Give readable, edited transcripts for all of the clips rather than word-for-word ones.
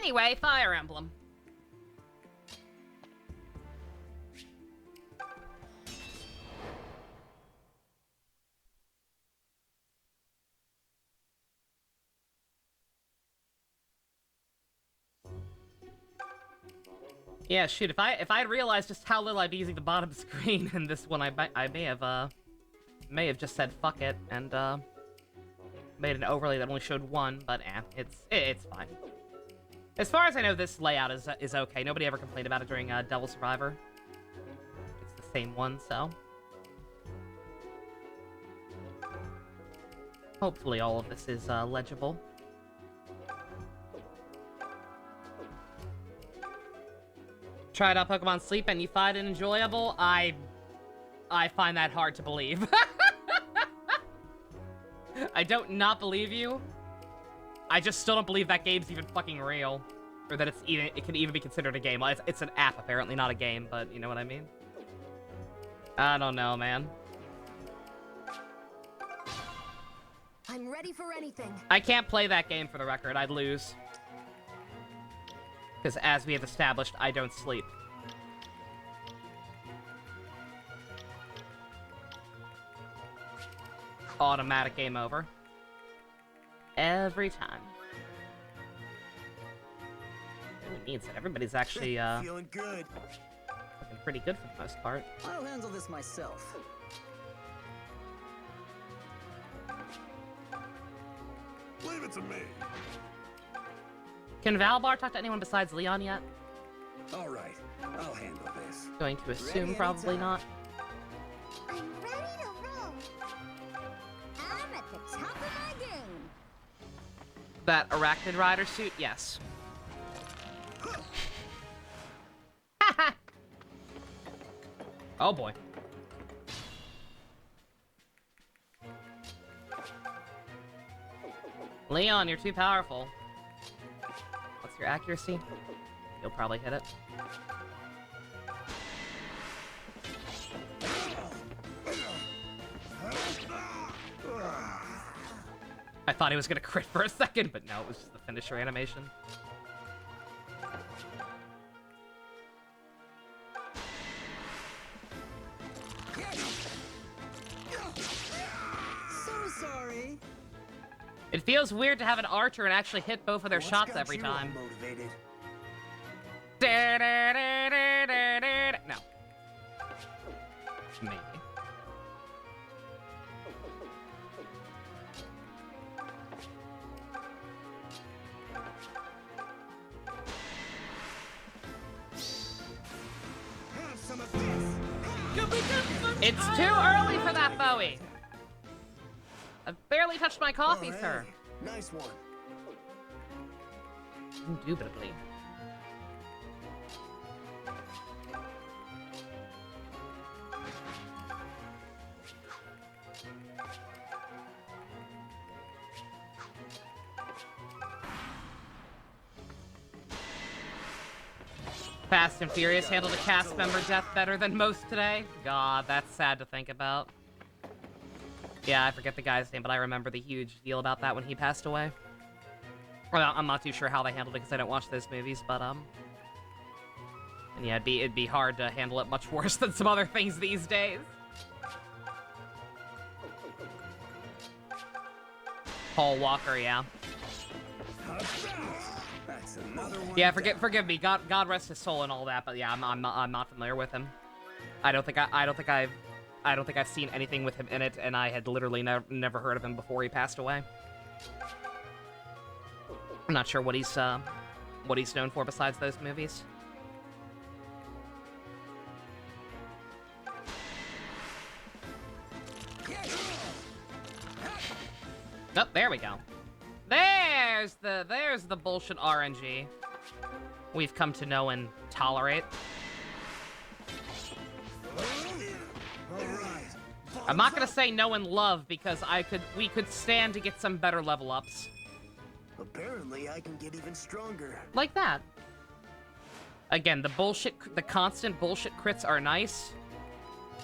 Anyway, Fire Emblem. Yeah, shoot, if I had realized just how little I'd be using the bottom screen in this one, I may have just said fuck it and made an overlay that only showed one, but it's fine. As far as I know, this layout is okay. Nobody ever complained about it during Devil Survivor. It's the same one, so hopefully all of this is legible. Tried out Pokemon Sleep and you find it enjoyable? I find that hard to believe. I don't not believe you. I just still don't believe that game's even fucking real. Or that it can even be considered a game. Well, it's an app, apparently, not a game, but you know what I mean? I don't know, man. I'm ready for anything. I can't play that game for the record. I'd lose. Because as we have established, I don't sleep. Automatic game over. Every time. Who needs it? Everybody's actually, feeling good. looking pretty good for the most part. I'll handle this myself. Leave it to me. Can Valbar talk to anyone besides Leon yet? All right, I'll handle this. Going to assume probably not. I'm ready to roll. I'm at the top of my game. That Arachnid Rider suit? Yes. Oh boy. Leon, you're too powerful. What's your accuracy? You'll probably hit it. I thought he was gonna crit for a second, but no, it was just the finisher animation. So sorry. It feels weird to have an archer and actually hit both of their What's shots got every you all time. motivated? No. Maybe. Have some of this. It's too early for that, Bowie. I've barely touched my coffee, Oh, sir. hey, nice one. Indubitably. Fast and Furious handled a cast member death better than most today. God, that's sad to think about. Yeah, I forget the guy's name, but I remember the huge deal about that when he passed away. Well, I'm not too sure how they handled it because I don't watch those movies, but and yeah, it'd be hard to handle it much worse than some other things these days. Paul Walker, yeah. That's another one. Yeah, forgive me. God rest his soul and all that, but yeah, I'm not familiar with him. I don't think I've seen anything with him in it, and I had literally never heard of him before he passed away. I'm not sure what he's known for besides those movies. Oh, there we go. There's the bullshit RNG we've come to know and tolerate. I'm not gonna say know and love because we could stand to get some better level ups. Apparently, I can get even stronger. Like that. Again, the constant bullshit crits are nice,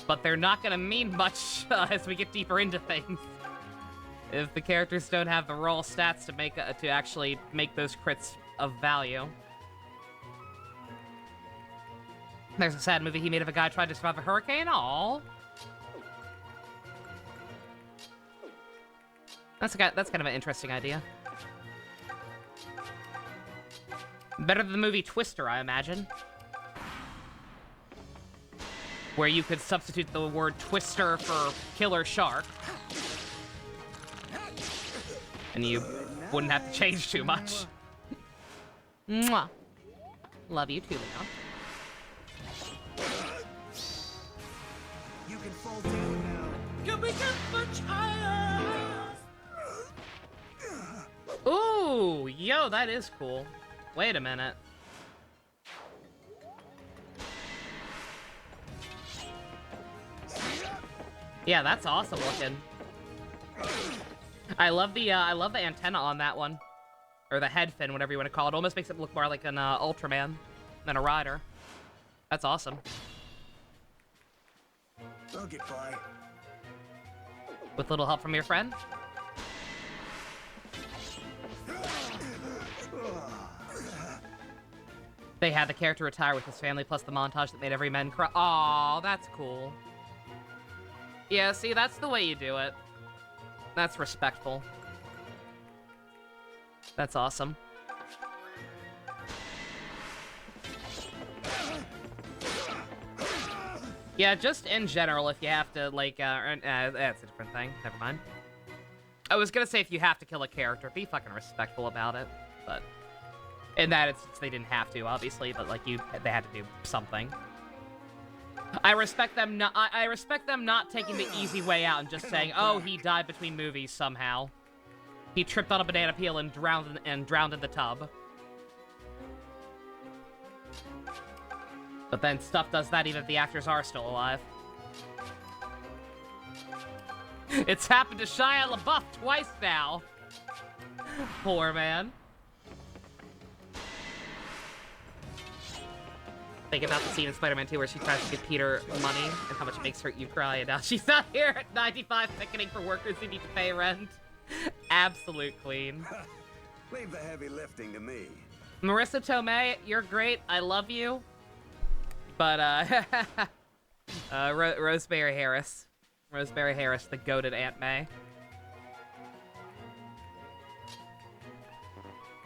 but they're not gonna mean much as we get deeper into things. If the characters don't have the raw stats to actually make those crits of value. There's a sad movie he made of a guy trying to survive a hurricane. Aww. That's kind of an interesting idea. Better than the movie Twister, I imagine. Where you could substitute the word Twister for killer shark. And you wouldn't have to change too much. Mwah. Love you too, Leon. You can fall down now. Can we get much higher? Ooh, yo, that is cool. Wait a minute. Yeah, that's awesome looking. I love the antenna on that one. Or the head fin, whatever you want to call it. Almost makes it look more like an Ultraman than a rider. That's awesome. I'll get by. With little help from your friend? They had the character retire with his family, plus the montage that made every man cry. Aw, that's cool. Yeah, see, that's the way you do it. That's respectful. That's awesome. Yeah, just in general, if you have to, like, that's a different thing. Never mind. I was gonna say if you have to kill a character, be fucking respectful about it, but... In that instance, they didn't have to, obviously, but, like, they had to do something. I respect them not- I respect them not taking the easy way out and just saying, oh, he died between movies somehow. He tripped on a banana peel and drowned in the tub. But then stuff does that even if the actors are still alive. It's happened to Shia LaBeouf twice now. Poor man. Think about the scene in Spider-Man 2 where she tries to give Peter money and how much it makes her you cry, and now she's out here at 95 picketing for workers who need to pay rent. Absolute queen. Leave the heavy lifting to me. Marissa Tomei, you're great. I love you. But, Rosemary Harris. Rosemary Harris, the goated Aunt May.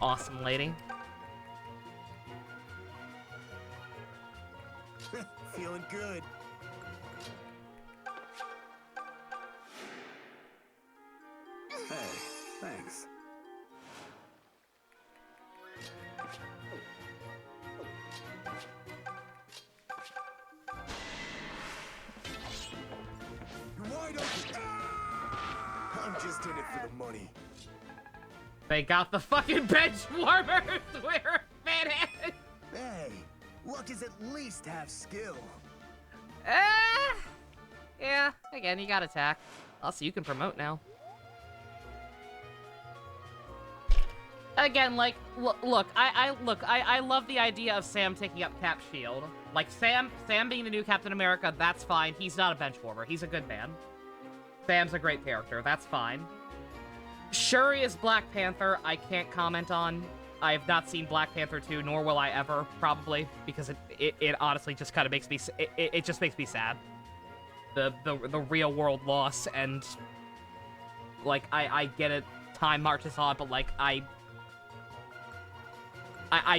Awesome lady. Feeling good. Hey, thanks. Why don't you... I'm just in it for the money. They got the fucking bench warmers where it fit in. Hey, luck is at least half skill. Yeah, again, you got attack. Also, you can promote now. Again, like, look, I love the idea of Sam taking up Cap's shield. Like, Sam being the new Captain America, that's fine. He's not a bench warmer. He's a good man. Sam's a great character. That's fine. Shuri is Black Panther. I can't comment on. I have not seen Black Panther 2, nor will I ever, probably, because it honestly just kind of makes me, it just makes me sad. The real world loss, and, like, I get it, time marches on, but, like, I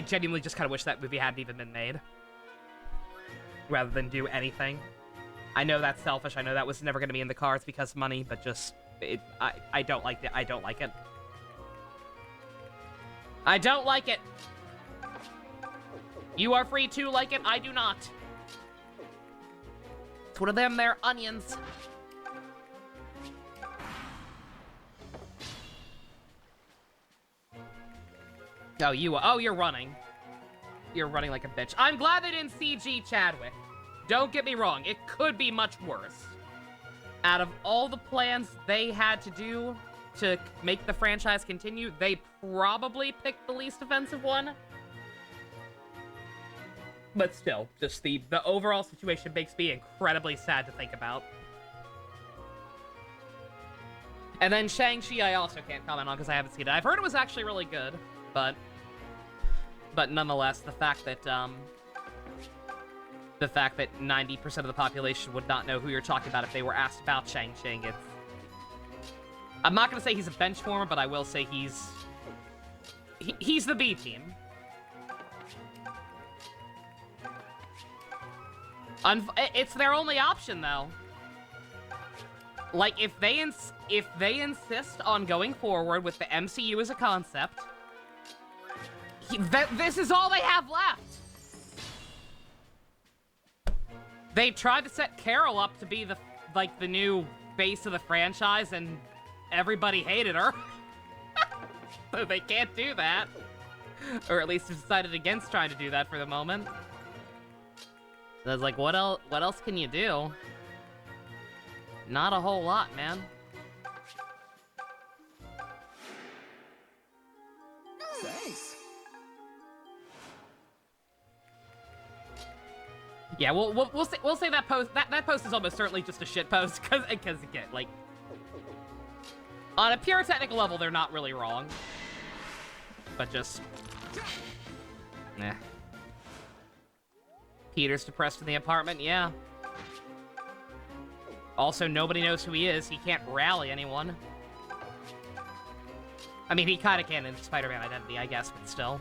genuinely just kind of wish that movie hadn't even been made. Rather than do anything. I know that's selfish, I know that was never going to be in the cards because of money, but just, I don't like it, I don't like it. I don't like it. You are free to like it, I do not. It's one of them there onions. Oh, you're running. You're running like a bitch. I'm glad they didn't CG Chadwick. Don't get me wrong, it could be much worse. Out of all the plans they had to do to make the franchise continue, they probably picked the least offensive one. But still, just the overall situation makes me incredibly sad to think about. And then Shang-Chi I also can't comment on because I haven't seen it. I've heard it was actually really good, but But nonetheless, the fact that 90% of the population would not know who you're talking about if they were asked about Chang-Ching, it's... I'm not gonna say he's a bench warmer, but I will say he's the B team. It's their only option, though. Like, if they insist on going forward with the MCU as a concept, this is all they have left. They tried to set Carol up to be the new face of the franchise, and everybody hated her. So they can't do that. Or at least decided against trying to do that for the moment. I was like, what else can you do? Not a whole lot, man. Thanks. Yeah, we'll say that post that post is almost certainly just a shit post because again, like, on a pure technical level, they're not really wrong, but just nah. Peter's depressed in the apartment, yeah. Also, nobody knows who he is. He can't rally anyone. I mean, he kind of can in Spider-Man Identity, I guess, but still.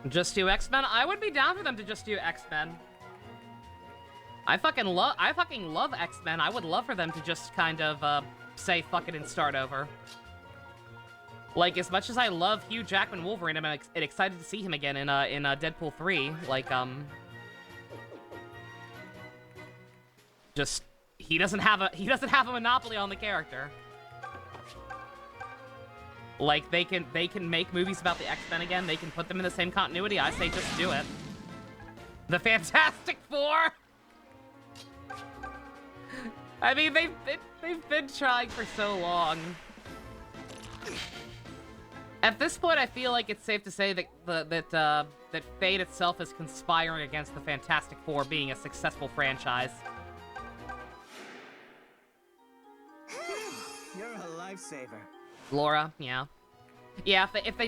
Just do X-Men? I would be down for them to just do X-Men. I fucking love X-Men. I would love for them to just kind of, say fuck it and start over. Like, as much as I love Hugh Jackman Wolverine, I'm excited to see him again in Deadpool 3. Like, just he doesn't have a monopoly on the character. Like, they can make movies about the X-Men again. They can put them in the same continuity. I say just do it. The Fantastic Four. I mean, they've been trying for so long. At this point, I feel like it's safe to say that Fate itself is conspiring against the Fantastic Four being a successful franchise. You're a lifesaver. Laura, yeah, if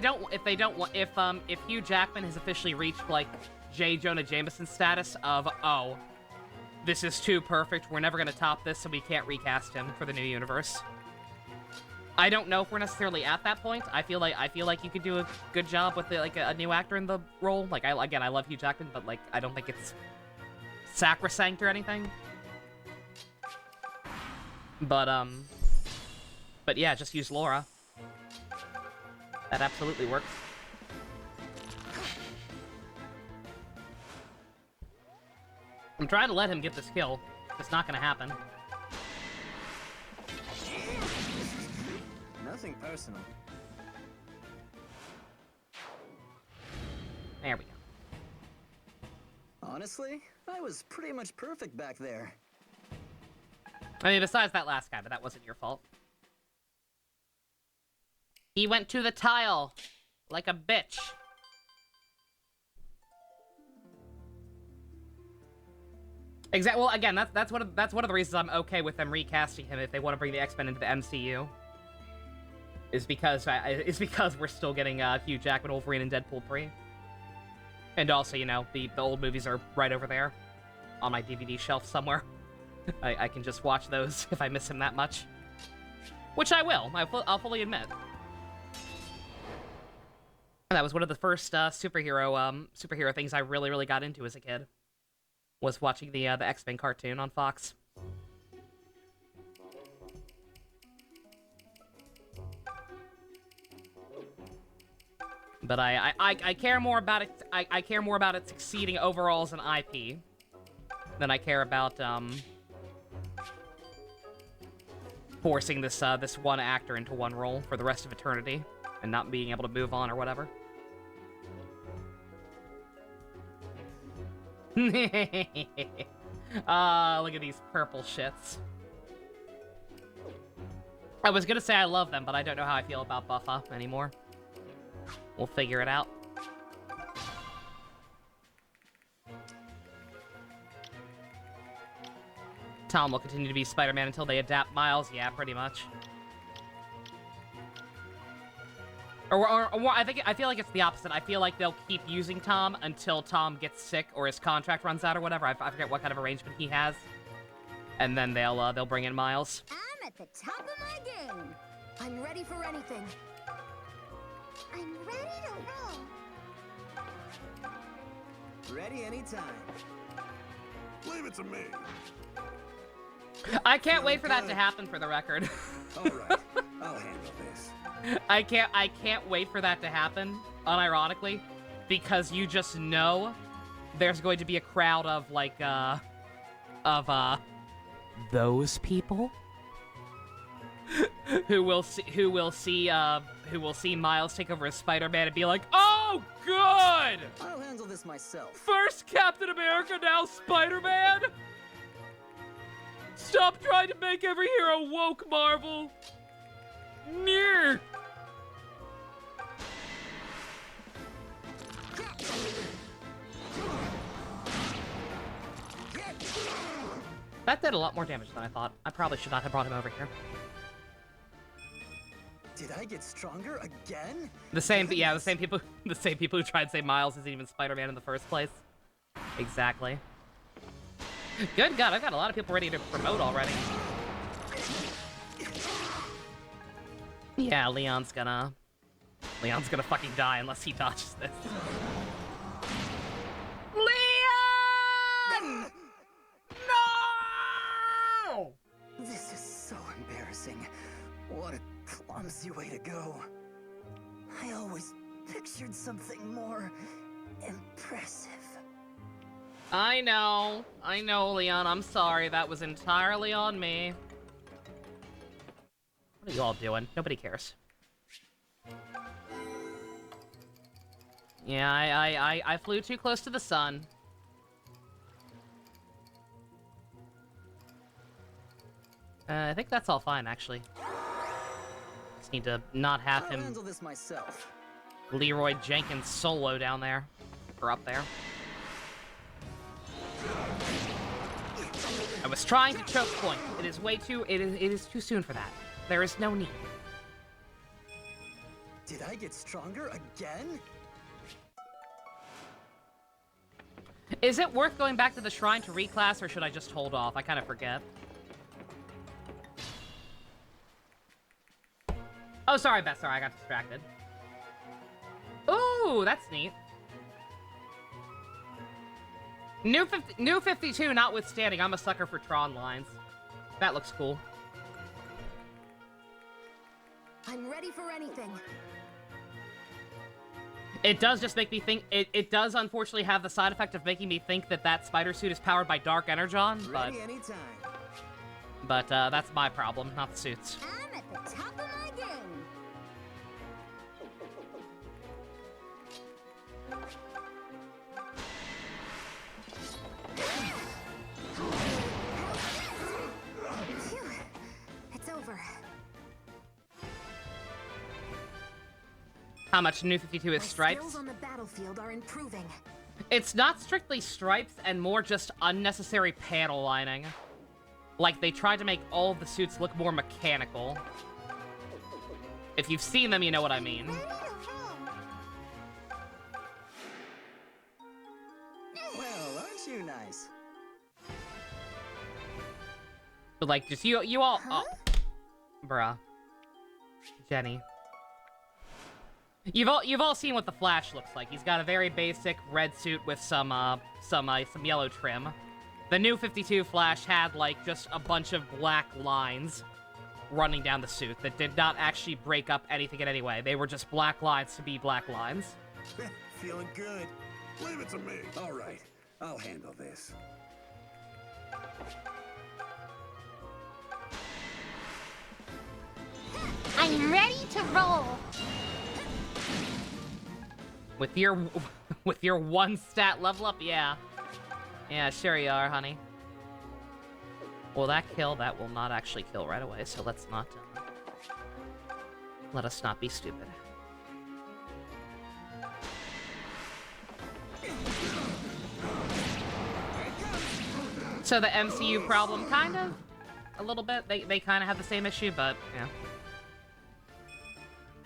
Hugh Jackman has officially reached like J. Jonah Jameson status of, oh, this is too perfect, we're never gonna top this, so we can't recast him for the new universe. I don't know if we're necessarily at that point. I feel like you could do a good job with a new actor in the role. Like, I love Hugh Jackman, but like, I don't think it's sacrosanct or anything. But yeah, just use Laura. That absolutely works. I'm trying to let him get this kill. It's not gonna happen. Nothing personal. There we go. Honestly, I was pretty much perfect back there. I mean, besides that last guy, but that wasn't your fault. He went to the tile like a bitch. Exactly. Well, again, that's one of the reasons I'm okay with them recasting him if they want to bring the X-Men into the MCU. Is because we're still getting Hugh Jackman Wolverine in Deadpool 3. And also, you know, the old movies are right over there on my DVD shelf somewhere. I can just watch those if I miss him that much. Which I will. I'll fully admit. And that was one of the first superhero things I really got into as a kid. Was watching the X-Men cartoon on Fox. But I care more about it. I care more about it succeeding overall as an IP than I care about forcing this one actor into one role for the rest of eternity and not being able to move on or whatever. Ah, look at these purple shits. I was gonna say I love them, but I don't know how I feel about Buffa anymore. We'll figure it out. Tom will continue to be Spider-Man until they adapt Miles. Yeah, pretty much. Or I feel like it's the opposite. I feel like they'll keep using Tom until Tom gets sick or his contract runs out or whatever. I forget what kind of arrangement he has. And then they'll bring in Miles. I'm at the top of my game. I'm ready for anything. I'm ready to roll. Ready anytime. Leave it to me. I can't wait for that to happen, for the record. All right, I'll handle this. I can't wait for that to happen, unironically, because you just know there's going to be a crowd of, like, those people who will see Miles take over as Spider-Man and be like, "Oh, good! I'll handle this myself. First Captain America, now Spider-Man? Stop trying to make every hero woke, Marvel! Near. That did a lot more damage than I thought. I probably should not have brought him over here. Did I get stronger again? The same people who tried to say Miles isn't even Spider-Man in the first place. Exactly. Good God, I've got a lot of people ready to promote already. Yeah, Leon's gonna fucking die unless he dodges this. Leon! No! This is so embarrassing. What a clumsy way to go. I always pictured something more impressive. I know, Leon. I'm sorry. That was entirely on me. What are you all doing? Nobody cares. Yeah, I flew too close to the sun. I think that's all fine, actually. Just need to not have him handle this myself. Leroy Jenkins solo down there. Or up there. I was trying to choke point. It is way too... It is too soon for that. There is no need. Did I get stronger again? Is it worth going back to the shrine to reclass, or should I just hold off? I kind of forget. Oh, sorry, Beth. Sorry, I got distracted. Ooh, that's neat. New 52 notwithstanding, I'm a sucker for Tron lines. That looks cool. I'm ready for anything. It does just make me think... It does unfortunately have the side effect of making me think that that spider suit is powered by Dark Energon, but... Ready anytime. But, that's my problem, not the suits. I'm at the top of my game. Phew. It's over. How much New 52 is My stripes? skills on the battlefield are improving. It's not strictly stripes and more just unnecessary panel lining. Like, they tried to make all of the suits look more mechanical. If you've seen them, you know what I mean. Well, aren't you nice? But, like, just you all... Oh, bruh. Jenny. You've all seen what the Flash looks like. He's got a very basic red suit with some yellow trim. The new 52 Flash had, like, just a bunch of black lines running down the suit that did not actually break up anything in any way. They were just black lines to be black lines. Feeling good. Leave it to me. All right, I'll handle this. I'm ready to roll. With your one stat level up, yeah. Yeah, sure you are, honey. Well, that will not actually kill right away, so let's not... let us not be stupid. So the MCU problem, kind of? A little bit. They kind of have the same issue, but, yeah.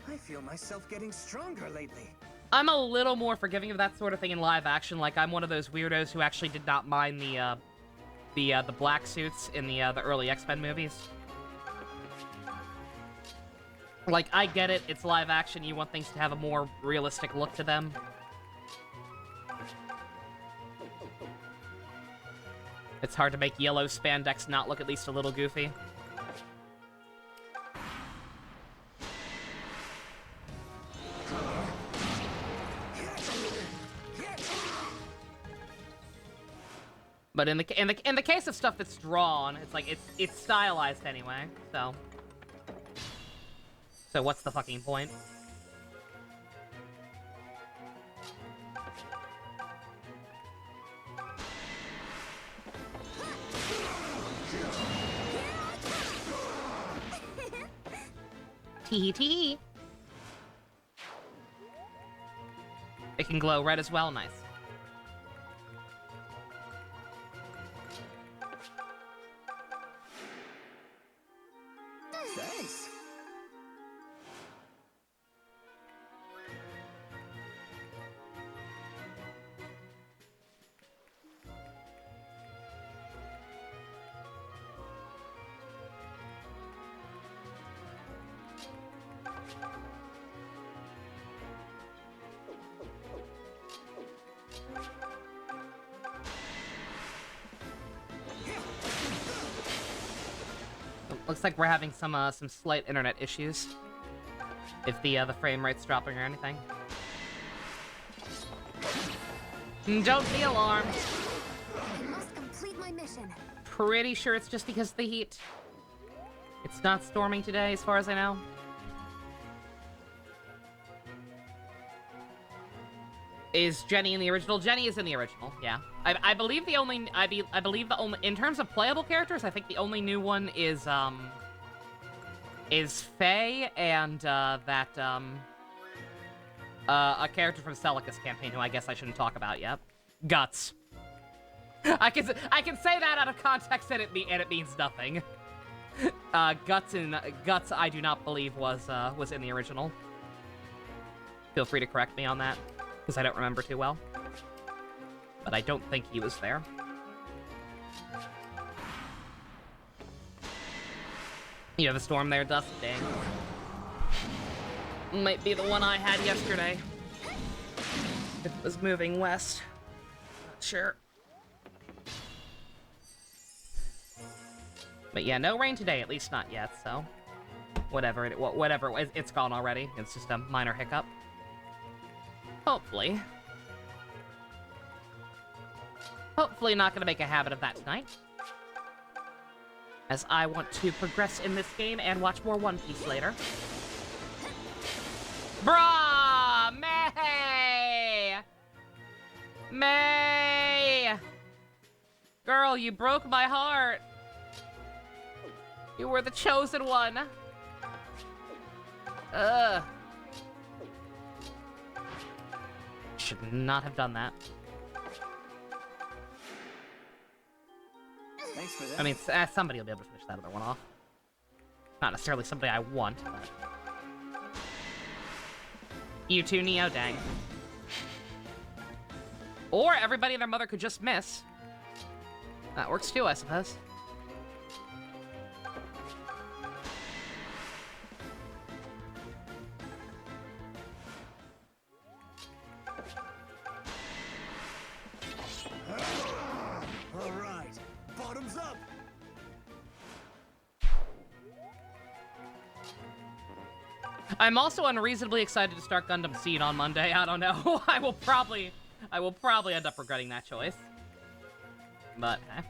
I feel myself getting stronger lately. I'm a little more forgiving of that sort of thing in live action. Like, I'm one of those weirdos who actually did not mind the black suits in the early X-Men movies. Like, I get it, it's live action, you want things to have a more realistic look to them. It's hard to make yellow spandex not look at least a little goofy. But in the case of stuff that's drawn, it's like it's stylized anyway. So what's the fucking point? Tee tee. It can glow red as well. Nice. Thanks. Looks like we're having some slight internet issues. If the frame rate's dropping or anything. Don't be alarmed. I must complete my mission. Pretty sure it's just because of the heat. It's not storming today, as far as I know. Is Jenny in the original? Jenny is in the original, yeah. I believe the only... I believe the only... In terms of playable characters, I think the only new one is Faye and, a character from Celica's campaign, who I guess I shouldn't talk about yet. Guts. I can say that out of context and it means nothing. Guts, I do not believe was in the original. Feel free to correct me on that, because I don't remember too well. But I don't think he was there. You have a storm there, Dust? Dang. Might be the one I had yesterday. It was moving west. Not sure. But yeah, no rain today, at least not yet, so... Whatever it's gone already. It's just a minor hiccup. Hopefully. Hopefully not gonna make a habit of that tonight. As I want to progress in this game and watch more One Piece later. Bruh! May! May! Girl, you broke my heart. You were the chosen one. Ugh. Should not have done that. Thanks for that. I mean, somebody will be able to finish that other one off. Not necessarily somebody I want, but... You too, Neo, dang. Or everybody and their mother could just miss. That works too, I suppose. All right, bottoms up. I'm also unreasonably excited to start Gundam Seed on Monday. I don't know. I will probably end up regretting that choice. But, eh.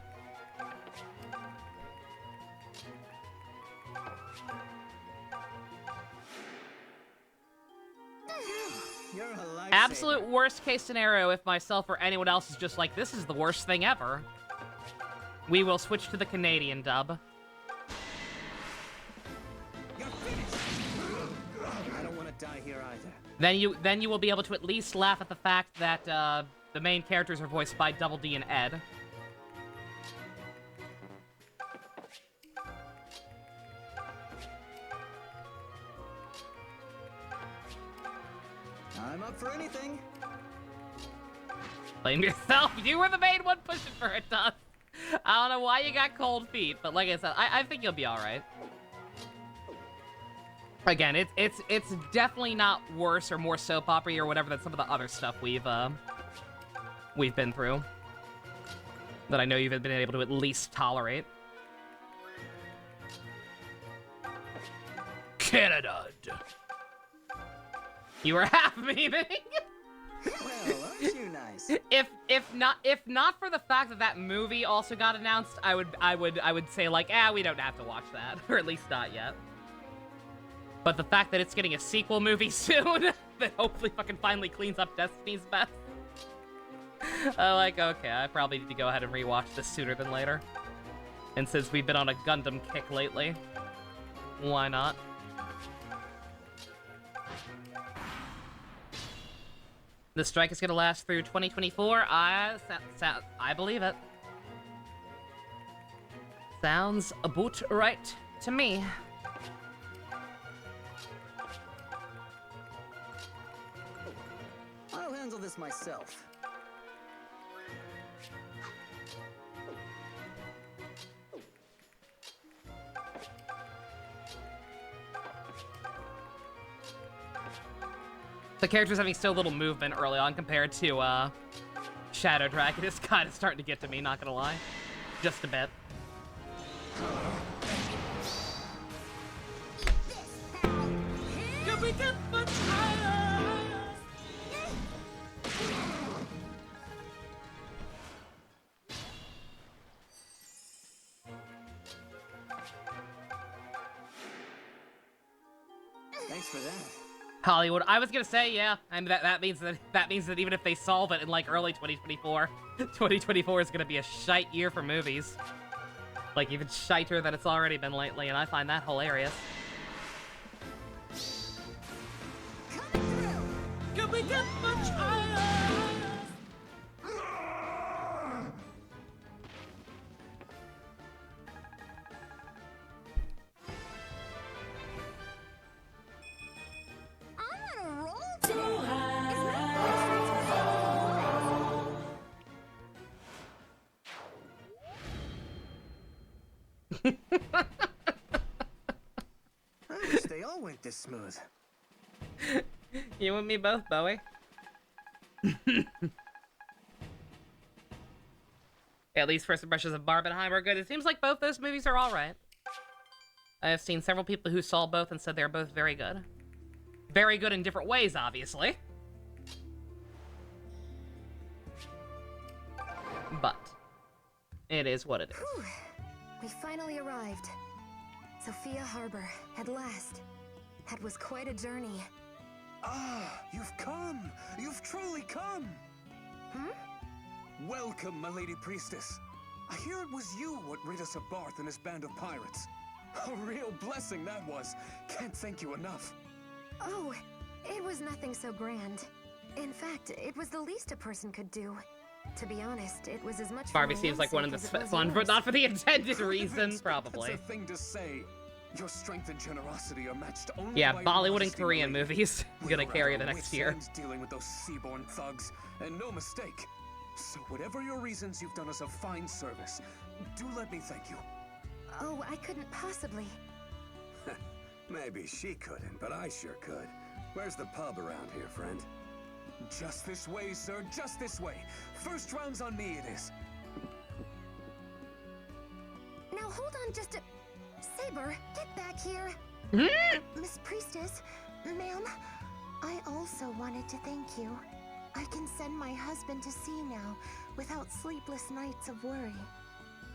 You're a lifesaver. Absolute worst case scenario, if myself or anyone else is just like, this is the worst thing ever, we will switch to the Canadian dub. You're finished. I don't want to die here either. Then you will be able to at least laugh at the fact that the main characters are voiced by Double D and Ed. I'm up for anything. Blame yourself. You were the main one pushing for it, Dust. I don't know why you got cold feet, but like I said, I think you'll be all right. Again, it's definitely not worse or more soap opera or whatever than some of the other stuff we've been through. That I know you've been able to at least tolerate. Canada. You were half memeing. Well, aren't you nice? If not for the fact that that movie also got announced, I would say like, we don't have to watch that, or at least not yet. But the fact that it's getting a sequel movie soon, that hopefully fucking finally cleans up Destiny's mess. I'm like, okay, I probably need to go ahead and rewatch this sooner than later. And since we've been on a Gundam kick lately, why not? The strike is going to last through 2024. I believe it. Sounds about right to me. I'll handle this myself. The character's having so little movement early on compared to Shadow Dragon is kind of starting to get to me, not gonna lie. Just a bit. Can we get much higher? Thanks for that. Hollywood. I was gonna say, yeah. I mean, that means that even if they solve it in like early 2024, 2024 is gonna be a shite year for movies. Like even shiter than it's already been lately, and I find that hilarious. Can we get much higher? I'm on a roll today. I wish they all went this smooth. You and me both, Bowie. At least first impressions of Barbenheimer are good. It seems like both those movies are alright. I have seen several people who saw both and said they're both very good. Very good in different ways, obviously. But it is what it is. Whew. We finally arrived. Sophia Harbor, at last. That was quite a journey. Ah, you've come! You've truly come! Hmm? Welcome, my lady priestess. I hear it was you what rid us of Barth and his band of pirates. A real blessing that was. Can't thank you enough. Oh, it was nothing so grand. In fact, it was the least a person could do. To be honest, it was as much Barbie for my seems like one of namesake the as it was fun, but yours. not for the intended reason, probably. That's a thing to say. Your strength and generosity are matched only Yeah, by Bollywood and modesty, Korean my lady. movies We gonna were carry at the our next wits' year. ends dealing with those seaborn thugs, and no mistake. So whatever your reasons, you've done us a fine service. Do let me thank you. Oh, I couldn't possibly. Maybe she couldn't, but I sure could. Where's the pub around here, friend? Just this way, sir, just this way. First round's on me, it is. Now hold on just a... Saber, get back here. Miss Priestess, ma'am, I also wanted to thank you. I can send my husband to sea now, without sleepless nights of worry.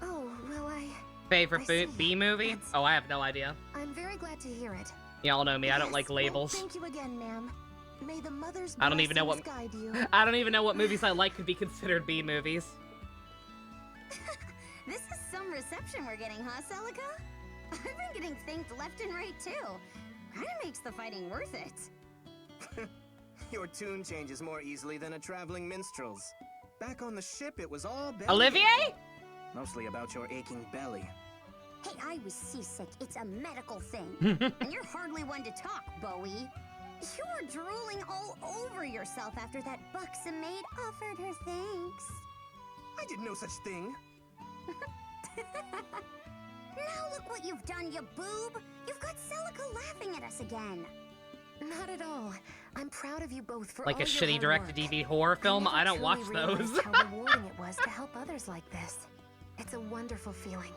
Oh, well, Favorite I see. B movie? That's- Oh, I have no idea. I'm very glad to hear it. Y'all know me, I don't Yes, like well, labels. thank you again, ma'am. May the mother's I don't even know blessings what- guide you. I don't even know what movies I like could be considered B movies. This is some reception we're getting, huh, Celica? I've been getting thanked left and right, too. Kinda makes the fighting worth it. Your tune changes more easily than a traveling minstrel's. Back on the ship, it was all belly Olivier? aching. Mostly about your aching belly. Hey, I was seasick. It's a medical thing. And you're hardly one to talk, Bowie. You were drooling all over yourself after that buxom maid offered her thanks. I did no such thing. Now look what you've done, you boob! You've got Celica laughing at us again. Not at all. I'm proud of you both for Like all a your shitty hard direct-to-DVD work. horror film? never I don't watch truly realized those. how rewarding it was to help others like this. It's a wonderful feeling,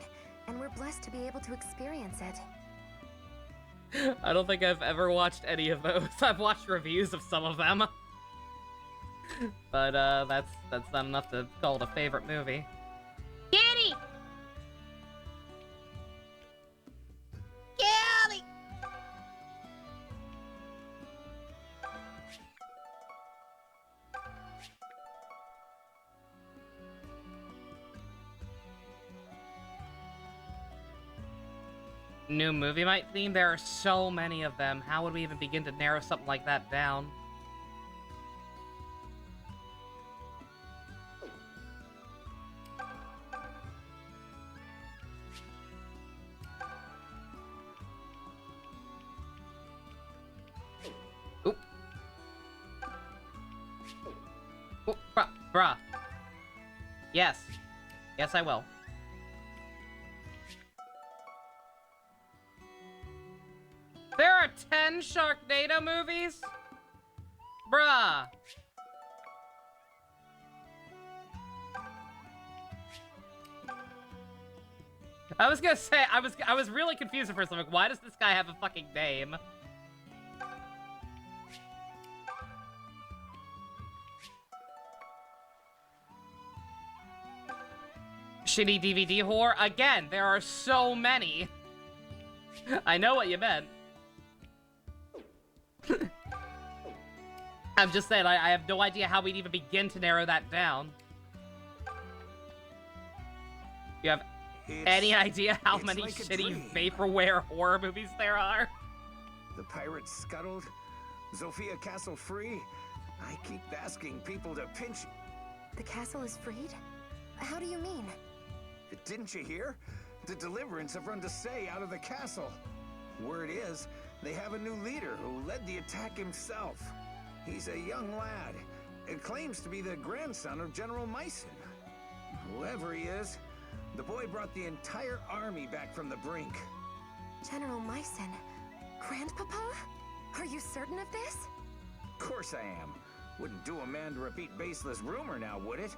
and we're blessed to be able to experience it. I don't think I've ever watched any of those. I've watched reviews of some of them. But, that's not enough to call it a favorite movie. Kitty! Kitty! New movie night theme? There are so many of them. How would we even begin to narrow something like that down? Oop. Oop, bruh. Yes. Yes, I will. There are 10 Sharknado movies? Bruh. I was gonna say, I was really confused at first. I'm like, why does this guy have a fucking name? Shitty DVD horror? Again, there are so many. I know what you meant. I'm just saying, I have no idea how we'd even begin to narrow that down. You have any idea how many like a shitty dream. vaporware horror movies there are? The pirates scuttled, Zofia Castle free. I keep asking people to pinch. The castle is freed? How do you mean? Didn't you hear? The Deliverance have run to Say out of the castle. Word is, they have a new leader who led the attack himself. He's a young lad. It claims to be the grandson of General Myson. Whoever he is, the boy brought the entire army back from the brink. General Myson? Grandpapa? Are you certain of this? Of course I am. Wouldn't do a man to repeat baseless rumor now, would it?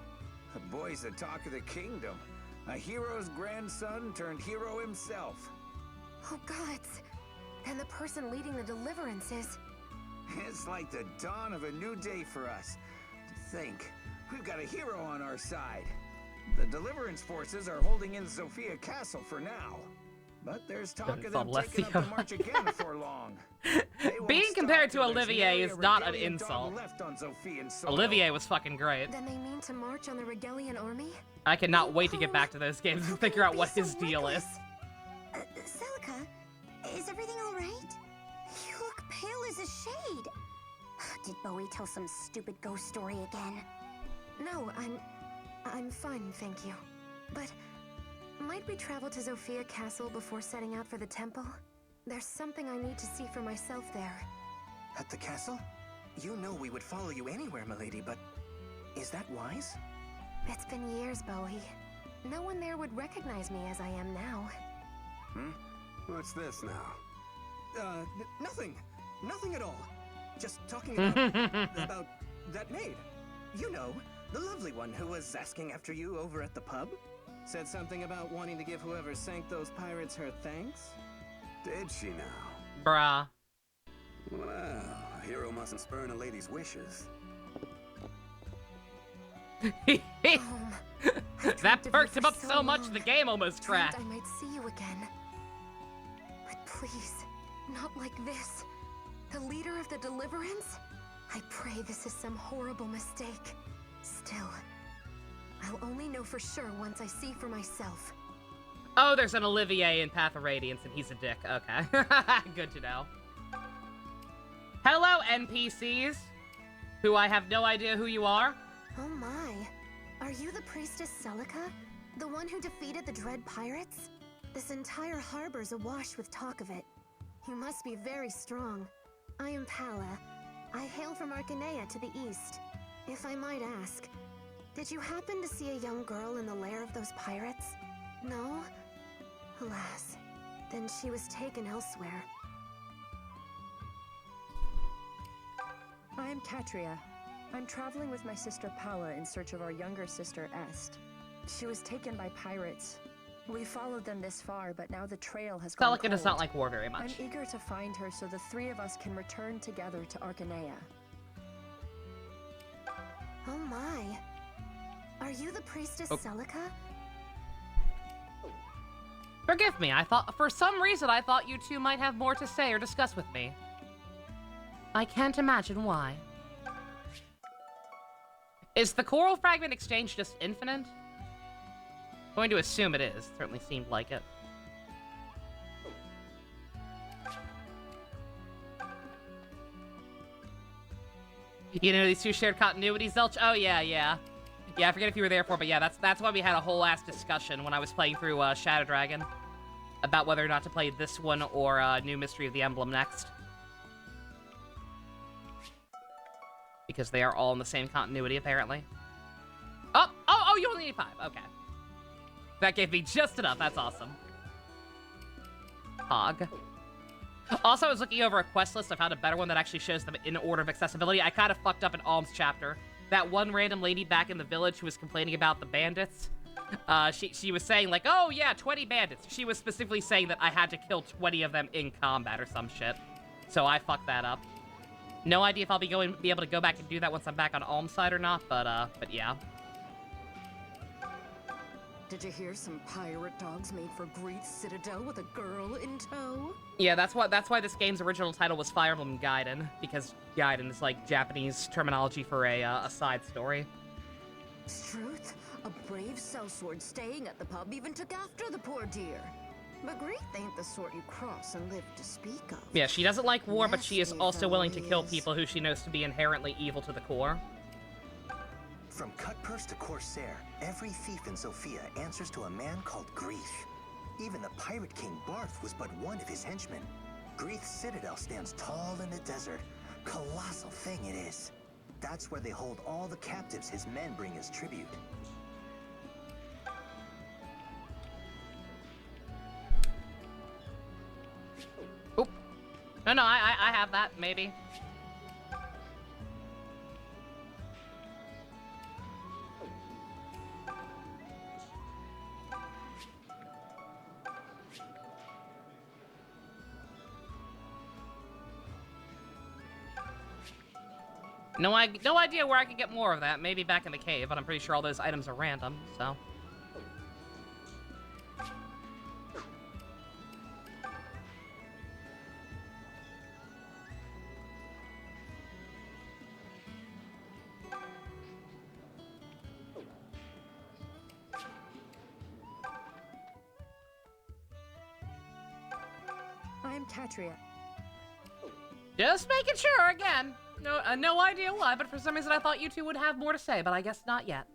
The boy's the talk of the kingdom. A hero's grandson turned hero himself. Oh, gods. Then the person leading the Deliverance is... It's like the dawn of a new day for us. To think, we've got a hero on our side. The Deliverance forces are holding in Sophia Castle for now. But there's talk of them taking up the march again before long. Being compared to Olivier is not an insult. Olivier was fucking great. Then they mean to march on the Regalian army? I cannot wait to get back to those games and figure out what his deal is. Celica, is everything all right? You look pale as a shade. Did Bowie tell some stupid ghost story again? No, I'm fine, thank you. But might we travel to Zofia Castle before setting out for the temple? There's something I need to see for myself there. At the castle? You know we would follow you anywhere, milady, but is that wise? It's been years, Bowie. No one there would recognize me as I am now. What's this now? Nothing. Nothing at all. Just talking about that maid. You know, the lovely one who was asking after you over at the pub. Said something about wanting to give whoever sank those pirates her thanks. Did she now? Bruh. Well, a hero mustn't spurn a lady's wishes. That perked him up so much the game almost Dreamt crashed. I might see you again. But please, not like this. The leader of the Deliverance? I pray this is some horrible mistake. Still, I'll only know for sure once I see for myself. Oh, there's an Olivier in Path of Radiance and he's a dick. Okay. Good to know. Hello, NPCs. Who I have no idea who you are. Oh my. Are you the priestess Celica? The one who defeated the Dread Pirates? This entire harbor's awash with talk of it. You must be very strong. I am Pala. I hail from Arcanea to the east. If I might ask, did you happen to see a young girl in the lair of those pirates? No? Alas, then she was taken elsewhere. I am Katria. I'm traveling with my sister Paula in search of our younger sister Est. She was taken by pirates. We followed them this far, but now the trail has gone Celica does not cold. like war very much. I'm eager to find her so the three of us can return together to Arcanea. Oh my. Are you the priestess Celica? Forgive me, for some reason I thought you two might have more to say or discuss with me. I can't imagine why. Is the coral fragment exchange just infinite? I'm going to assume it is. Certainly seemed like it. You know these two shared continuities, Zelch? Oh, yeah. Yeah, I forget if you were there for, but yeah, that's why we had a whole ass discussion when I was playing through Shadow Dragon about whether or not to play this one or New Mystery of the Emblem next. Because they are all in the same continuity, apparently. Oh, you only need 5. Okay. That gave me just enough. That's awesome. Hog. Also, I was looking over a quest list. I found a better one that actually shows them in order of accessibility. I kind of fucked up in Alm's chapter. That one random lady back in the village who was complaining about the bandits, she was saying, like, oh, yeah, 20 bandits. She was specifically saying that I had to kill 20 of them in combat or some shit. So I fucked that up. No idea if I'll be able to go back and do that once I'm back on Alm's side or not, but yeah. Did you hear some pirate dogs made for Greeth's Citadel with a girl in tow? Yeah, that's why this game's original title was Fire Emblem Gaiden, because Gaiden is like Japanese terminology for a side story. Truth, a brave sellsword staying at the pub even took after the poor dear. But Greeth ain't the sort you cross and live to speak of. Yeah, she doesn't like war, but she is Nasty also willing to fellow kill he is. people who she knows to be inherently evil to the core. From cutpurse to corsair, every thief in Sophia answers to a man called Greeth. Even the pirate king Barth was but one of his henchmen. Greeth's citadel stands tall in the desert. Colossal thing it is. That's where they hold all the captives his men bring as tribute. Oop. No, I have that, maybe. No idea where I could get more of that. Maybe back in the cave, but I'm pretty sure all those items are random, so. I'm Katria. Just making sure, again. No idea why, but for some reason I thought you two would have more to say, but I guess not yet.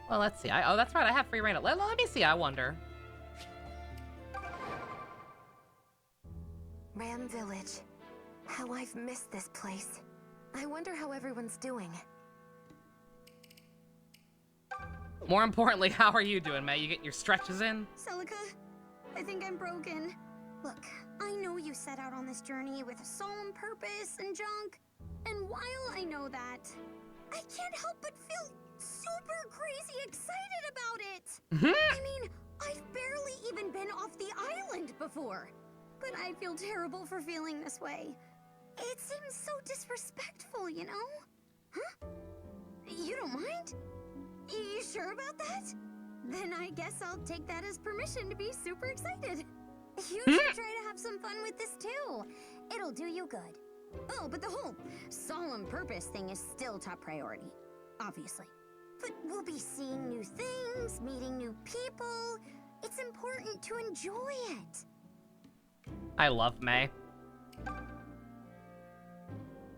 Well, let's see. Oh, that's right. I have free reign. Let me see. I wonder. Ram Village. How I've missed this place. I wonder how everyone's doing. More importantly, how are you doing, May? You getting your stretches in? Celica, I think I'm broken. Look, I know you set out on this journey with a solemn purpose and junk, and while I know that, I can't help but feel super crazy excited about it. I mean, I've barely even been off the island before, but I feel terrible for feeling this way. It seems so disrespectful, you know? Huh? You don't mind? You sure about that? Then I guess I'll take that as permission to be super excited. You should try to have some fun with this too. It'll do you good. Oh, but the whole solemn purpose thing is still top priority, obviously. But we'll be seeing new things, meeting new people. It's important to enjoy it. I love May.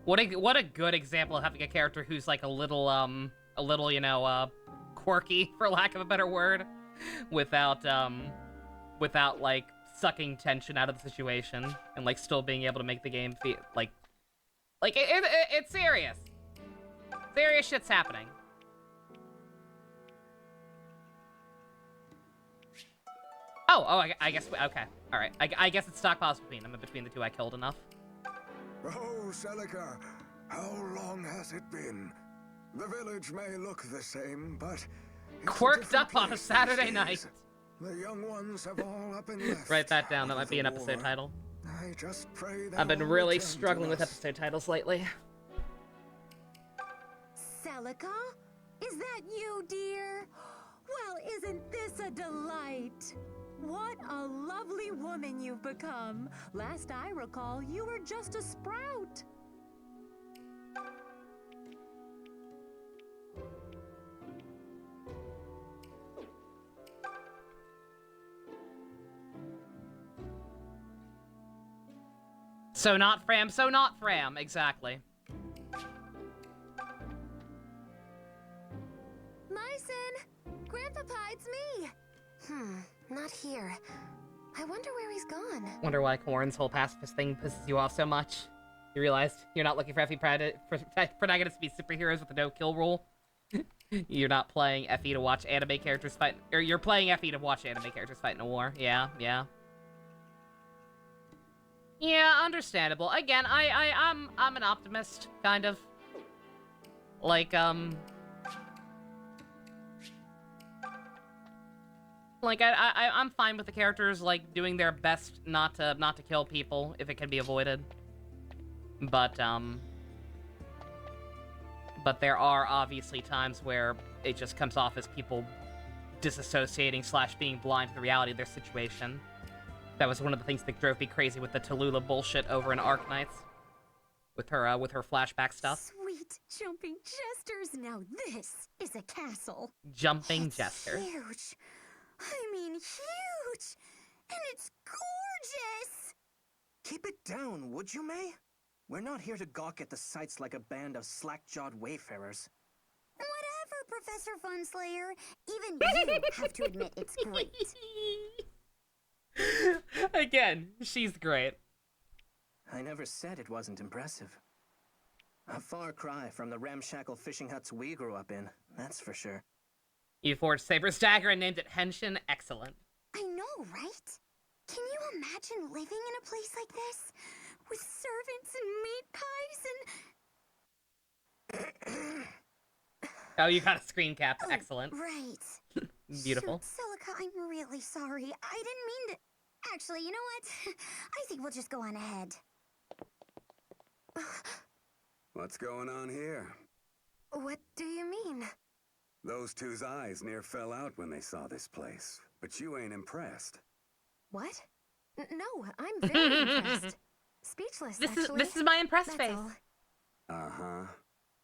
What a good example of having a character who's like a little, you know, quirky, for lack of a better word. without like sucking tension out of the situation and like still being able to make the game feel like it's serious. Serious shit's happening. Oh, I guess, okay. All right, I guess it's stockpiles between them, and between the two I killed enough. Oh, Celica, how long has it been? The village may look the same, but it's Quirked up on a Saturday night. The young ones have all up and left. Write that down, that might be an episode title. I just pray I've been really struggling with episode titles lately. Celica? Is that you, dear? Well, isn't this a delight? What a lovely woman you've become. Last I recall, you were just a sprout. So not Fram, exactly. Myson! Grandpapa, it's me! Not here. I wonder where he's gone. Wonder why Corrin's whole pacifist thing pisses you off so much. You realized you're not looking for Effie protagonists to be superheroes with a no-kill rule? You're not playing Effie to watch anime characters fight, or you're playing Effie to watch anime characters fight in a war. Yeah. Yeah, understandable. Again, I'm an optimist, kind of. Like, I'm fine with the characters, like, doing their best not to kill people if it can be avoided. But there are obviously times where it just comes off as people disassociating / being blind to the reality of their situation. That was one of the things that drove me crazy with the Tallulah bullshit over in Arknights. With her flashback stuff. Sweet jumping jesters, now this is a castle. Jumping jester. Huge. I mean huge. And it's gorgeous. Keep it down, would you, May? We're not here to gawk at the sights like a band of slack-jawed wayfarers. Whatever, Professor Funslayer. Even you have to admit it's great. Again, she's great. I never said it wasn't impressive. A far cry from the ramshackle fishing huts we grew up in, that's for sure. You forged Saber's dagger and named it Henshin. Excellent. I know, right? Can you imagine living in a place like this? With servants and meat pies and... Oh, you got a screen cap. Excellent. Right. Beautiful. Shoot, Celica, I'm really sorry. I didn't mean to... Actually, you know what? I think we'll just go on ahead. What's going on here? What do you mean? Those two's eyes near fell out when they saw this place, but you ain't impressed. What? No, I'm very impressed. Speechless, actually. This is my impressed That's face. all. Uh-huh.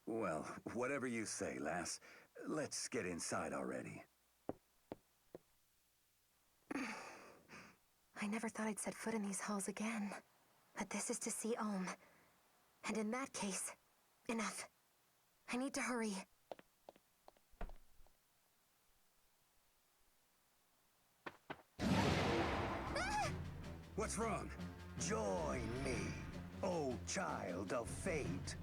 Well, whatever you say, lass. Let's get inside already. I never thought I'd set foot in these halls again. But this is to see Ohm. And in that case, enough. I need to hurry. What's wrong? Join me, O child of fate.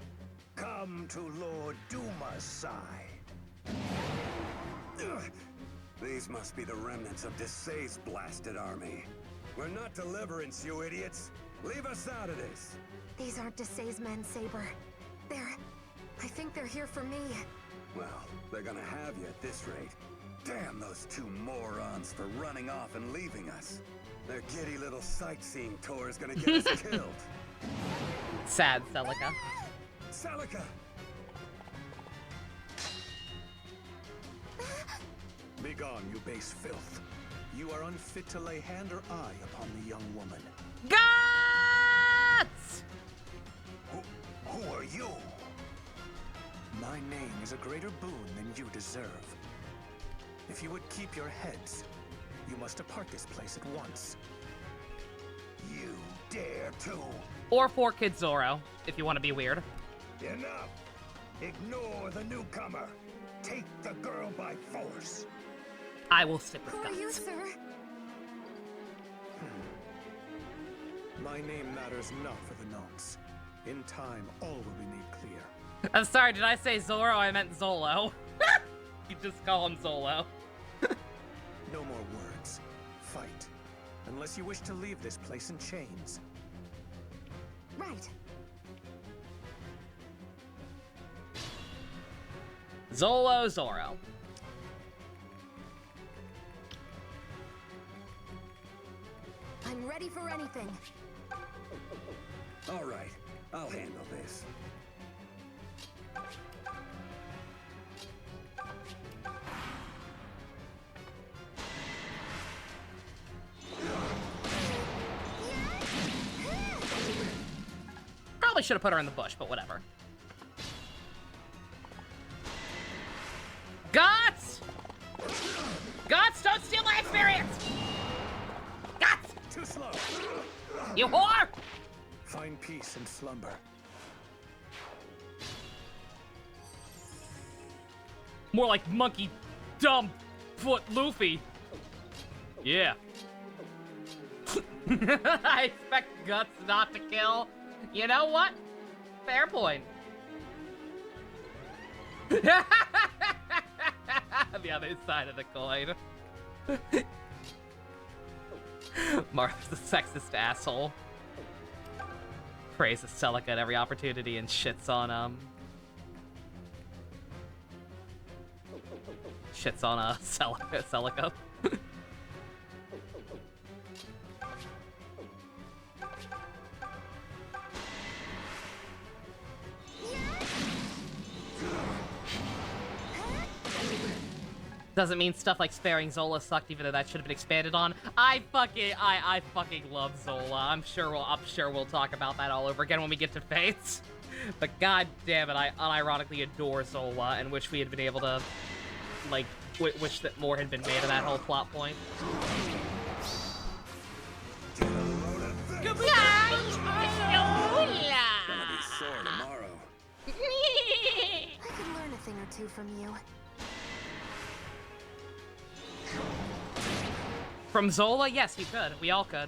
Come to Lord Duma's side. Ugh. These must be the remnants of Desay's blasted army. We're not deliverance, you idiots. Leave us out of this. These aren't Desay's men, Saber. I think they're here for me. Well, they're gonna have you at this rate. Damn those two morons for running off and leaving us. Their giddy little sightseeing tour is gonna get us killed. Sad, Celica. Celica! Begone, you base filth. You are unfit to lay hand or eye upon the young woman. Guts! Who are you? My name is a greater boon than you deserve. If you would keep your heads, you must depart this place at once. You dare to? Or 4-Kid Zoro, if you want to be weird. Enough! Ignore the newcomer. Take the girl by force. I will stick with Who are you, Guts. sir? My name matters not for the nonce. In time, all will be made clear. I'm sorry, did I say Zoro? I meant Zolo. You just call him Zolo. No more words. Fight. Unless you wish to leave this place in chains. Right. Zolo, Zoro. I'm ready for anything. All right, I'll handle this. Probably should have put her in the bush, but whatever. Guts! Guts, don't steal my experience! Guts! Too slow. You whore! Find peace in slumber. More like monkey, dumb, foot Luffy. Yeah. I expect Guts not to kill. You know what? Fair point. The other side of the coin. Marth's a sexist asshole. Praises Celica at every opportunity and shits on Celica. Doesn't mean stuff like sparing Zola sucked, even though that should have been expanded on. I fucking love Zola. I'm sure we'll talk about that all over again when we get to Fates. But god damn it, I unironically adore Zola and wish we had been able to, like, wish that more had been made of that whole plot point. Gonna be Sore tomorrow. I can learn a thing or two from you. From Zola? Yes, you could. We all could.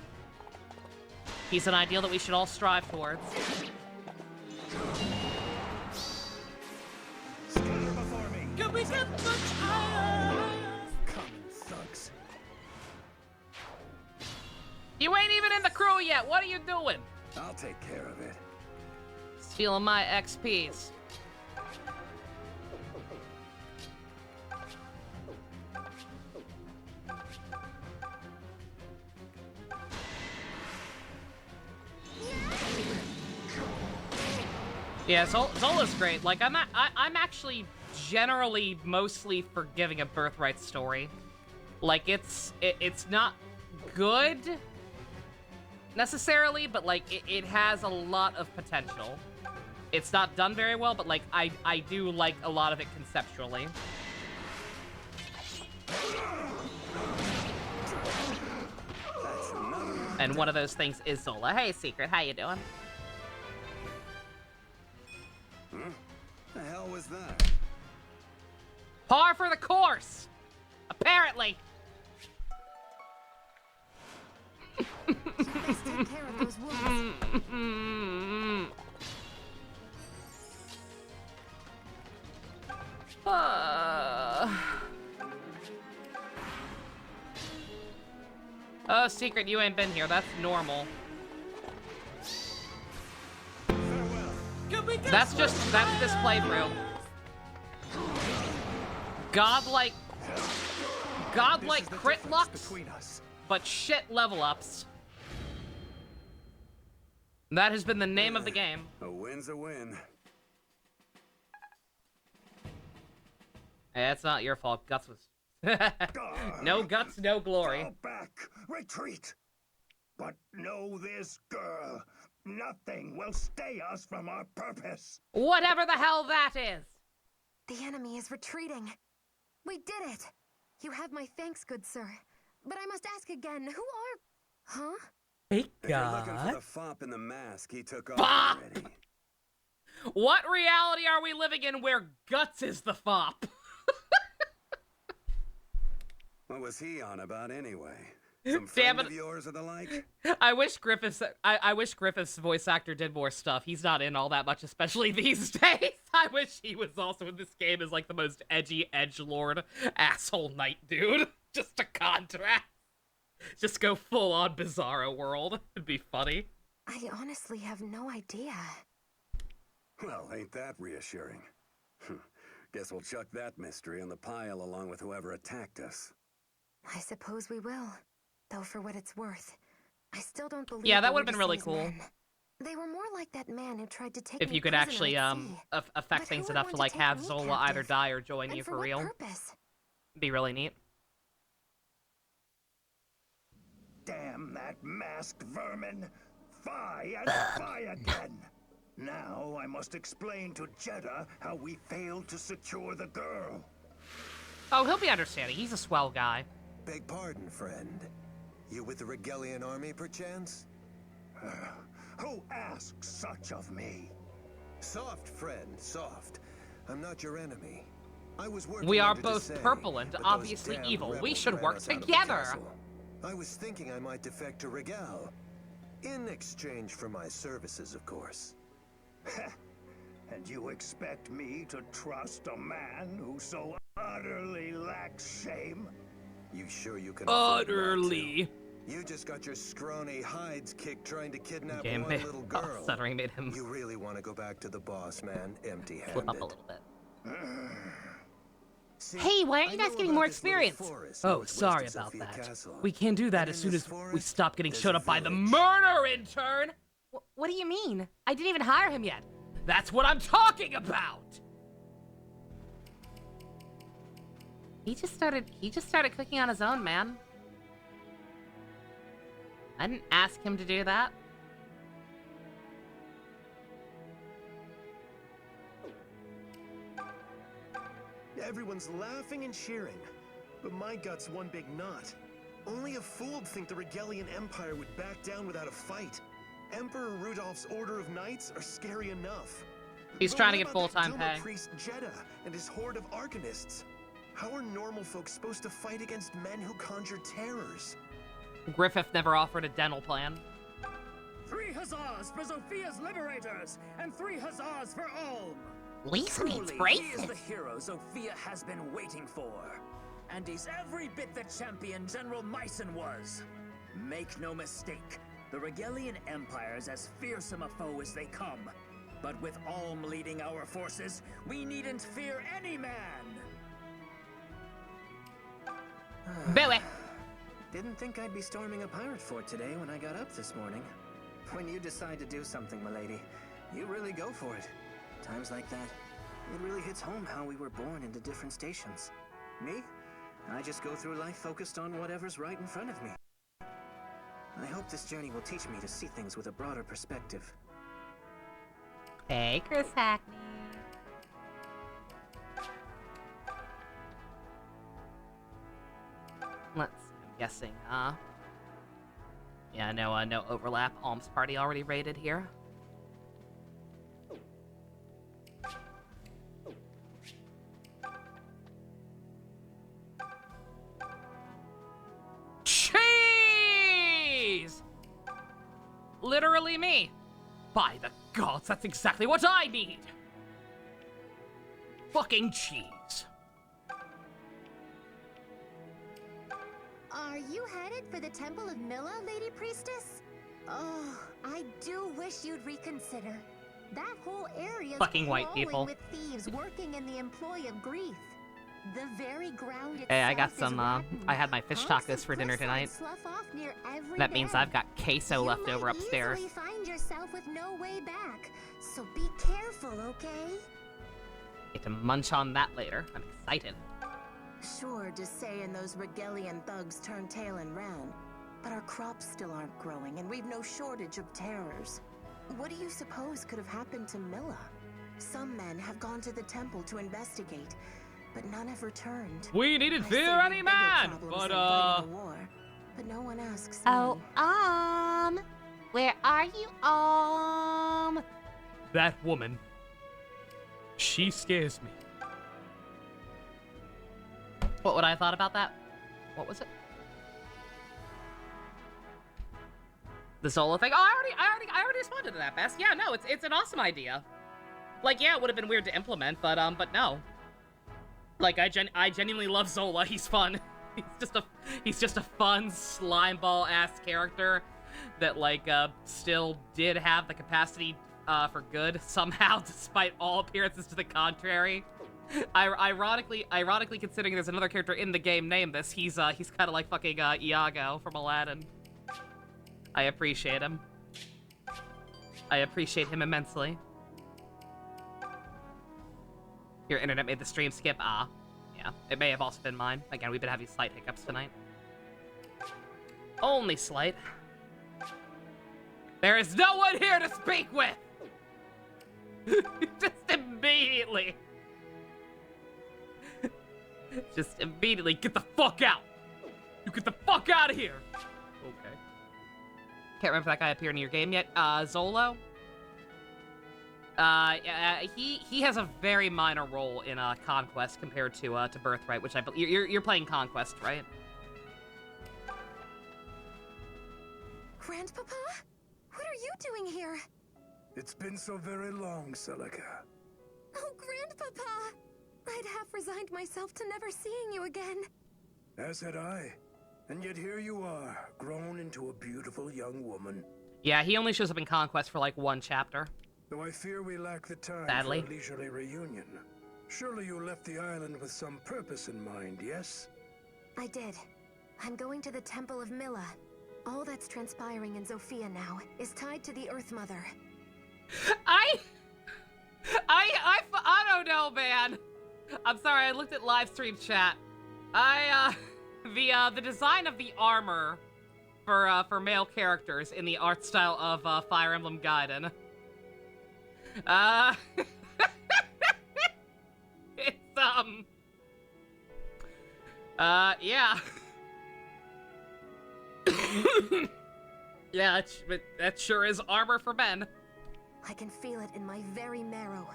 He's an ideal that we should all strive towards. Scatter before me. Can we get much higher? Common thugs. You ain't even in the crew yet. What are you doing? I'll take care of it. Stealing my XPs. Yeah, Zola's great. Like, I'm actually generally mostly forgiving a Birthright story. Like, it's not good necessarily, but like it has a lot of potential. It's not done very well, but like I do like a lot of it conceptually. And one of those things is Zola. Hey, Secret, how you doing? The hell was that? Par for the course! Apparently! Let's take care of those wounds. Oh, Secret, you ain't been here. That's normal. Can we get That's this playthrough. Godlike crit lucks, Between us. but shit level ups. That has been the name of the game. A win's a win. Hey, that's not your fault. Guts was... No guts, no glory. Fall back! Retreat! But know this, girl. Nothing will stay us from our purpose. Whatever the hell that is. The enemy is retreating. We did it. You have my thanks, good sir. But I must ask again, who are... Huh? Hey, If you're looking for the fop in the mask, he took off Fop! already. What reality are we living in where Guts is the fop? What was he on about anyway? Some Damn friend it. of yours or the like? I wish Griffith's voice actor did more stuff. He's not in all that much, especially these days. I wish he was also in this game as like the most edgy edgelord asshole knight dude. Just a contrast. Just go full on Bizarro world. It'd be funny. I honestly have no idea. Well, ain't that reassuring? Guess we'll chuck that mystery on the pile along with whoever attacked us. I suppose we will. Though for what it's worth, I still don't believe. Yeah, that they would have were been really Desai's cool. men. They were more like that man who tried to take If me you could prisoner actually at sea. affect But things who would enough want to to like take have me Zola either captive? die or join And you for for what real. purpose? Be really neat. Damn that masked vermin! Fie and fie again! Now I must explain to Jeddah how we failed to secure the girl. Oh, he'll be understanding. He's a swell guy. Beg pardon, friend. You with the Regalian army, perchance? Who asks such of me? Soft, friend, soft. I'm not your enemy. I was working We are under both Desai, purple and but those obviously damn evil. We rebels should ran work us out of the together. castle. I was thinking I might defect to Regal. In exchange for my services, of course. And you expect me to trust a man who so utterly lacks shame? You sure you can afford not to? Utterly. You just got your scrawny hides kicked trying to kidnap Game one little girl. stuttering made him You really want to go back to the boss, man, empty-handed. flip up a little bit. See, Hey, why aren't I you guys know getting about more this little experience? forest Oh, northwest sorry of about Sophia that. Castle. We can do that And as in soon this as we forest, stop getting there's shut a up by the village. murder intern. What do you mean? I didn't even hire him yet. That's what I'm talking about. He just started cooking on his own, man. I didn't ask him to do that. Everyone's laughing and cheering, but my gut's one big knot. Only a fool'd think the Regalian Empire would back down without a fight. Emperor Rudolph's Order of Knights are scary enough. He's But trying to what get about that full-time Duma pay. priest Jeddah and his horde of Arcanists? How are normal folks supposed to fight against men who conjure terrors? Griffith never offered a dental plan. 3 huzzahs for Sophia's liberators, and 3 huzzahs for Ulm! Lisa needs Truly, he is braces. the hero Sophia has been waiting for. And he's every bit the champion General Myson was. Make no mistake, the Regalian Empire is as fearsome a foe as they come. But with Ulm leading our forces, we needn't fear any man! Billy. Didn't think I'd be storming a pirate fort today when I got up this morning. When you decide to do something, milady, you really go for it. Times like that, it really hits home how we were born into different stations. Me? I just go through life focused on whatever's right in front of me. I hope this journey will teach me to see things with a broader perspective. Hey, Chris Hackney. Let's see, I'm guessing, yeah, no overlap. Alm's party already raided here. Cheese! Literally me. By the gods, that's exactly what I need! Fucking cheese. Are you headed for the Temple of Milla, Lady Priestess? Oh, I do wish you'd reconsider. That whole area is Fucking white crawling people. with thieves working in the employ of Grief. The very ground itself Hey, I got is some, rotten. I had my fish Hunks tacos of for dinner gristle tonight. slough off near every That means bed. I've got queso left over You might upstairs. easily find yourself with no way back, so be careful, okay? Get to munch on that later. I'm excited. Sure, Desai and those Regalian thugs turned tail and ran. But our crops still aren't growing, and we've no shortage of terrors. What do you suppose could have happened to Milla? Some men have gone to the temple to investigate, but none have returned. We needn't I fear see any bigger man, problems but than fighting a war, but no one asks Oh, me. where are you, That woman. She scares me. What would I have thought about that? What was it? The Zola thing? Oh, I already responded to that, Bess. Yeah, no, it's an awesome idea. Like, yeah, it would have been weird to implement, but no. Like, I genuinely love Zola. He's fun. He's just a fun slimeball-ass character that, like, still did have the capacity for good somehow, despite all appearances to the contrary. Ironically, considering there's another character in the game named this, he's kind of like fucking Iago from Aladdin. I appreciate him. I appreciate him immensely. Your internet made the stream skip. Ah, yeah. It may have also been mine. Again, we've been having slight hiccups tonight. Only slight. There is no one here to speak with! Just immediately. Just immediately get the fuck out! You get the fuck out of here! Okay. Can't remember if that guy appeared in your game yet. Zolo? He has a very minor role in Conquest compared to Birthright, which I believe you're playing Conquest, right? Grandpapa? What are you doing here? It's been so very long, Celica. Oh, Grandpapa! I'd half resigned myself to never seeing you again. As had I. And yet here you are, grown into a beautiful young woman. Yeah, he only shows up in Conquest for like one chapter. Though I fear we lack the time Sadly. for a leisurely reunion. Surely you left the island with some purpose in mind, yes? I did. I'm going to the Temple of Milla. All that's transpiring in Zofia now is tied to the Earth Mother. I don't know, man. I'm sorry, I looked at live stream chat. The design of the armor for male characters in the art style of Fire Emblem Gaiden. It's yeah. Yeah, that sure is armor for men. I can feel it in my very marrow.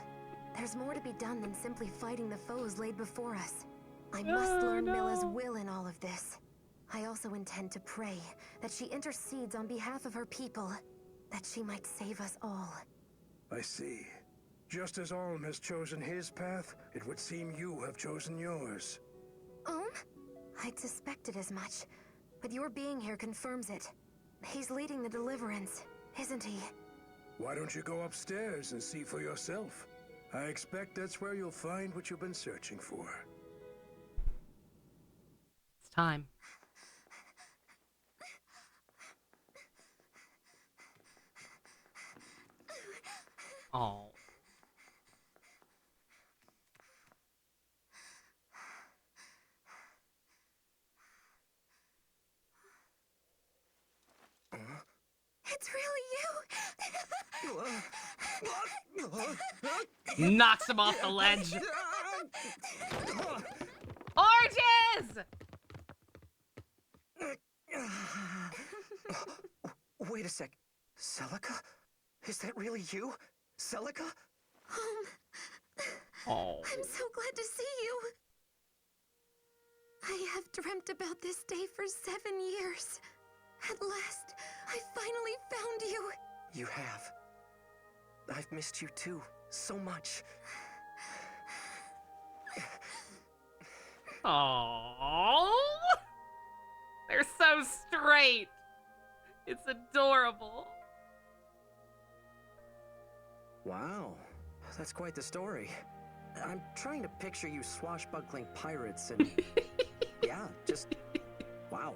There's more to be done than simply fighting the foes laid before us. I must learn Milla's will in all of this. I also intend to pray that she intercedes on behalf of her people, that she might save us all. I see. Just as Alm has chosen his path, it would seem you have chosen yours. I'd suspected as much, but your being here confirms it. He's leading the deliverance, isn't he? Why don't you go upstairs and see for yourself? I expect that's where you'll find what you've been searching for. It's time. Oh. It's really you! Knocks him off the ledge. Oranges! Wait a sec. Celica? Is that really you? Celica? Oh. I'm so glad to see you. I have dreamt about this day for 7 years. At last, I finally found you. You have. I've missed you too, so much. Aww. They're so straight. It's adorable. Wow, that's quite the story. I'm trying to picture you swashbuckling pirates and... yeah, just... wow.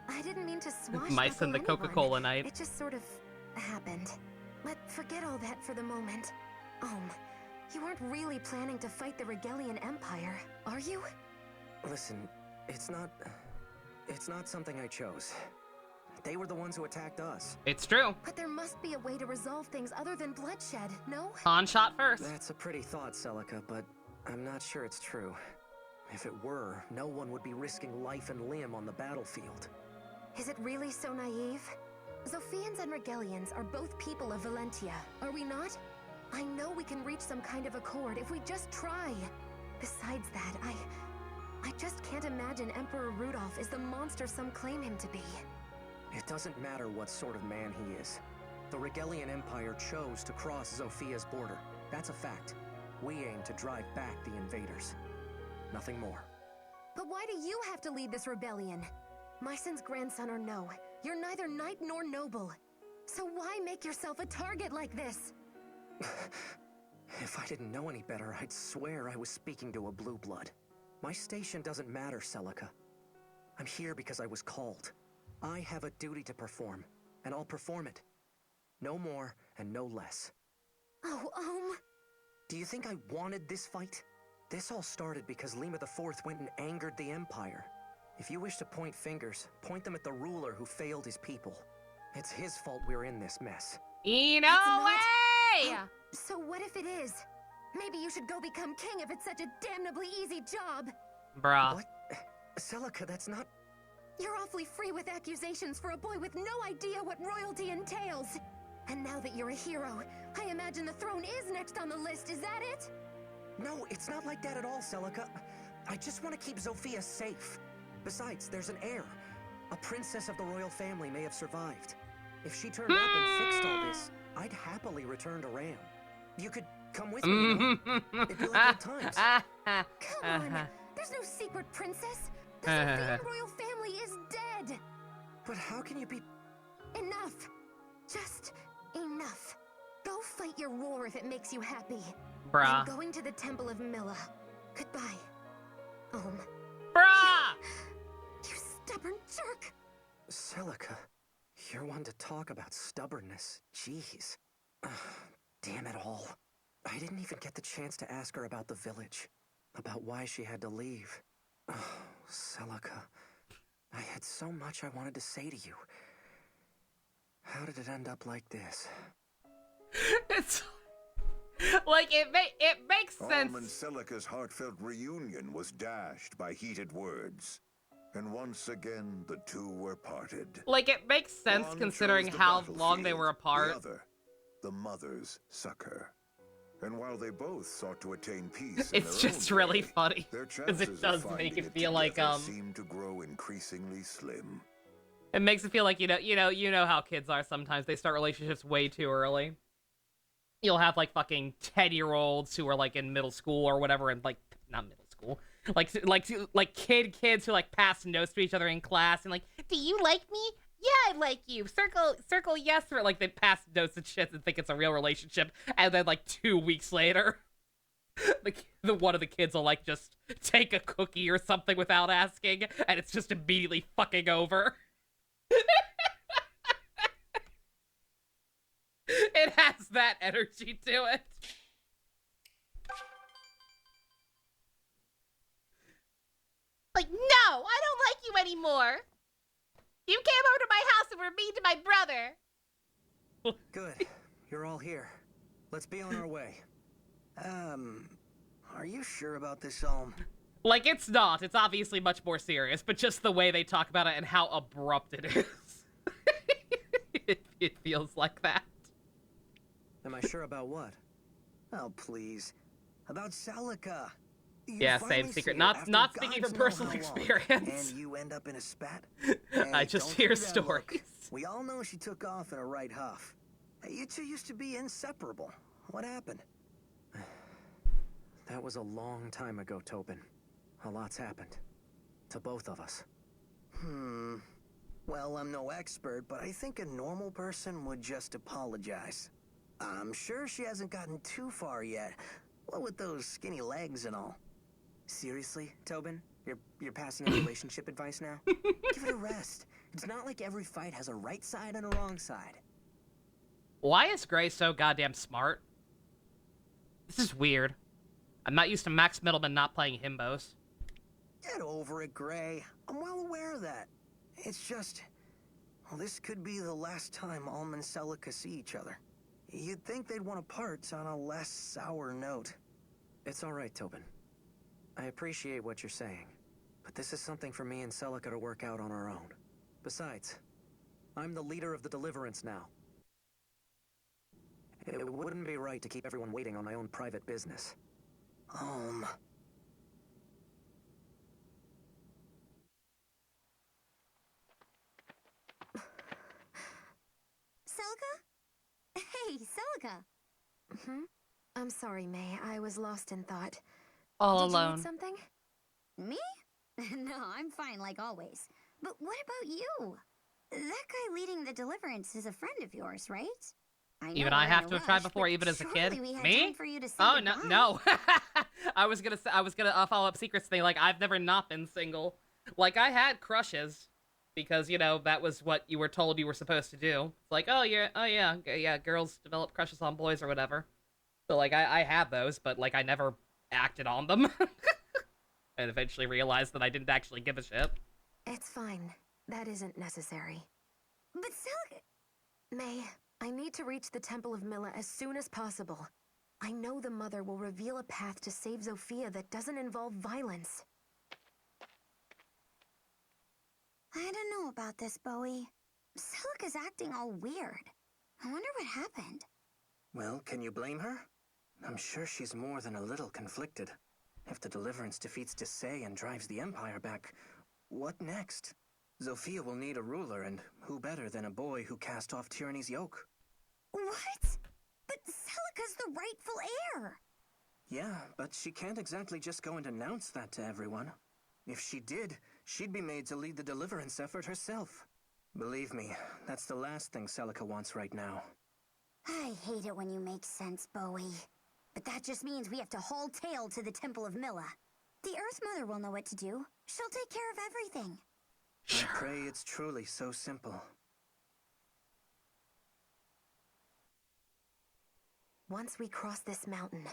I didn't mean to swashbuckle Mice and the anyone. Coca-Cola night. It just sort of happened. Forget all that for the moment. You aren't really planning to fight the Regalian Empire, are you? Listen, it's not something I chose. They were the ones who attacked us. It's true. But there must be a way to resolve things other than bloodshed, no? Han shot first. That's a pretty thought, Celica, but I'm not sure it's true. If it were, no one would be risking life and limb on the battlefield. Is it really so naive? Zophians and Regalians are both people of Valentia, are we not? I know we can reach some kind of accord if we just try. Besides that, I just can't imagine Emperor Rudolph is the monster some claim him to be. It doesn't matter what sort of man he is. The Regalian Empire chose to cross Zophia's border. That's a fact. We aim to drive back the invaders. Nothing more. But why do you have to lead this rebellion? My son's grandson or no, you're neither knight nor noble. So why make yourself a target like this? If I didn't know any better, I'd swear I was speaking to a blue blood. My station doesn't matter, Celica. I'm here because I was called. I have a duty to perform, and I'll perform it. No more and no less. Oh, Do you think I wanted this fight? This all started because Lima IV went and angered the Empire. If you wish to point fingers, point them at the ruler who failed his people. It's his fault we're in this mess. No way! So what if it is? Maybe you should go become king if it's such a damnably easy job. Bruh. What? Celica, that's not... You're awfully free with accusations for a boy with no idea what royalty entails. And now that you're a hero, I imagine the throne is next on the list, is that it? No, it's not like that at all, Celica. I just want to keep Zofia safe. Besides, there's an heir. A princess of the royal family may have survived. If she turned up and fixed all this, I'd happily return to Ram. You could come with me, you know? It'd be like old times. Come on, there's no secret princess. The Sophian royal family is dead. But how can you be... Enough. Just enough. Go fight your war if it makes you happy. Bruh. I'm going to the Temple of Milla. Goodbye. Bruh! You stubborn jerk! Celica, you're one to talk about stubbornness. Jeez. Damn it all. I didn't even get the chance to ask her about the village. About why she had to leave. Oh, Celica. I had so much I wanted to say to you. How did it end up like this? It's... Like, it makes sense. Almond Celica's heartfelt reunion was dashed by heated words. And once again, the two were parted. Like, it makes sense One considering chose the how long they battlefield, were apart. The other, the mother's succor. And while they both sought to attain peace in It's their just own really way, funny. their Because it chances does of make finding it feel like, together seemed to grow increasingly slim. It makes it feel like, you know how kids are sometimes. They start relationships way too early. You'll have, like, fucking 10-year-olds who are, like, in middle school or whatever, and, like, not middle school. Like kids who, like, pass notes to each other in class, and, like, do you like me? Yeah, I like you. Circle yes, or, like, they pass notes and shit and think it's a real relationship, and then, like, 2 weeks later, the one of the kids will, like, just take a cookie or something without asking, and it's just immediately fucking over. It has that energy to it. Like, no, I don't like you anymore. You came over to my house and were mean to my brother. Good. You're all here. Let's be on our way. Are you sure about this, Alm? Like, it's not. It's obviously much more serious, but just the way they talk about it and how abrupt it is. it feels like that. Am I sure about what? Oh, please. About Celica. You Yeah, finally same secret. see her Not after speaking gods from know personal how long, experience. And you end up in a spat? I Hey, just don't hear do that look. stories. We all know she took off in a right huff. Hey, you two used to be inseparable. What happened? That was a long time ago, Tobin. A lot's happened. To both of us. Well, I'm no expert, but I think a normal person would just apologize. I'm sure she hasn't gotten too far yet. What with those skinny legs and all. Seriously, Tobin? You're passing on relationship advice now? Give it a rest. It's not like every fight has a right side and a wrong side. Why is Gray so goddamn smart? This is weird. I'm not used to Max Middleman not playing himbos. Get over it, Gray. I'm well aware of that. It's just... Well, this could be the last time Alm and Celica see each other. You'd think they'd want to part on a less sour note. It's all right, Tobin. I appreciate what you're saying, but this is something for me and Celica to work out on our own. Besides, I'm the leader of the Deliverance now. It wouldn't be right to keep everyone waiting on my own private business. Hey, Celica. I'm sorry, May. I was lost in thought. All Did you alone. need something? Me? No, I'm fine like always. But what about you? That guy leading the deliverance is a friend of yours, right? Even I have to have tried before, even as a kid. Me? Oh, no, no. I was gonna follow up Secret's thing. Like, I've never not been single. Like, I had crushes because, you know, that was what you were told you were supposed to do. It's like, oh yeah, girls develop crushes on boys or whatever. So, like, I had those, but, like, I never acted on them. And eventually realized that I didn't actually give a shit. It's fine. That isn't necessary. But Celica... May, I need to reach the Temple of Milla as soon as possible. I know the Mother will reveal a path to save Zofia that doesn't involve violence. I don't know about this, Bowie. Celica's acting all weird. I wonder what happened. Well, can you blame her? I'm sure she's more than a little conflicted. If the Deliverance defeats Desai and drives the Empire back, what next? Zofia will need a ruler, and who better than a boy who cast off tyranny's yoke? What? But Celica's the rightful heir! Yeah, but she can't exactly just go and announce that to everyone. If she did, she'd be made to lead the Deliverance effort herself. Believe me, that's the last thing Celica wants right now. I hate it when you make sense, Bowie. But that just means we have to haul tail to the Temple of Milla. The Earth Mother will know what to do. She'll take care of everything. I pray it's truly so simple. Once we cross this mountain,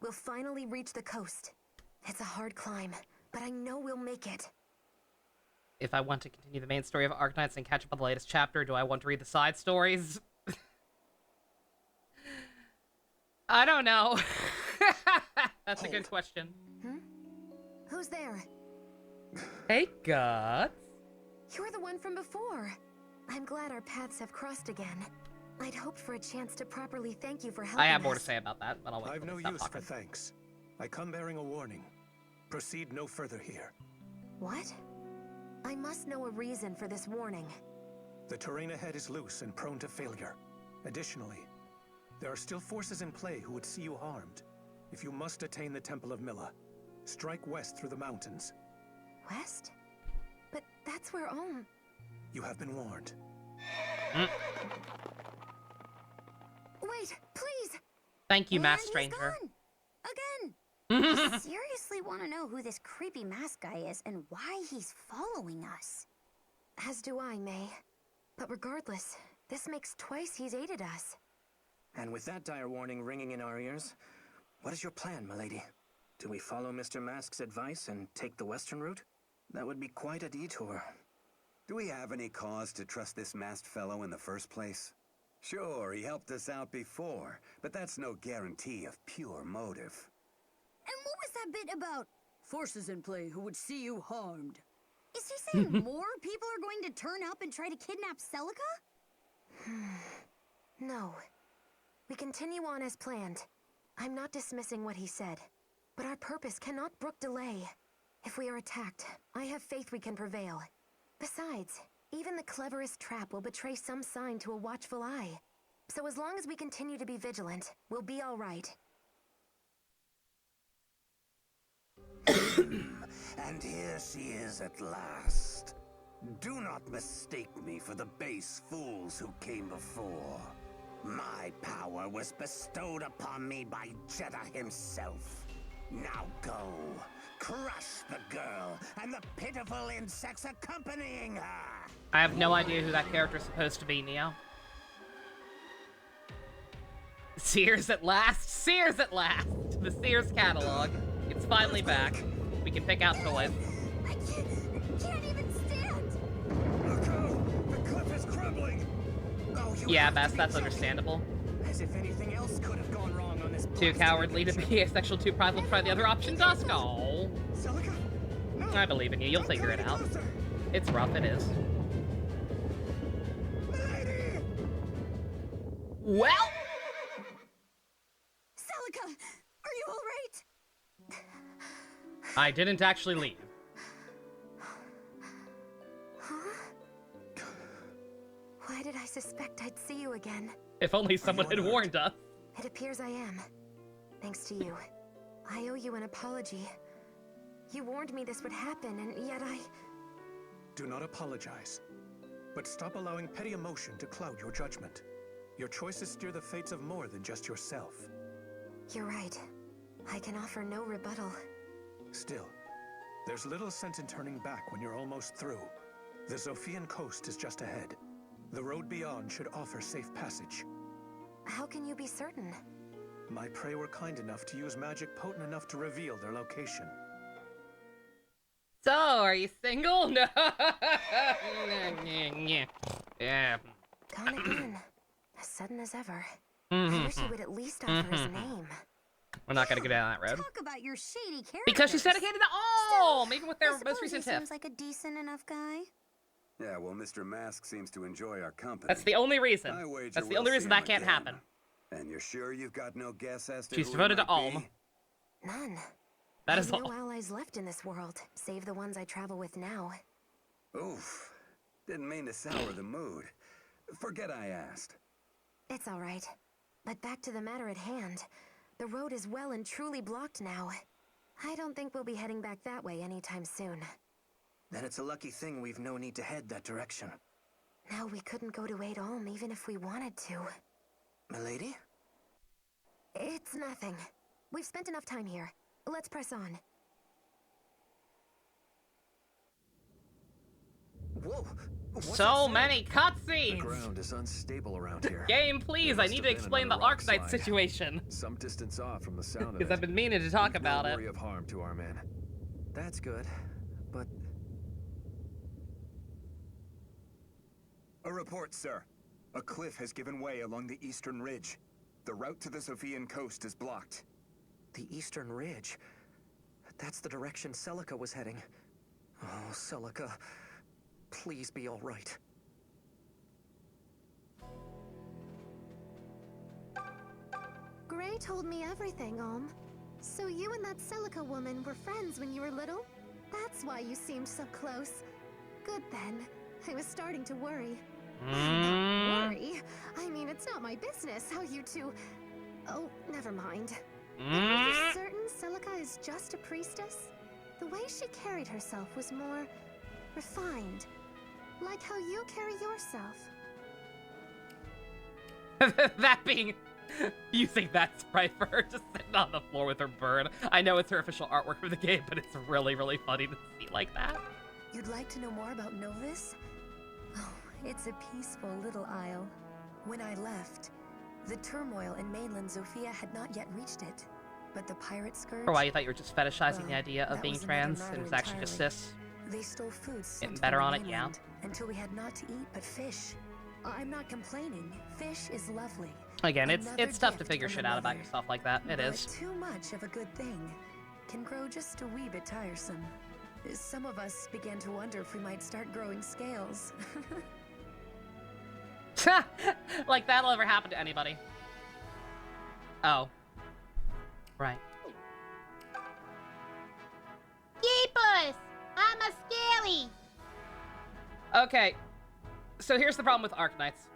we'll finally reach the coast. It's a hard climb, but I know we'll make it. If I want to continue the main story of Arknights and catch up on the latest chapter, do I want to read the side stories? I don't know. That's a good question. Who's there? Hey, Guts. You're the one from before. I'm glad our paths have crossed again. I'd hoped for a chance to properly thank you for helping us. I have more to say about that, but I'll wait. I've no use for thanks. I come bearing a warning. Proceed no further here. What? I must know a reason for this warning. The terrain ahead is loose and prone to failure. Additionally, there are still forces in play who would see you harmed. If you must attain the Temple of Milla, strike west through the mountains. West? But that's where You have been warned. Wait, please! Thank you, And Masked he's Stranger. gone. Again! I seriously want to know who this creepy mask guy is and why he's following us. As do I, May. But regardless, this makes twice he's aided us. And with that dire warning ringing in our ears, what is your plan, milady? Do we follow Mr. Mask's advice and take the western route? That would be quite a detour. Do we have any cause to trust this masked fellow in the first place? Sure, he helped us out before, but that's no guarantee of pure motive. And what was that bit about forces in play who would see you harmed? Is he saying more people are going to turn up and try to kidnap Celica? No. We continue on as planned. I'm not dismissing what he said, but our purpose cannot brook delay. If we are attacked, I have faith we can prevail. Besides, even the cleverest trap will betray some sign to a watchful eye. So as long as we continue to be vigilant, we'll be all right. And here she is at last. Do not mistake me for the base fools who came before. My power was bestowed upon me by Jeddah himself. Now go, crush the girl and the pitiful insects accompanying her. I have no idea who that character is supposed to be, Neo. Sears at last! Sears at last! The Sears catalog. It's finally back. We can pick out toys. I can't even stand! Look out! The cliff is crumbling! Oh, Yeah, Bess, that's understandable. As if anything else could have gone wrong on this. Too cowardly to be asexual, too prideful to try the other option. Dusk. Oh. Celica? No. I believe in you. You'll figure it out. It's rough, it is. Well! Celica, are you alright? I didn't actually leave. What? Why did I suspect I'd see you again? If only someone had warned us. It appears I am. Thanks to you. I owe you an apology. You warned me this would happen, and yet I... Do not apologize. But stop allowing petty emotion to cloud your judgment. Your choices steer the fates of more than just yourself. You're right. I can offer no rebuttal. Still, there's little sense in turning back when you're almost through. The Zophian coast is just ahead. The road beyond should offer safe passage. How can you be certain? My prey were kind enough to use magic potent enough to reveal their location. So, are you single? No. Yeah. Gone again. As sudden as ever. I wish he would at least offer his name. We're not gonna go down that road. Talk about your shady characters. Because she's dedicated to all, even with their most recent he tiff. seems like a decent enough guy. Yeah, well, Mr. Mask seems to enjoy our company. That's the only reason. I wager That's the we'll only see reason him that can't again. happen. And you're sure you've got no guess as to She's who devoted it to might Ulm. be? None. That is I have all. no allies left in this world, save the ones I travel with now. Oof. Didn't mean to sour the mood. Forget I asked. It's all right. But back to the matter at hand. The road is well and truly blocked now. I don't think we'll be heading back that way anytime soon. Then it's a lucky thing we've no need to head that direction. No, we couldn't go to Aid Ulm even if we wanted to. Milady? It's nothing. We've spent enough time here. Let's press on. Whoa! So many The cutscenes! ground is unstable around here. Game, please, I need to explain the Arknight situation. Some distance off from the sound of it. Because I've been meaning to talk about no it. worry of harm to our men. That's good, but... A report, sir. A cliff has given way along the eastern ridge. The route to the Zophian coast is blocked. The Eastern Ridge? That's the direction Celica was heading. Oh, Celica. Please be all right. Gray told me everything, Ulm. So you and that Celica woman were friends when you were little? That's why you seemed so close. Good then. I was starting to worry. Not worry. I mean, it's not my business how you two... Oh, never mind. Are you certain Celica is just a priestess? The way she carried herself was more refined. Like how you carry yourself. That being... using that sprite for her just sitting on the floor with her bird. I know it's her official artwork for the game, but it's really, really funny to see like that. You'd like to know more about Novus? Oh, it's a peaceful little isle. When I left, the turmoil in mainland Zofia had not yet reached it. But the pirate scourge... Or why you thought you were just fetishizing the idea of that being was another trans, matter and it's actually just entirely. cis. They stole food sent Getting from better the on it, yeah. mainland until we had not to eat but fish. I'm not complaining. Fish is lovely. Again, Another it's tough to gift figure from shit the out about mother. yourself like that. It But is. too much of a good thing can grow just a wee bit tiresome. Some of us began to wonder if we might start growing scales. Like that'll ever happen to anybody. Oh. Right. Jeepers! I'm a scaly! Okay. So here's the problem with Arknights.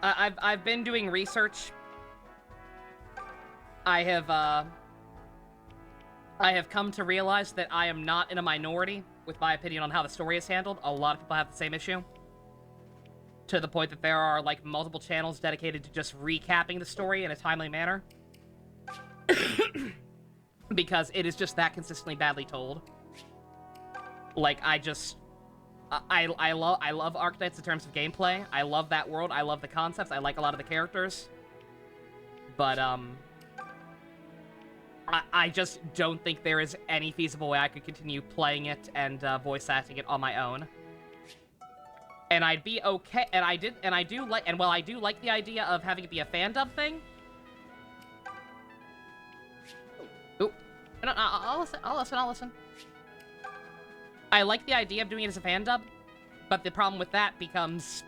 I've been doing research. I have come to realize that I am not in a minority with my opinion on how the story is handled. A lot of people have the same issue. To the point that there are, like, multiple channels dedicated to just recapping the story in a timely manner. Because it is just that consistently badly told. Like, I love Arknights in terms of gameplay. I love that world. I love the concepts. I like a lot of the characters. But, I just don't think there is any feasible way I could continue playing it and voice acting it on my own. And I'd be okay, and I do like the idea of having it be a fan dub thing. Ooh, no, I'll listen. I like the idea of doing it as a fan dub, but the problem with that becomes,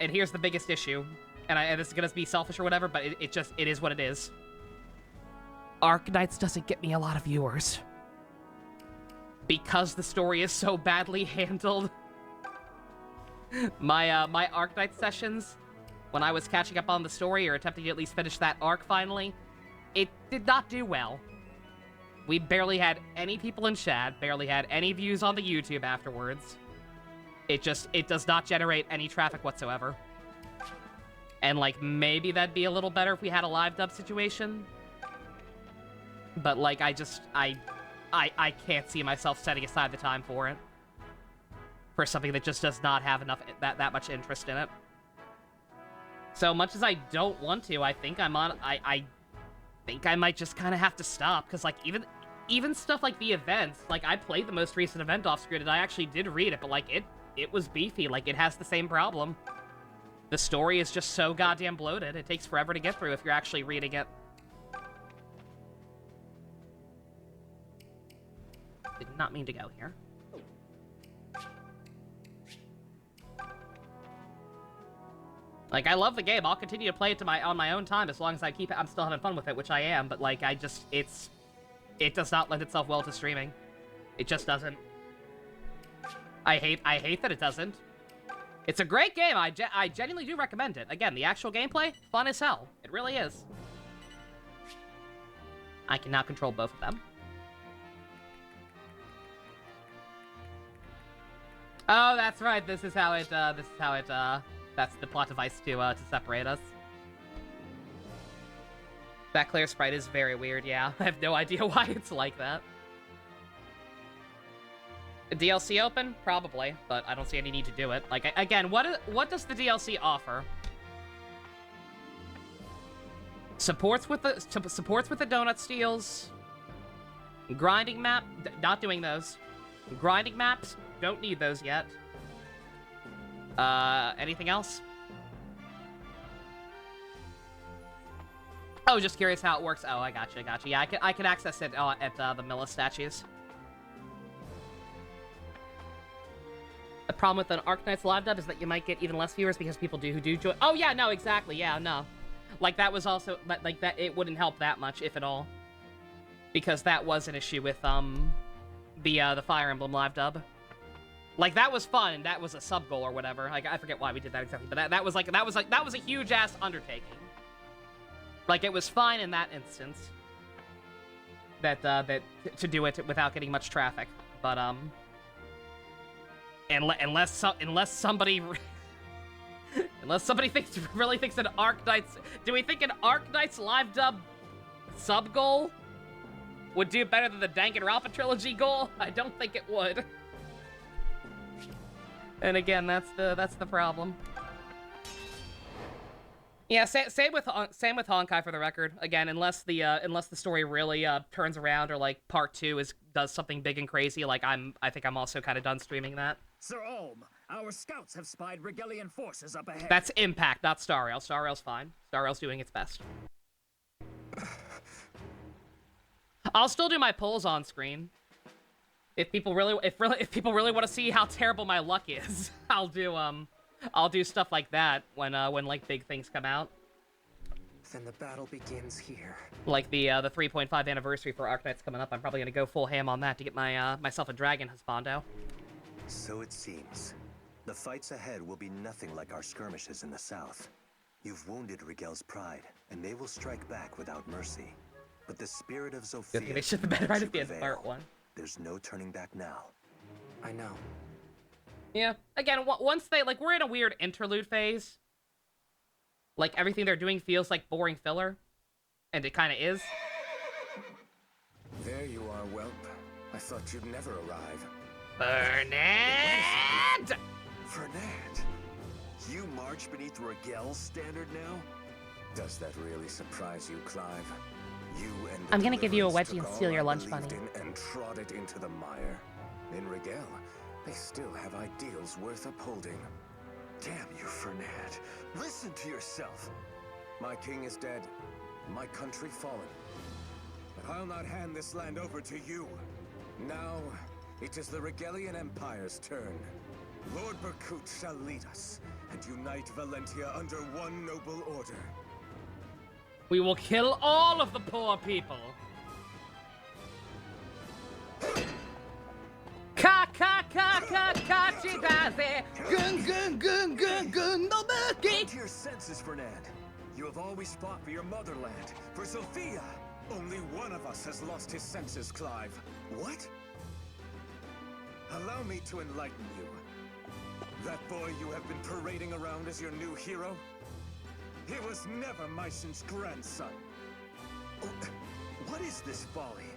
and here's the biggest issue, and this is gonna be selfish or whatever, but it is what it is. Arknights doesn't get me a lot of viewers. Because the story is so badly handled. my Arknight sessions, when I was catching up on the story or attempting to at least finish that arc finally, it did not do well. We barely had any people in chat, barely had any views on the YouTube afterwards. It does not generate any traffic whatsoever. And, like, maybe that'd be a little better if we had a live dub situation. But, like, I can't see myself setting aside the time for it. For something that just does not have enough, that much interest in it. So much as I don't want to, I think I think I might just kind of have to stop. Because, like, even stuff like the events, like, I played the most recent event off-screen, and I actually did read it, but, like, it was beefy. Like, it has the same problem. The story is just so goddamn bloated. It takes forever to get through if you're actually reading it. Did not mean to go here. Like, I love the game. I'll continue to play it on my own time as long as I'm still having fun with it, which I am, but, like, it does not lend itself well to streaming. It just doesn't. I hate that it doesn't. It's a great game. I genuinely do recommend it. Again, the actual gameplay, fun as hell. It really is. I can now control both of them. Oh, that's right. That's the plot device to separate us. That clear sprite is very weird, yeah. I have no idea why it's like that. A DLC open? Probably, but I don't see any need to do it. Like, again, what does the DLC offer? Supports with the donut steals. Grinding map, not doing those. Grinding maps, don't need those yet. Anything else? Oh, just curious how it works. Oh, I gotcha. Yeah, I can access it at the Milla statues. The problem with an Arknight's live dub is that you might get even less viewers because people who do join. Oh yeah, no, exactly. Yeah, no. Like that was also like that. It wouldn't help that much, if at all, because that was an issue with the Fire Emblem live dub. Like that was fun and that was a sub goal or whatever. Like I forget why we did that exactly, but that was a huge ass undertaking. Like it was fine in that instance. That to do it without getting much traffic, but unless somebody really thinks an Arknight's... Do we think an Arknight's live dub sub goal would do better than the Danganronpa trilogy goal? I don't think it would. And again, that's the problem. Yeah, same with Honkai for the record. Again, unless the story really turns around or like part 2 does something big and crazy, like I think I'm also kind of done streaming that. Sir Olm, our scouts have spied Regalian forces up ahead. That's Impact, not Star Rail. Star Rail's fine. Star Rail's doing its best. I'll still do my polls on screen. If people really want to see how terrible my luck is, I'll do stuff like that when like big things come out. Then the battle begins here. Like the 3.5 anniversary for Arknight's coming up. I'm probably gonna go full ham on that to get my myself a dragon husbando. So it seems. The fights ahead will be nothing like our skirmishes in the south. You've wounded Rigel's pride, and they will strike back without mercy. But the spirit of Zofia... They should have been right at the end of part 1. There's no turning back now. I know. Yeah. Again, once they... Like, we're in a weird interlude phase. Like, everything they're doing feels like boring filler. And it kind of is. There you are, whelp. I thought you'd never arrive. Bernard! Fernand, you march beneath Rigel's standard now? Does that really surprise you, Clive? You and I'm gonna give you a wedgie and steal your lunch money. And trod it into the mire. In Rigel, they still have ideals worth upholding. Damn you, Fernand. Listen to yourself. My king is dead. My country fallen. But I'll not hand this land over to you. Now... it is the Regalian Empire's turn. Lord Berkut shall lead us, and unite Valentia under one noble order. We will kill all of the poor people. Cock! Come to your senses, Fernand. You have always fought for your motherland, for Sophia. Only one of us has lost his senses, Clive. What? Allow me to enlighten you. That boy you have been parading around as your new hero? He was never Myson's grandson. Oh, what is this folly?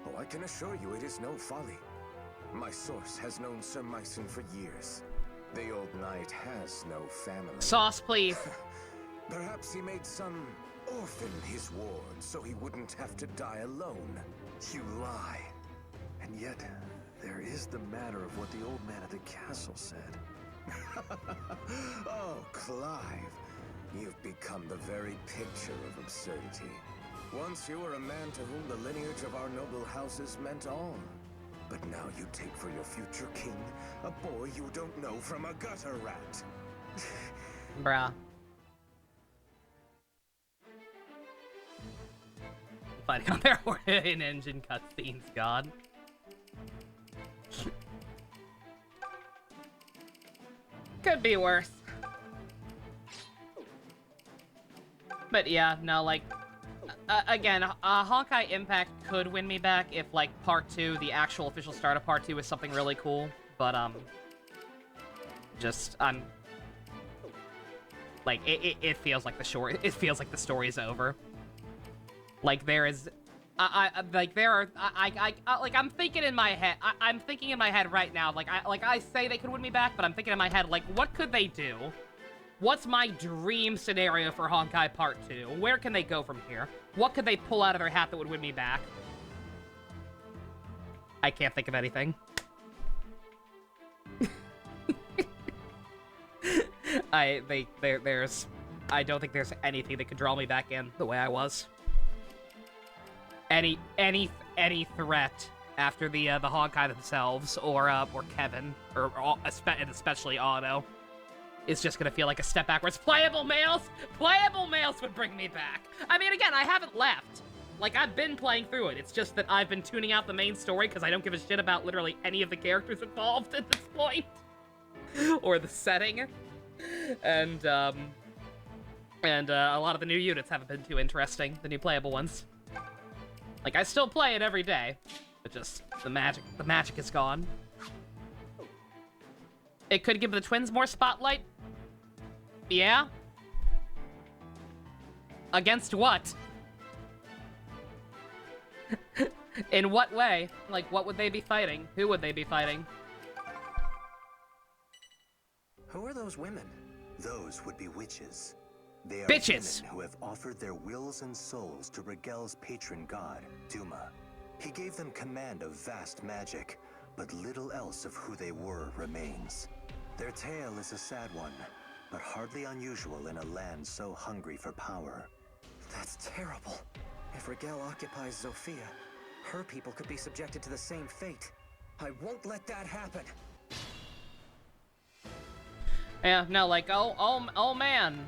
Oh, I can assure you it is no folly. My source has known Sir Myson for years. The old knight has no family. Sauce, please. Perhaps he made some orphan his ward so he wouldn't have to die alone. You lie. And yet, there is the matter of what the old man at the castle said. Oh, Clive. You've become the very picture of absurdity. Once you were a man to whom the lineage of our noble houses meant all. But now you take for your future king a boy you don't know from a gutter rat. Bruh. Fighting on their in-engine cutscenes, God. Could be worse. But yeah, no, like, again, Honkai Impact could win me back if, like, Part 2, the actual official start of Part 2 is something really cool, but, like, it feels like the story is over. Like, there is, I'm thinking in my head, I'm thinking in my head right now, I say they could win me back, but I'm thinking in my head, like, what could they do? What's my dream scenario for Honkai Part 2? Where can they go from here? What could they pull out of their hat that would win me back? I can't think of anything. I don't think there's anything that could draw me back in the way I was. Any threat after the Honkai themselves, or Kevin, or especially Otto, is just gonna feel like a step backwards. Playable males would bring me back. I mean, again, I haven't left. Like, I've been playing through it. It's just that I've been tuning out the main story because I don't give a shit about literally any of the characters involved at this point. Or the setting. And a lot of the new units haven't been too interesting, the new playable ones. Like, I still play it every day, but just the magic is gone. It could give the twins more spotlight. Yeah? Against what? In what way? Like, what would they be fighting? Who would they be fighting? Who are those women? Those would be witches. They are bitches women who have offered their wills and souls to Regel's patron god, Duma. He gave them command of vast magic, but little else of who they were remains. Their tale is a sad one, but hardly unusual in a land so hungry for power. That's terrible. If Regel occupies Zofia, her people could be subjected to the same fate. I won't let that happen. Yeah, no, like, oh man.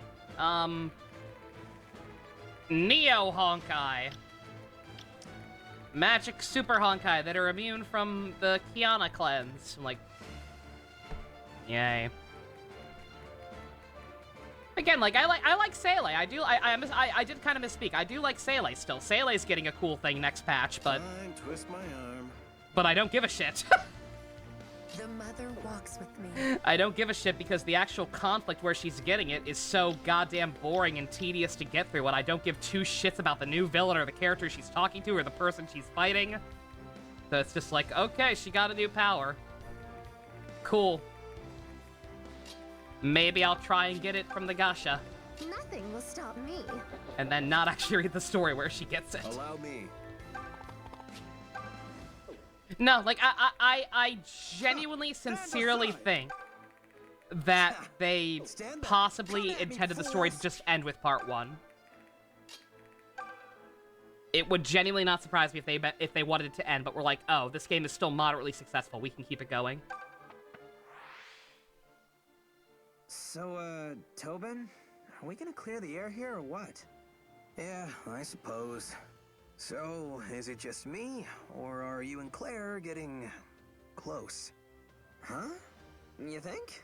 Neo Honkai. Magic Super Honkai that are immune from the Kiana cleanse. I'm like, yay. Again, like, I like Seele. I did kind of misspeak. I do like Seele still. Sele's getting a cool thing next patch, but... Fine, twist my arm. But I don't give a shit. The mother walks with me. I don't give a shit because the actual conflict where she's getting it is so goddamn boring and tedious to get through, and I don't give two shits about the new villain or the character she's talking to or the person she's fighting. So it's just like, okay, she got a new power. Cool. Maybe I'll try and get it from the gacha. Nothing will stop me. And then not actually read the story where she gets it. Allow me. No, like, I genuinely, sincerely think that they possibly intended the story to just end with part 1. It would genuinely not surprise me if they wanted it to end, but we're like, oh, this game is still moderately successful. We can keep it going. So, Tobin, are we gonna clear the air here or what? Yeah, I suppose. So, is it just me, or are you and Claire getting close? Huh? You think?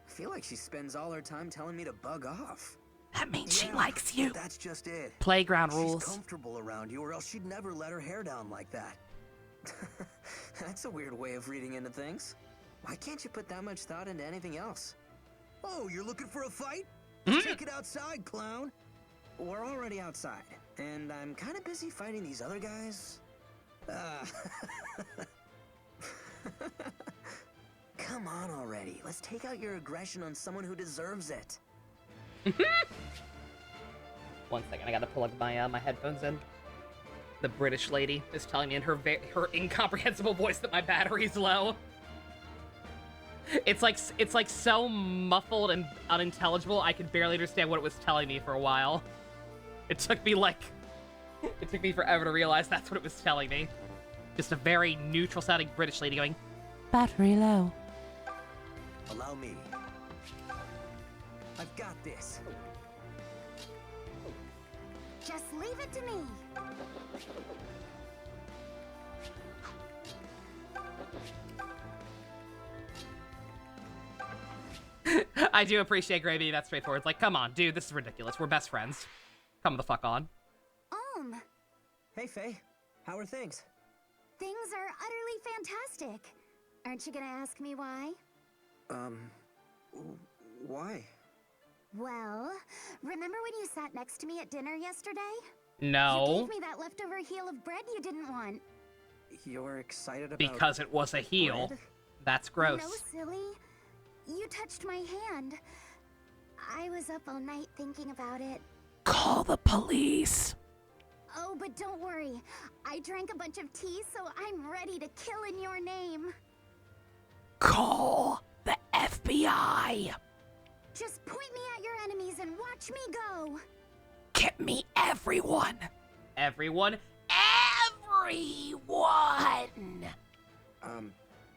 I feel like she spends all her time telling me to bug off. That means she likes you. That's just it. Playground rules. She's comfortable around you, or else she'd never let her hair down like that. That's a weird way of reading into things. Why can't you put that much thought into anything else? Oh, you're looking for a fight? Check it outside, clown. We're already outside, and I'm kind of busy fighting these other guys. Come on already. Let's take out your aggression on someone who deserves it. One second, I gotta plug my my headphones in. The British lady is telling me in her incomprehensible voice that my battery's low. It's like so muffled and unintelligible. I could barely understand what it was telling me for a while. It took me forever to realize that's what it was telling me. Just a very neutral sounding British lady going, battery low. Allow me. I've got this. Just leave it to me. I do appreciate Gravy. That's straightforward. It's like, come on, dude, this is ridiculous. We're best friends. Come the fuck on. Hey, Faye. How are things? Things are utterly fantastic. Aren't you gonna ask me why? Why? Well, remember when you sat next to me at dinner yesterday? No. You gave me that leftover heel of bread you didn't want. You're excited about Because it was a heel. bread? That's gross. No, silly. You touched my hand. I was up all night thinking about it. Call the police. Oh, but don't worry. I drank a bunch of tea, so I'm ready to kill in your name. Call the FBI. Just point me at your enemies and watch me go. Get me everyone. Everyone? Everyone!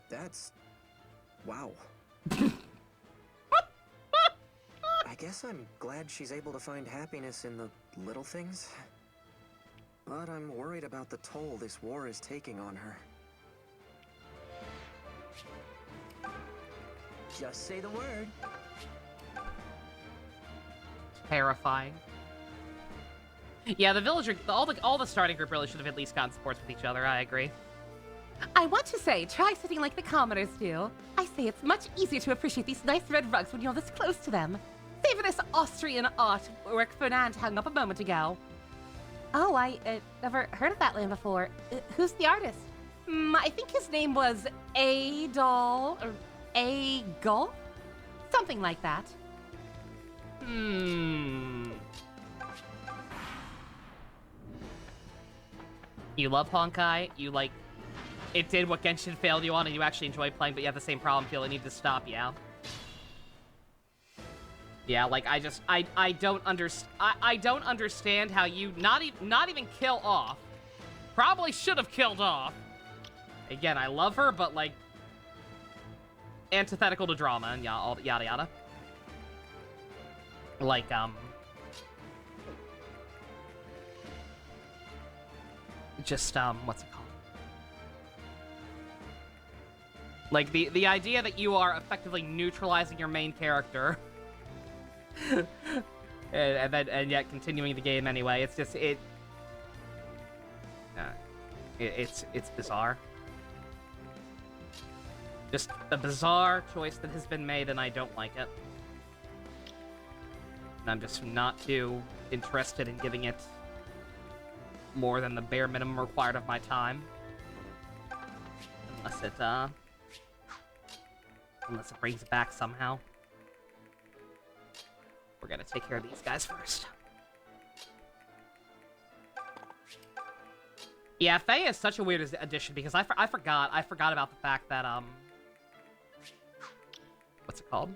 That's... wow. I guess I'm glad she's able to find happiness in the little things. But I'm worried about the toll this war is taking on her. Just say the word. Terrifying. Yeah, the villager, all the starting group really should have at least gotten sports with each other. I agree. I want to say, try sitting like the commoners do. I say it's much easier to appreciate these nice red rugs when you're this close to them. Savor this Austrian artwork Fernand hung up a moment ago. Oh, I never heard of that land before. Who's the artist? I think his name was Adol or Agol, something like that. You love Honkai. You like. It did what Genshin failed you on, and you actually enjoy playing, but you have the same problem. Feel I need to stop. Yeah. Yeah, like I don't understand how you not even kill off. Probably should have killed off. Again, I love her, but like antithetical to drama and yada yada. Like just what's it called? Like the idea that you are effectively neutralizing your main character. and yet continuing the game anyway. It's just it's bizarre. Just a bizarre choice that has been made, and I don't like it. And I'm just not too interested in giving it more than the bare minimum required of my time, unless it brings it back somehow. We're gonna take care of these guys first. Yeah, Faye is such a weird addition because I forgot about the fact that what's it called?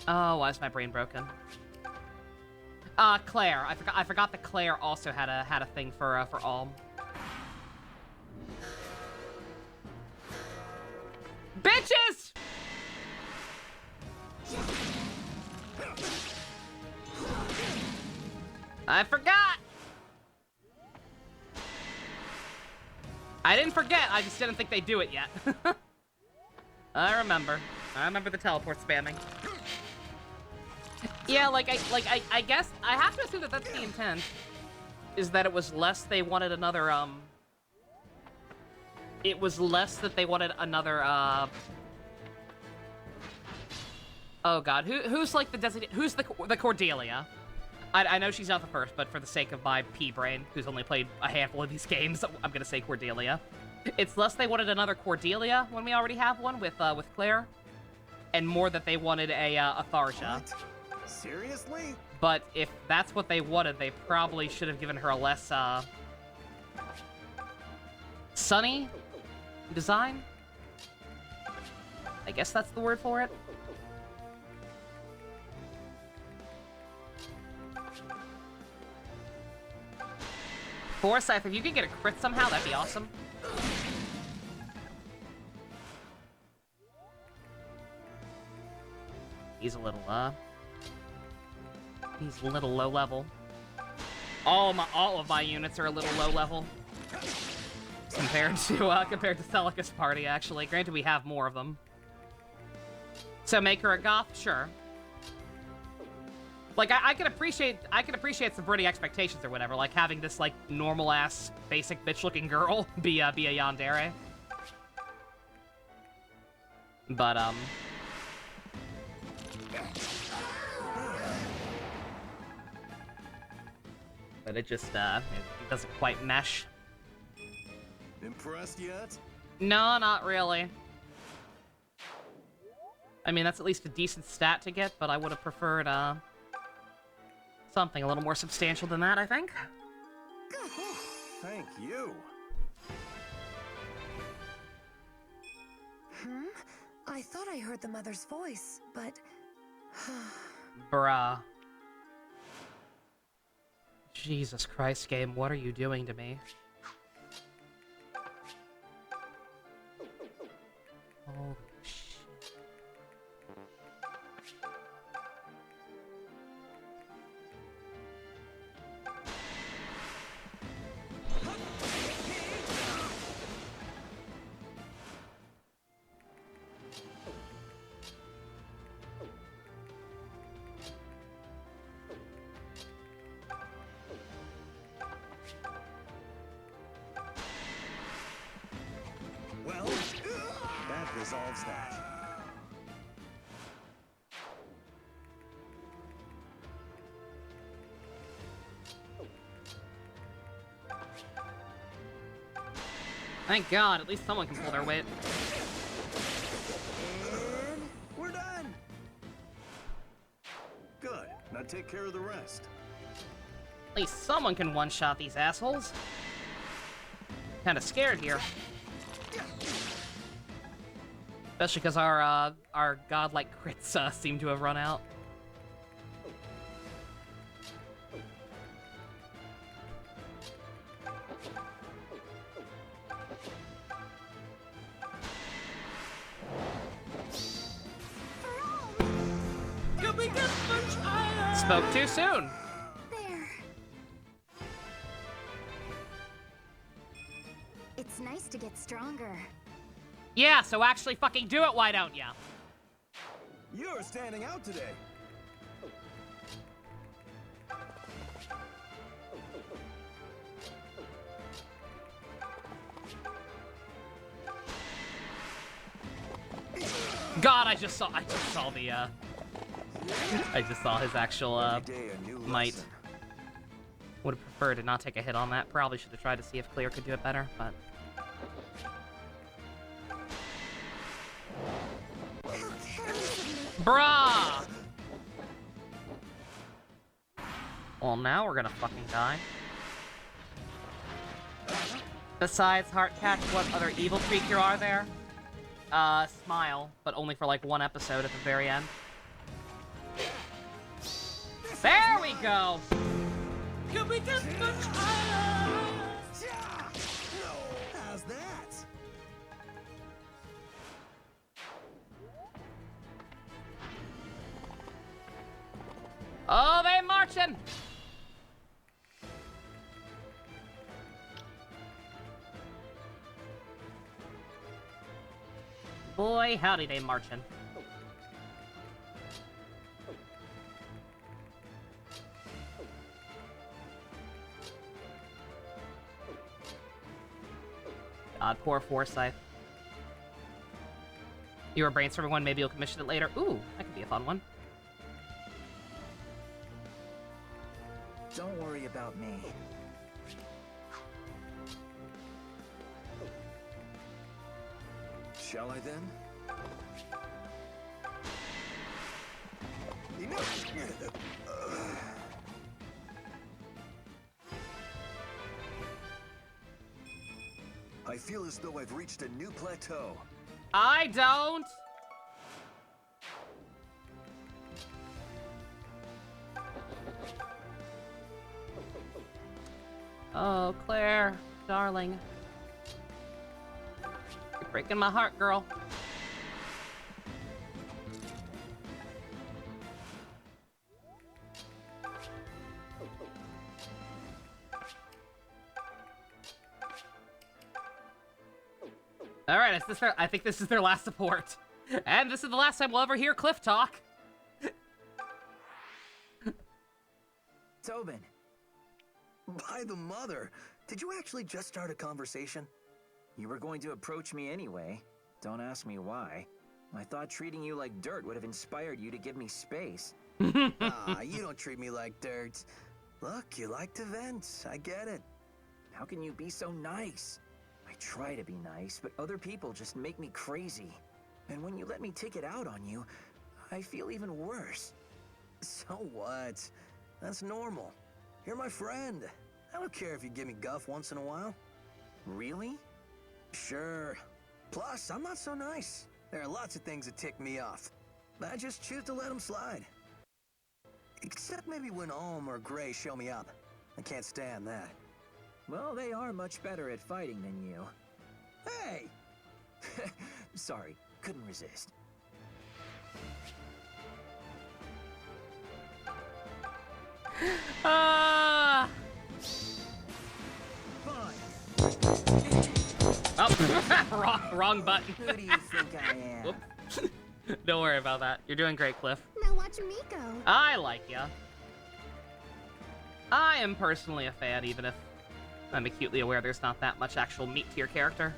Oh, why is my brain broken? Claire. I forgot that Claire also had a thing for Alm. Bitches! I forgot! I didn't forget, I just didn't think they'd do it yet. I remember the teleport spamming. Yeah, I guess, I have to assume that that's the intent. Is that it was less they wanted another, it was less that they wanted another, oh god, who's like the designated, who's the Cordelia? I know she's not the first, but for the sake of my pea-brain, who's only played a handful of these games, I'm gonna say Cordelia. It's less they wanted another Cordelia when we already have one with Claire, and more that they wanted a Tharja. What? Seriously? But if that's what they wanted, they probably should have given her a less, sunny design? I guess that's the word for it. Forsyth, if you could get a crit somehow, that'd be awesome. He's a little low level. All of my units are a little low level. Compared to Celica's party, actually. Granted, we have more of them. So make her a goth? Sure. Like, I can appreciate subverting expectations or whatever, like having this, like, normal-ass, basic bitch-looking girl be a yandere. But, but it just, it doesn't quite mesh. Impressed yet? No, not really. I mean, that's at least a decent stat to get, but I would have preferred, something a little more substantial than that, I think. Thank you. I thought I heard the mother's voice, but... Bruh. Jesus Christ, game, what are you doing to me? Holy shit. Well, that resolves that. Thank God, at least someone can pull their weight. And we're done. Good. Now take care of the rest. At least someone can one-shot these assholes. Kinda scared here. Especially because our godlike crits seem to have run out. Spoke too soon. There. It's nice to get stronger. Yeah, so actually fucking do it, why don't ya? You're standing out today. God, I just saw his actual might. Would have preferred to not take a hit on that. Probably should have tried to see if Clear could do it better, but bruh! Well, now we're gonna fucking die. Besides Heartcatch, what other evil creature are there? Smile, but only for like one episode at the very end. There we go! Can we get much higher? How's that? Oh, they marching! Boy, howdy, they marching. God, poor Forsyth. You were brainstorming one, maybe you'll commission it later. Ooh, that could be a fun one. Don't worry about me. Shall I then? I feel as though I've reached a new plateau. I don't. Oh, Claire, darling. You're breaking my heart, girl. Alright, I think this is their last support. And this is the last time we'll ever hear Cliff talk. Tobin. By the mother, did you actually just start a conversation? You were going to approach me anyway. Don't ask me why. I thought treating you like dirt would have inspired you to give me space. Ah, you don't treat me like dirt. Look, you like to vent. I get it. How can you be so nice? I try to be nice, but other people just make me crazy. And when you let me take it out on you, I feel even worse. So what? That's normal. You're my friend. I don't care if you give me guff once in a while. Really? Sure. Plus, I'm not so nice. There are lots of things that tick me off. I just choose to let them slide. Except maybe when Olm or Gray show me up. I can't stand that. Well, they are much better at fighting than you. Hey! Sorry, couldn't resist. Oh, wrong button. Who do you think I am? Whoops. Don't worry about that. You're doing great, Cliff. Now watch me go. I like ya. I am personally a fan, even if I'm acutely aware there's not that much actual meat to your character.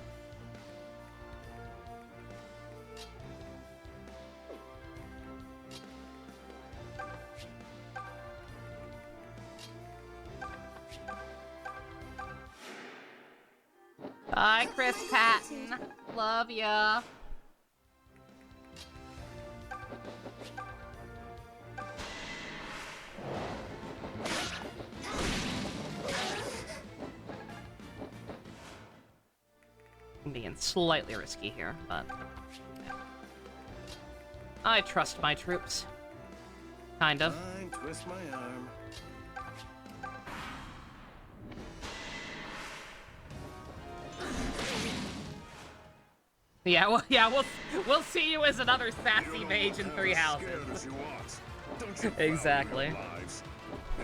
Bye, Chris Patton. Love ya. I'm being slightly risky here, but I trust my troops. Kind of. Fine, twist my arm. Yeah, we'll see you as another sassy mage in 3 houses. Exactly.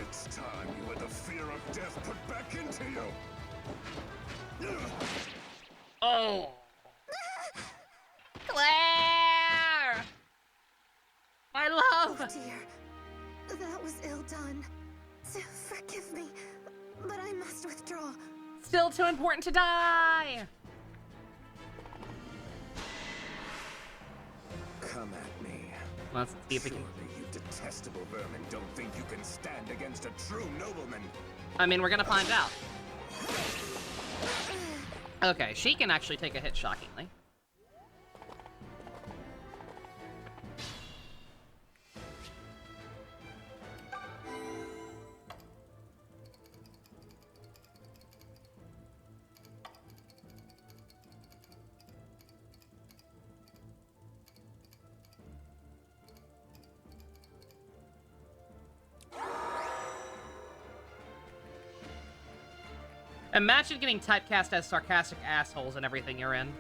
It's time you had the fear of death put back into you. Oh. Claire! My love! Oh dear, that was ill done. So forgive me, but I must withdraw. Still too important to die! Come at me. Let's see if we can... Surely you detestable vermin don't think you can stand against a true nobleman. I mean, we're gonna find out. Okay, she can actually take a hit, shockingly. Imagine getting typecast as sarcastic assholes in everything you're in.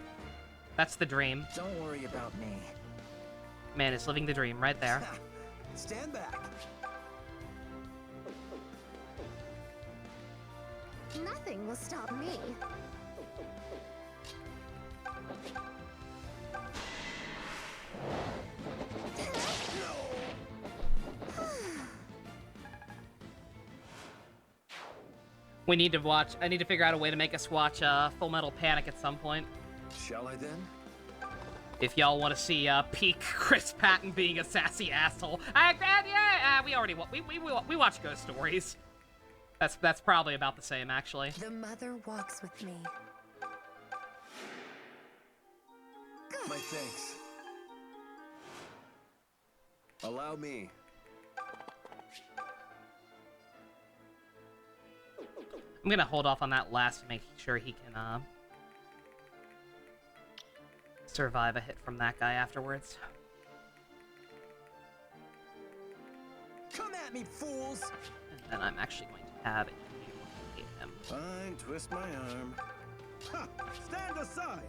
That's the dream. Don't worry about me. Man, it's living the dream right there. Stand back. stop me. We need to watch. I need to figure out a way to make us watch Full Metal Panic at some point. Shall I then? If y'all want to see peak Chris Patton being a sassy asshole, we already we watch Ghost Stories. That's probably about the same, actually. The mother walks with me. My thanks. Allow me. I'm gonna hold off on that last to make sure he can survive a hit from that guy afterwards. Come at me, fools! And then I'm actually going to have you hit him. Fine, twist my arm. Ha! Stand aside!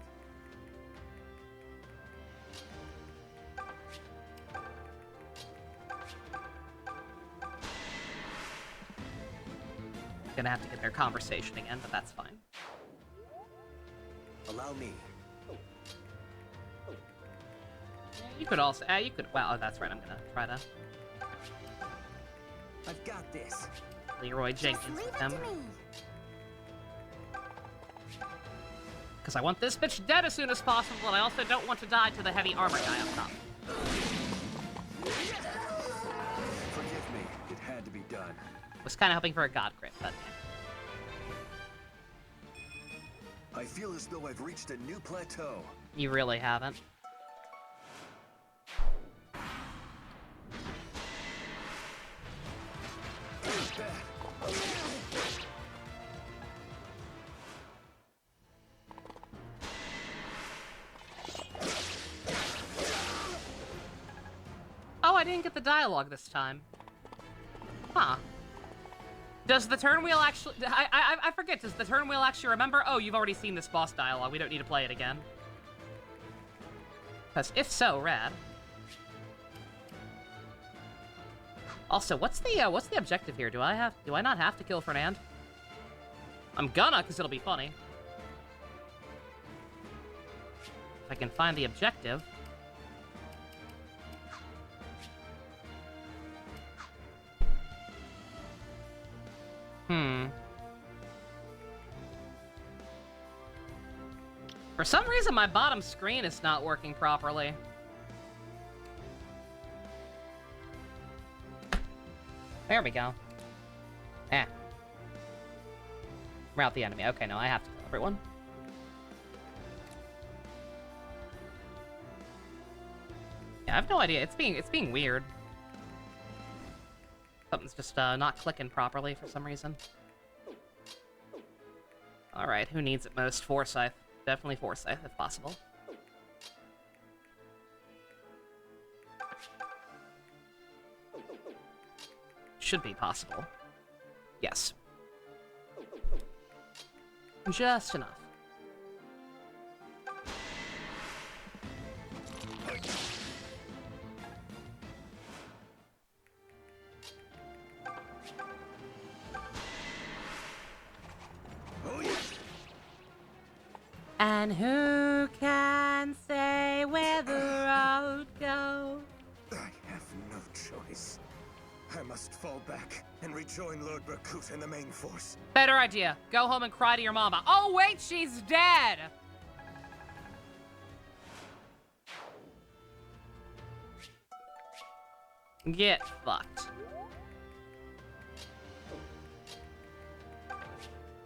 Gonna have to get their conversation again, but that's fine. Allow me. You could also, you could, wow, oh, that's right, I'm gonna try to I've got this. Leroy Jenkins with him. Because I want this bitch dead as soon as possible, and I also don't want to die to the heavy armor guy up top. Forgive me, it had to be done. Was kind of hoping for a god crit, but I feel as though I've reached a new plateau. you really haven't. Oh, I didn't get the dialogue this time. Huh. Does the turn wheel actually... I forget, does the turn wheel actually remember? Oh, you've already seen this boss dialogue. We don't need to play it again. Because if so, rad. Also, what's the objective here? Do I not have to kill Fernand? I'm gonna, because it'll be funny. If I can find the objective. For some reason, my bottom screen is not working properly. There we go. Route the enemy. Okay, no, I have to kill everyone. Yeah, I have no idea. It's being weird. Something's just not clicking properly for some reason. Alright, who needs it most? Forsyth. Definitely Forsyth, if possible. Should be possible. Yes. Just enough. And who can say where the road goes? I have no choice. I must fall back and rejoin Lord Berkut and the main force. Better idea. Go home and cry to your mama. Oh, wait, she's dead! Get fucked.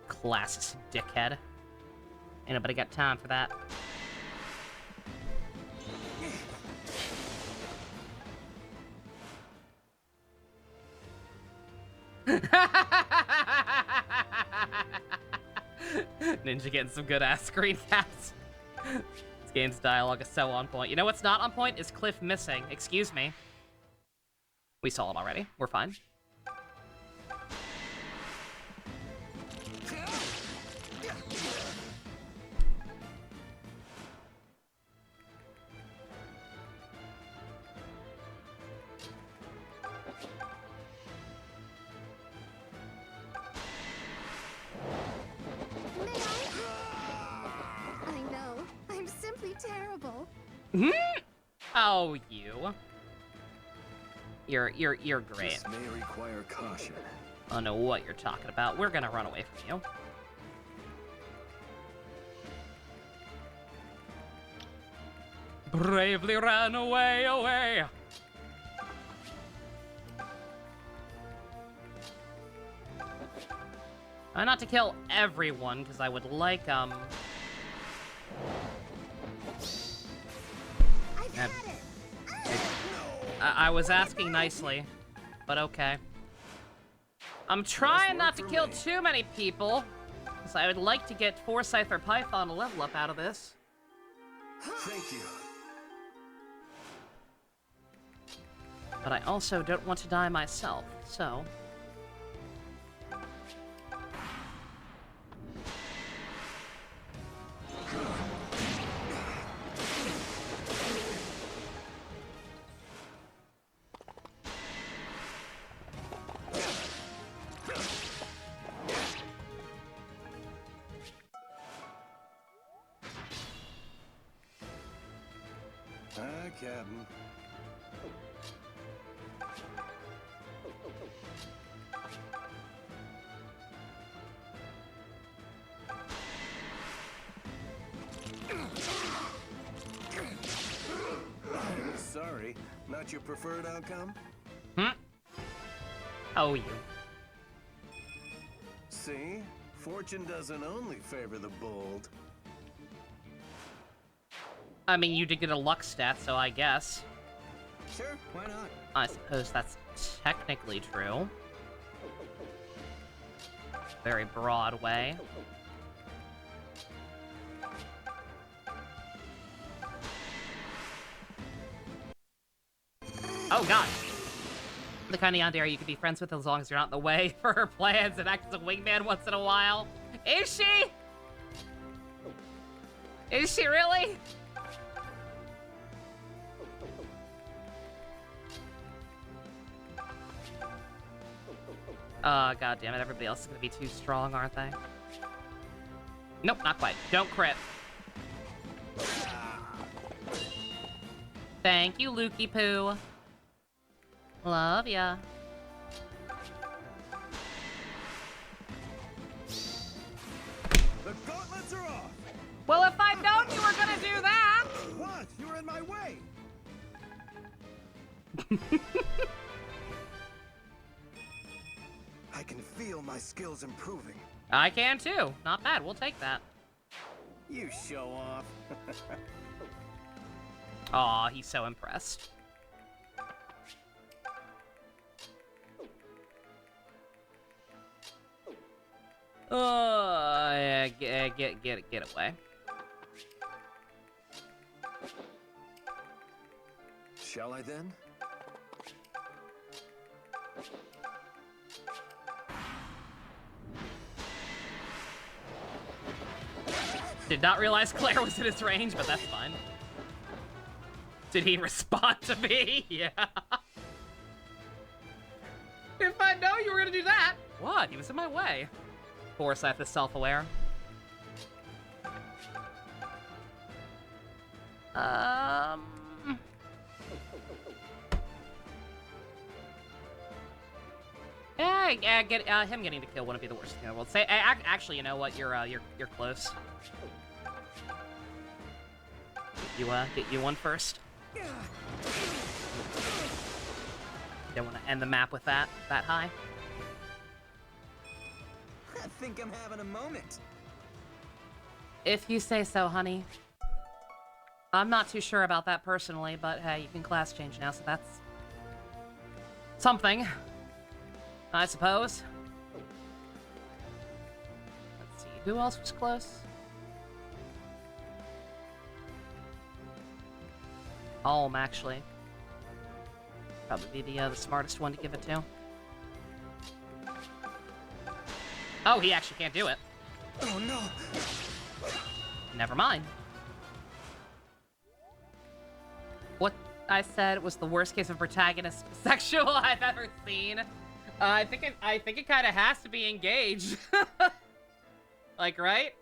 Classist dickhead. Ain't nobody got time for that. Ninja getting some good ass screen caps. This game's dialogue is so on point. You know what's not on point? Is Cliff missing. Excuse me. We saw it already. We're fine. Oh, you. You're great. This may require caution. I don't know what you're talking about. We're gonna run away from you. Bravely ran away, away. Not to kill everyone, because I would like, I was asking nicely, but okay. I'm trying not to kill too many people, because I would like to get Forsyth or Python a level up out of this. Thank you. But I also don't want to die myself, so... Hi, Captain. Sorry, not your preferred outcome? Oh, you. See? Fortune doesn't only favor the bold. I mean, you did get a luck stat, so I guess. Sure, why not? I suppose that's technically true. Very broad way. Oh, God. The kind of yandere you can be friends with as long as you're not in the way for her plans and act as a wingman once in a while. Is she? Is she really? God damn it, everybody else is gonna be too strong, aren't they? Nope, not quite. Don't crit. Thank you, Lukey Poo. Love ya. The gauntlets are off! Well, if I'd known you were gonna do that! What? You were in my way! I can feel my skills improving. I can too. Not bad. We'll take that. You show off. Aw, he's so impressed. Yeah, get away. Shall I then? Did not realize Claire was in his range, but that's fine. Did he respond to me? Yeah. If I know you were gonna do that. What? He was in my way. Forsyth is self-aware. Yeah, him getting the kill wouldn't be the worst thing in the world. Say, actually, you know what? You're close. Get you one first. Don't want to end the map with that high. I think I'm having a moment. If you say so, honey. I'm not too sure about that personally, but hey, you can class change now, so that's something, I suppose. Let's see, who else was close? Alm, actually. Probably the smartest one to give it to. Oh, he actually can't do it. Oh no! Never mind. What I said was the worst case of protagonist sexual I've ever seen. I think it kind of has to be engaged. Like, right?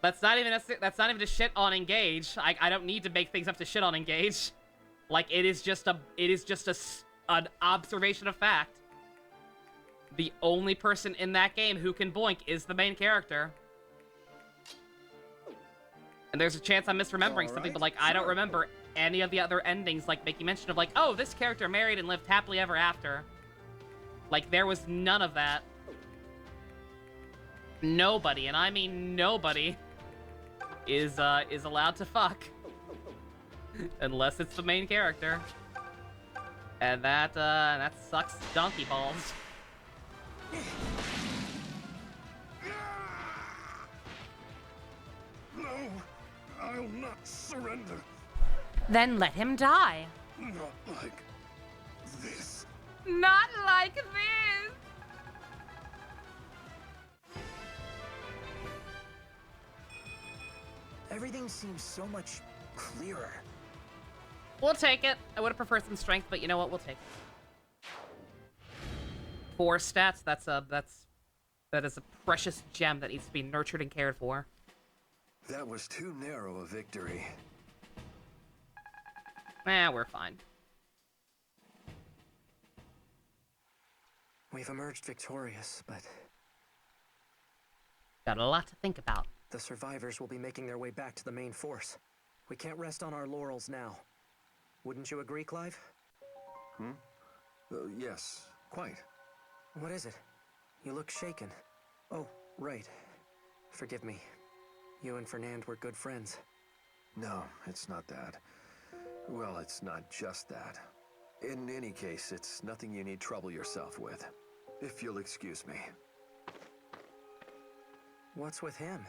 That's not even to shit on Engage. I don't need to make things up to shit on Engage. Like, it is just an observation of fact. The only person in that game who can boink is the main character. And there's a chance I'm misremembering something, but, like, I don't remember any of the other endings, like, making mention of, like, oh, this character married and lived happily ever after. Like, there was none of that. Nobody, and I mean nobody, is allowed to fuck. Unless it's the main character. And that sucks donkey balls. No, I'll not surrender. Then let him die. Not like this. Not like this. Everything seems so much clearer. We'll take it. I would have preferred some strength, but you know what? We'll take it. 4 stats. That is a precious gem that needs to be nurtured and cared for. That was too narrow a victory. We're fine. We've emerged victorious, but got a lot to think about. The survivors will be making their way back to the main force. We can't rest on our laurels now. Wouldn't you agree, Clive? Yes, quite. What is it? You look shaken. Oh, right. Forgive me. You and Fernand were good friends. No, it's not that. Well, it's not just that. In any case, it's nothing you need trouble yourself with. If you'll excuse me. What's with him?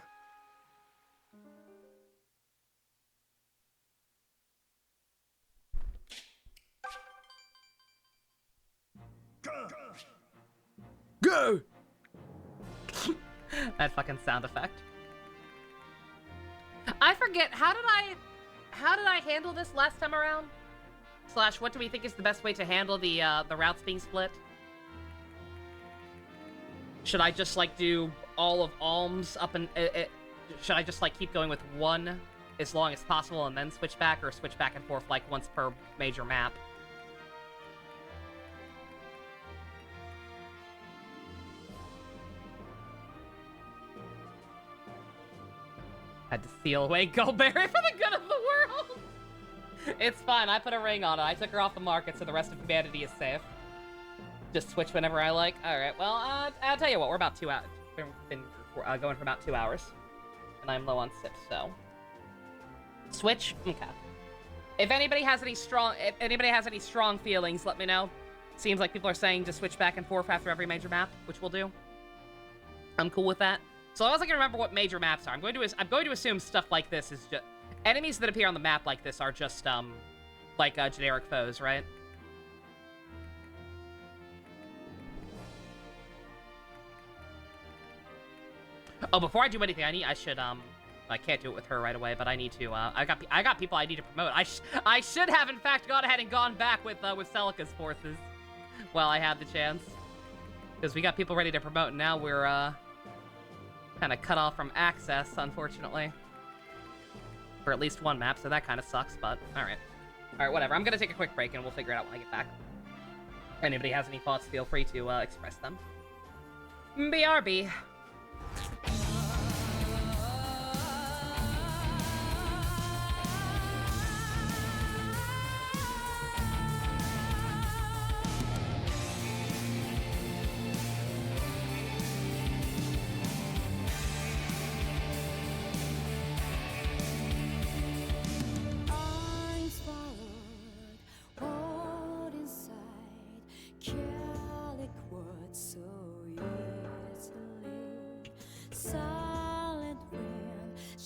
Go! That fucking sound effect. I forget, how did I handle this last time around? / what do we think is the best way to handle the routes being split? Should I just, like, do all of Alms up and... should I just, like, keep going with 1 as long as possible and then switch back, or switch back and forth, like, once per major map? Had to seal away Goldberry for the good of the world! It's fine, I put a ring on it. I took her off the market, so the rest of humanity is safe. Just switch whenever I like. Alright, well, I'll tell you what, we're about 2 hours. Been going for about 2 hours. And I'm low on sips, so... Switch? Okay. If anybody has any strong feelings, let me know. Seems like people are saying to switch back and forth after every major map, which we'll do. I'm cool with that. So I wasn't gonna remember what major maps are. I'm going to assume stuff like this is just... Enemies that appear on the map like this are just, like, generic foes, right? Oh, before I do anything, I should, I can't do it with her right away, but I need to, I got people I need to promote. I should have, in fact, gone ahead and gone back with Celica's forces while I had the chance. Because we got people ready to promote, and now we're, kind of cut off from access, unfortunately. For at least 1 map, so that kind of sucks, but alright. Alright, whatever. I'm gonna take a quick break, and we'll figure it out when I get back. If anybody has any thoughts, feel free to, express them. BRB.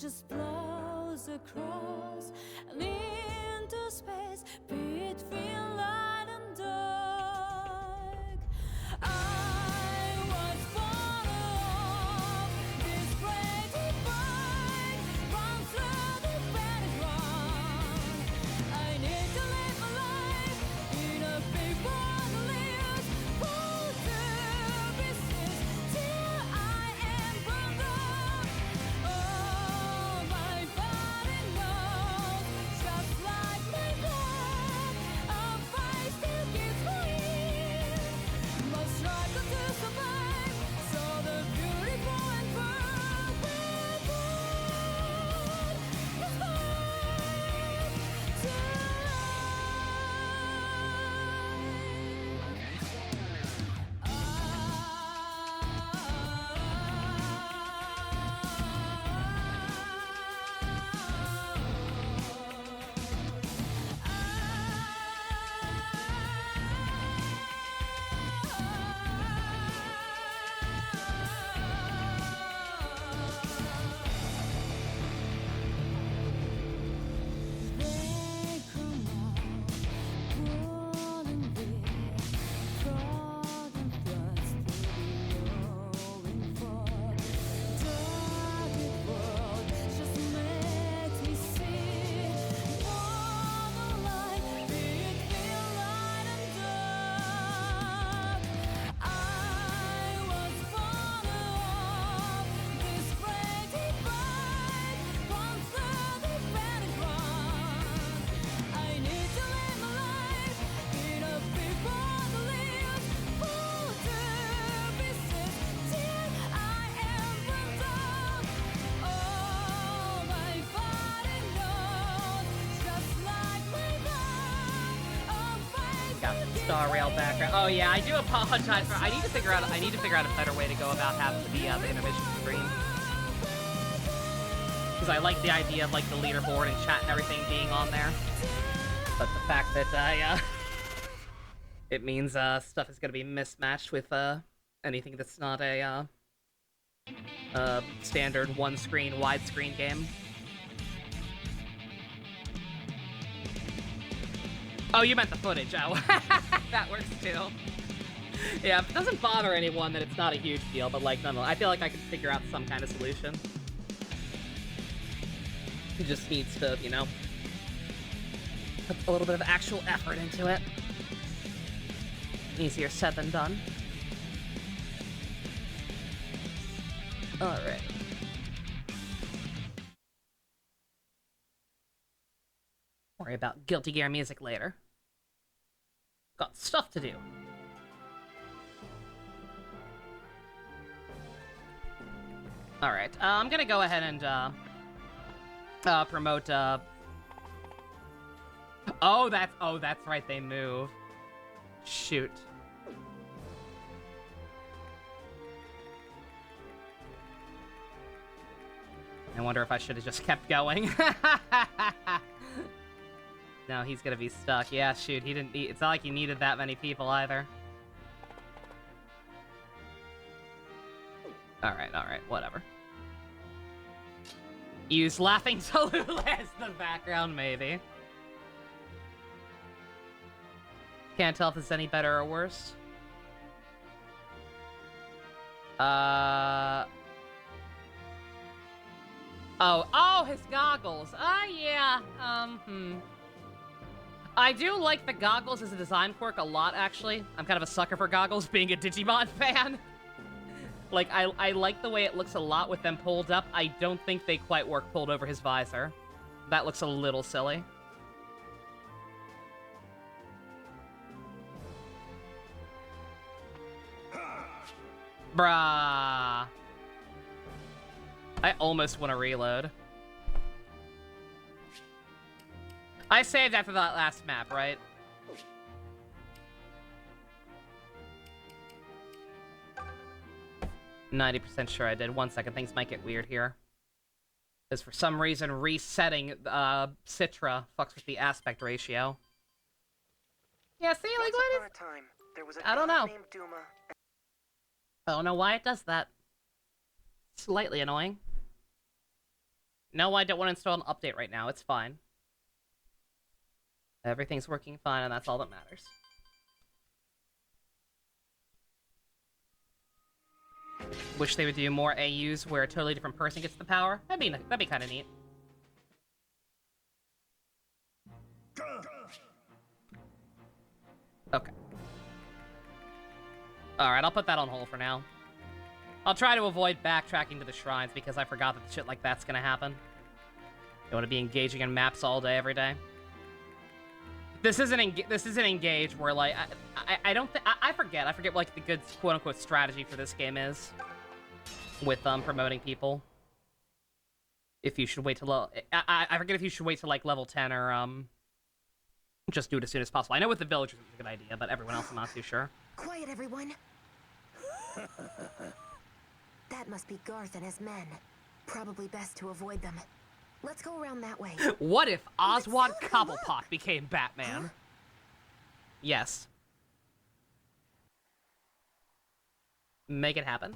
Just blows across and into space between light and dark. I was born of this great divide, run through the battleground. I need to live my life in a big world lives, pull to pieces till I am burned up. Oh, Star Rail background. Oh yeah, I do apologize for. I need to figure out a better way to go about having the intermission screen. Because I like the idea of like the leaderboard and chat and everything being on there. But the fact that it means stuff is gonna be mismatched with anything that's not a standard one-screen widescreen game. Oh, you meant the footage. Oh, that works too. Yeah, it doesn't bother anyone that it's not a huge deal, but like, no, I feel like I can figure out some kind of solution. It just needs to, you know, put a little bit of actual effort into it. Easier said than done. Alright. Worry about Guilty Gear music later. Got stuff to do. Alright, I'm gonna go ahead and, promote, Oh, that's right, they move. Shoot. I wonder if I should have just kept going. No, he's gonna be stuck. Yeah, shoot, he didn't need, it's not like he needed that many people either. Alright, whatever. Use Laughing Tallulah as the background, maybe. Can't tell if it's any better or worse. Oh, his goggles. Yeah. I do like the goggles as a design quirk a lot, actually. I'm kind of a sucker for goggles, being a Digimon fan. Like, I like the way it looks a lot with them pulled up. I don't think they quite work pulled over his visor. That looks a little silly. Bruh. I almost want to reload. I saved after that last map, right? %90 sure I did. 1 second, things might get weird here. Because for some reason, resetting Citra fucks with the aspect ratio. Yeah, see, like, what is... I don't know. I don't know why it does that. Slightly annoying. No, I don't want to install an update right now. It's fine. Everything's working fine, and that's all that matters. Wish they would do more AUs where a totally different person gets the power. That'd be kind of neat. Okay. Alright, I'll put that on hold for now. I'll try to avoid backtracking to the shrines because I forgot that shit like that's gonna happen. You want to be engaging in maps all day, every day. This isn't Engage where, like, I don't think... I forget what, like, the good quote-unquote strategy for this game is. With, promoting people. If you should wait till... I forget if you should wait till, like, level 10 or, just do it as soon as possible. I know with the villagers it's a good idea, but everyone else I'm not too sure. Quiet, everyone. That must be Garth and his men. Probably best to avoid them. Let's go around that way. What if Oswald Cobblepot became Batman? Huh? Yes. Make it happen.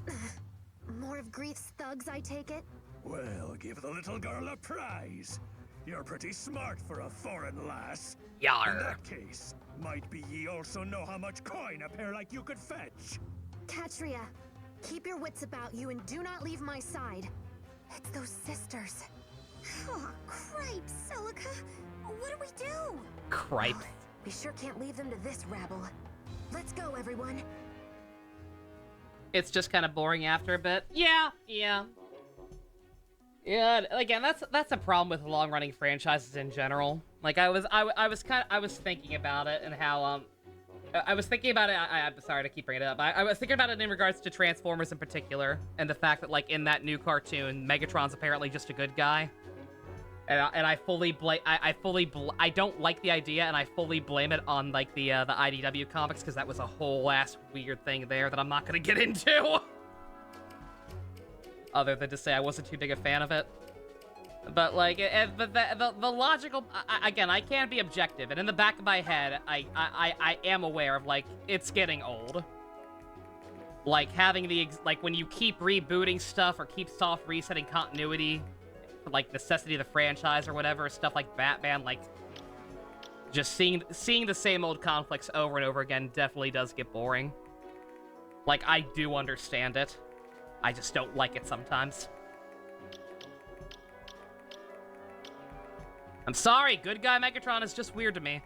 More of Grief's thugs, I take it? Well, give the little girl a prize. You're pretty smart for a foreign lass. Yar. In that case, might be ye also know how much coin a pair like you could fetch. Katria, keep your wits about you and do not leave my side. It's those sisters. Oh, cripes, Celica. What do we do? Cripes. Well, we sure can't leave them to this rabble. Let's go, everyone. It's just kind of boring after a bit. Yeah. Yeah, again, that's a problem with long-running franchises in general. Like, I was thinking about it and how, I was thinking about it, I'm sorry to keep bringing it up, I was thinking about it in regards to Transformers in particular, and the fact that, like, in that new cartoon, Megatron's apparently just a good guy. And I fully blame, I don't like the idea, and I fully blame it on, like, the IDW comics, because that was a whole ass weird thing there that I'm not gonna get into. Other than to say I wasn't too big a fan of it. But, like, the logical, again, I can't be objective, and in the back of my head, I am aware of, like, it's getting old. Like, having like, when you keep rebooting stuff, or keep soft resetting continuity, like necessity of the franchise or whatever, stuff like Batman, like just seeing the same old conflicts over and over again definitely does get boring. Like, I do understand it. I just don't like it sometimes. I'm sorry, good guy Megatron is just weird to me.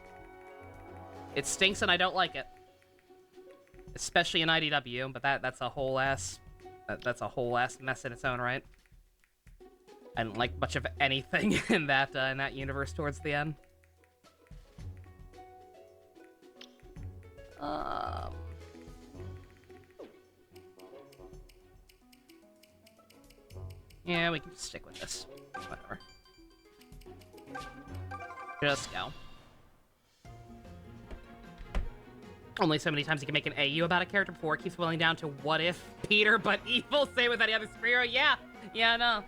It stinks and I don't like it. Especially in IDW, but that's a whole ass mess in its own right. I didn't like much of anything in that universe towards the end. Yeah, we can just stick with this. Whatever. Just go. Only so many times you can make an AU about a character before it keeps boiling down to what if Peter but evil. Same with any other superhero. Yeah, no.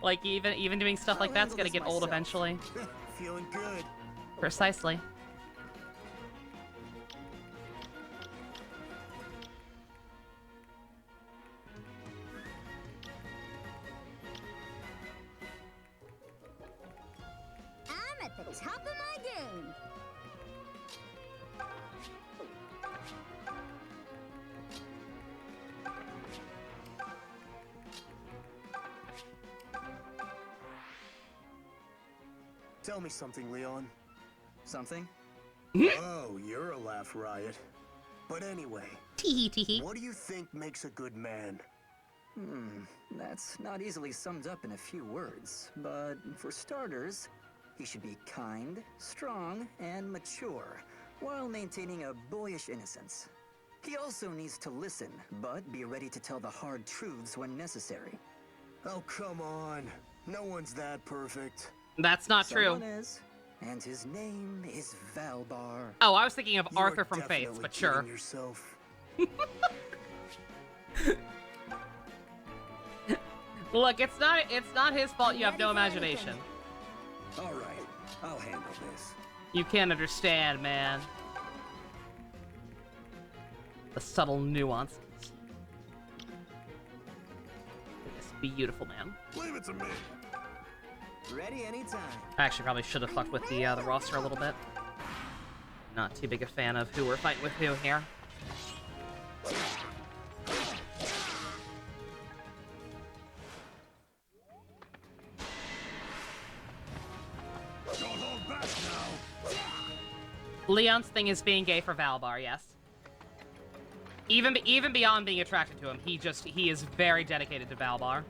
Like, even doing stuff like that's gonna get old eventually. Feeling good. Precisely. I'm at the top of my game. Tell me something, Leon. Something? Oh, you're a laugh riot. But anyway, what do you think makes a good man? That's not easily summed up in a few words. But for starters, he should be kind, strong, and mature, while maintaining a boyish innocence. He also needs to listen, but be ready to tell the hard truths when necessary. Oh, come on. No one's that perfect. That's not Someone true. is, and his name is Valbar. Oh, I was thinking of Arthur from Fates, but sure. Yourself. Look, it's not his fault you have no imagination. All right, I'll handle this. You can't understand, man. The subtle nuances. It's beautiful, man. Leave it to me. Ready anytime. I actually probably should have fucked with the roster a little bit. Not too big a fan of who we're fighting with who here. Don't hold back now. Leon's thing is being gay for Valbar, yes. Even beyond being attracted to him, he is very dedicated to Valbar.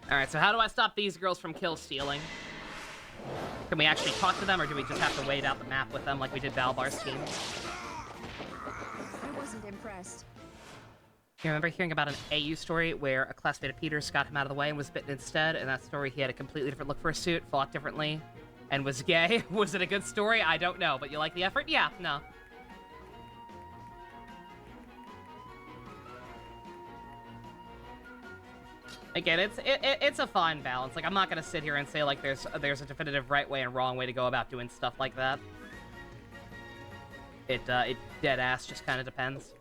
Alright, so how do I stop these girls from kill stealing? Can we actually talk to them, or do we just have to wait out the map with them like we did Valbar's team? I wasn't impressed. You remember hearing about an AU story where a classmate of Peter's got him out of the way and was bitten instead? In that story, he had a completely different look for a suit, fought differently, and was gay? Was it a good story? I don't know, but you like the effort? Yeah, no. Again, it's a fine balance. Like, I'm not gonna sit here and say like there's a definitive right way and wrong way to go about doing stuff like that. It dead ass just kind of depends.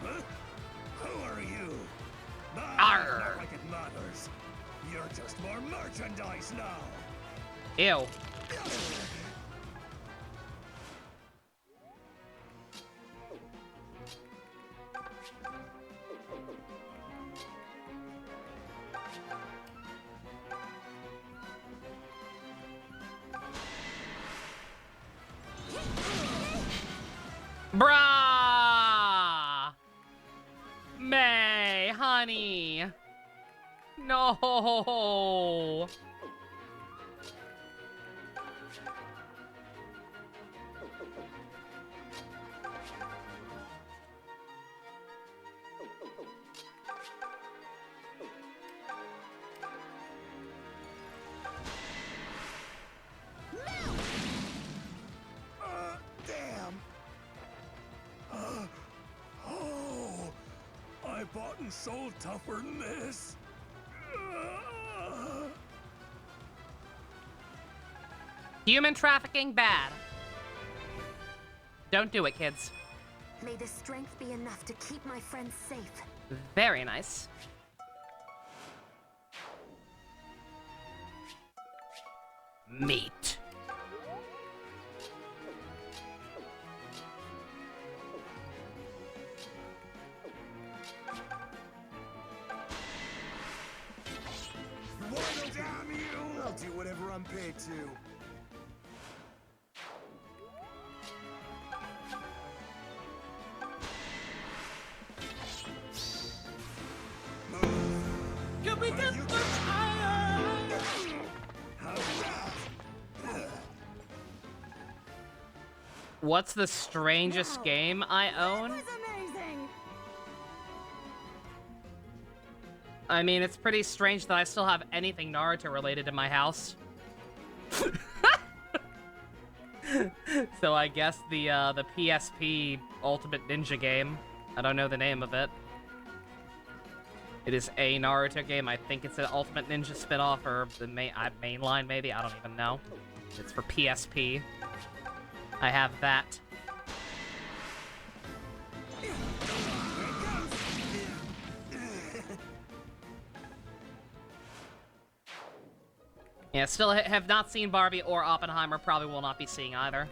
Huh? Who are you? Arr. Not like it matters. You're just more merchandise now. Ew. Bruh! May, honey. money! No! Damn. Oh, I bought and sold tougher than this. Human trafficking, bad. Don't do it, kids. May the strength be enough to keep my friends safe. Very nice. Meat. What damn you! I'll do whatever I'm paid to. Can we get much higher? What's the strangest game I own? That was amazing. I mean, it's pretty strange that I still have anything Naruto related in my house. So I guess the PSP Ultimate Ninja game. I don't know the name of it. It is a Naruto game. I think it's an Ultimate Ninja spin-off or the mainline, maybe. I don't even know. It's for PSP. I have that. Yeah, still have not seen Barbie or Oppenheimer. Probably will not be seeing either.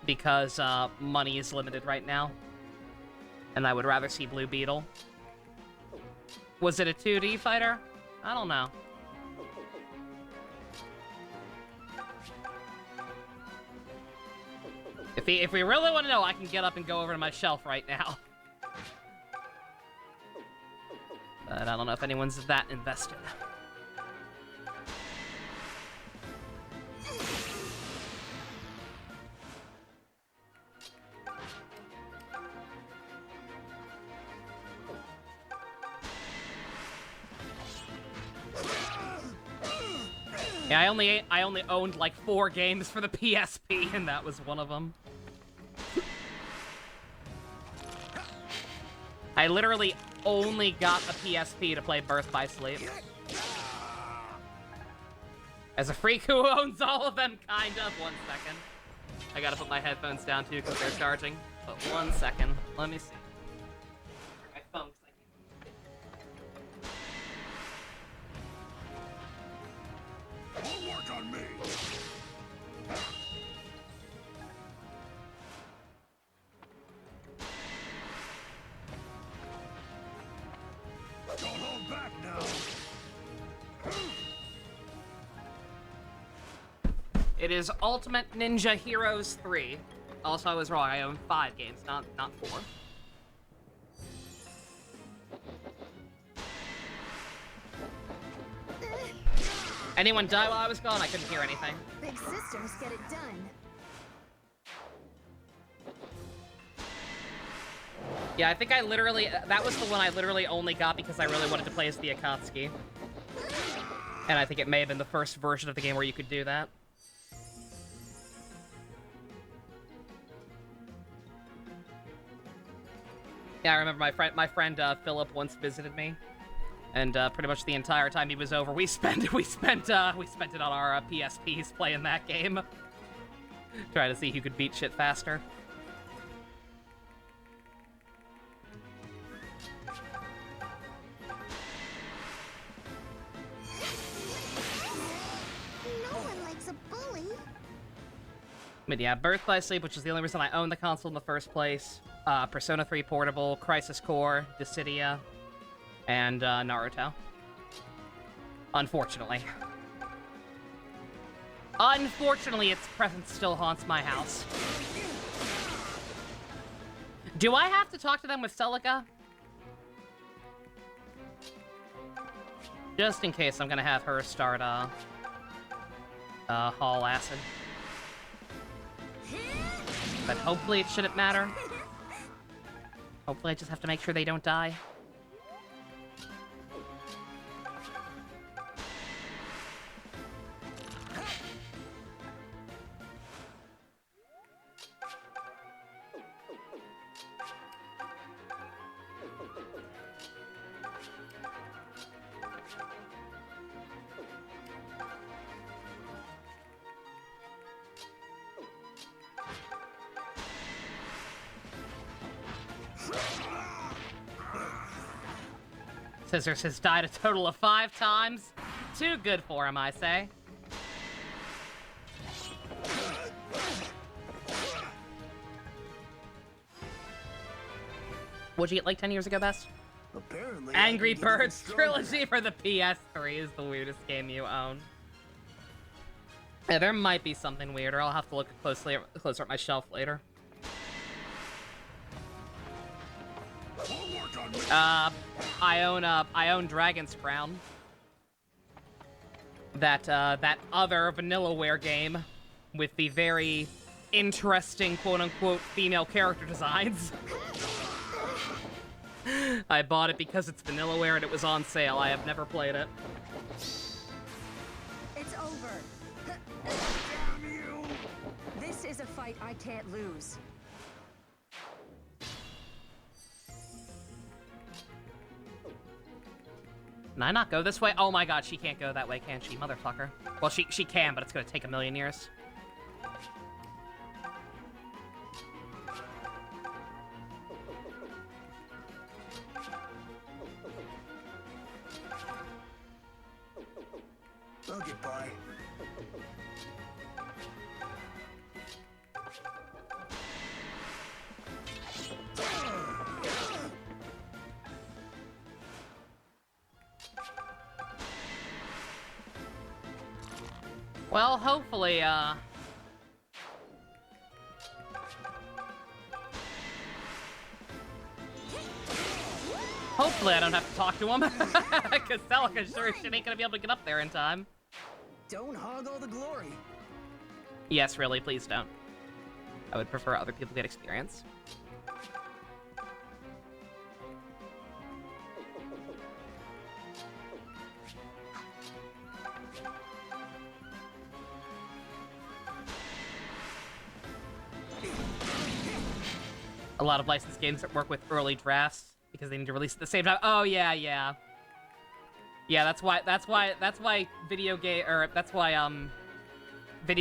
Because money is limited right now. And I would rather see Blue Beetle. Was it a 2D fighter? I don't know. If we really want to know, I can get up and go over to my shelf right now. But I don't know if anyone's that invested. Yeah, I only owned like 4 games for the PSP, and that was one of them. I literally only got a PSP to play Birth by Sleep. As a freak who owns all of them, kind of. 1 second. I gotta put my headphones down too because they're charging. But 1 second. Let me see. My phone. Won't work on me. Don't hold back now. It is Ultimate Ninja Heroes 3. Also, I was wrong. I own 5 games, not 4. Anyone die while I was gone? I couldn't hear anything. Big sisters get it done. Yeah, I think I literally... That was the one I literally only got because I really wanted to play as the Akatsuki. And I think it may have been the first version of the game where you could do that. Yeah, I remember my friend Philip once visited me. And pretty much the entire time he was over, we spent it on our PSPs playing that game, trying to see who could beat shit faster. No one likes a bully. But yeah, Birth by Sleep, which is the only reason I owned the console in the first place. Persona 3 Portable, Crisis Core, Dissidia, and Naruto. Unfortunately. Unfortunately, its presence still haunts my house. Do I have to talk to them with Celica? Just in case, I'm gonna have her start, Hall Acid. But hopefully it shouldn't matter. Hopefully I just have to make sure they don't die. Scissors has died a total of 5 times. Too good for him, I say. What'd you get like 10 years ago, Best? Apparently, Angry Birds Trilogy for the PS3 is the weirdest game you own. Yeah, there might be something weirder. I'll have to look closer at my shelf later. I own Dragon's Crown. That other Vanillaware game with the very interesting quote-unquote female character designs. I bought it because it's Vanillaware and it was on sale. I have never played it. It's over. Damn you! This is a fight I can't lose. Can I not go this way? Oh my god, she can't go that way, can she, motherfucker? Well, she can, but it's gonna take a million years. I'll get by. Well, hopefully, hopefully I don't have to talk to him. Because Celica sure as shit ain't gonna be able to get up there in time. Don't hog all the glory. Yes, really, please don't. I would prefer other people get experience. A lot of licensed games that work with early drafts because they need to release at the same time. Oh yeah, yeah. Yeah, that's why video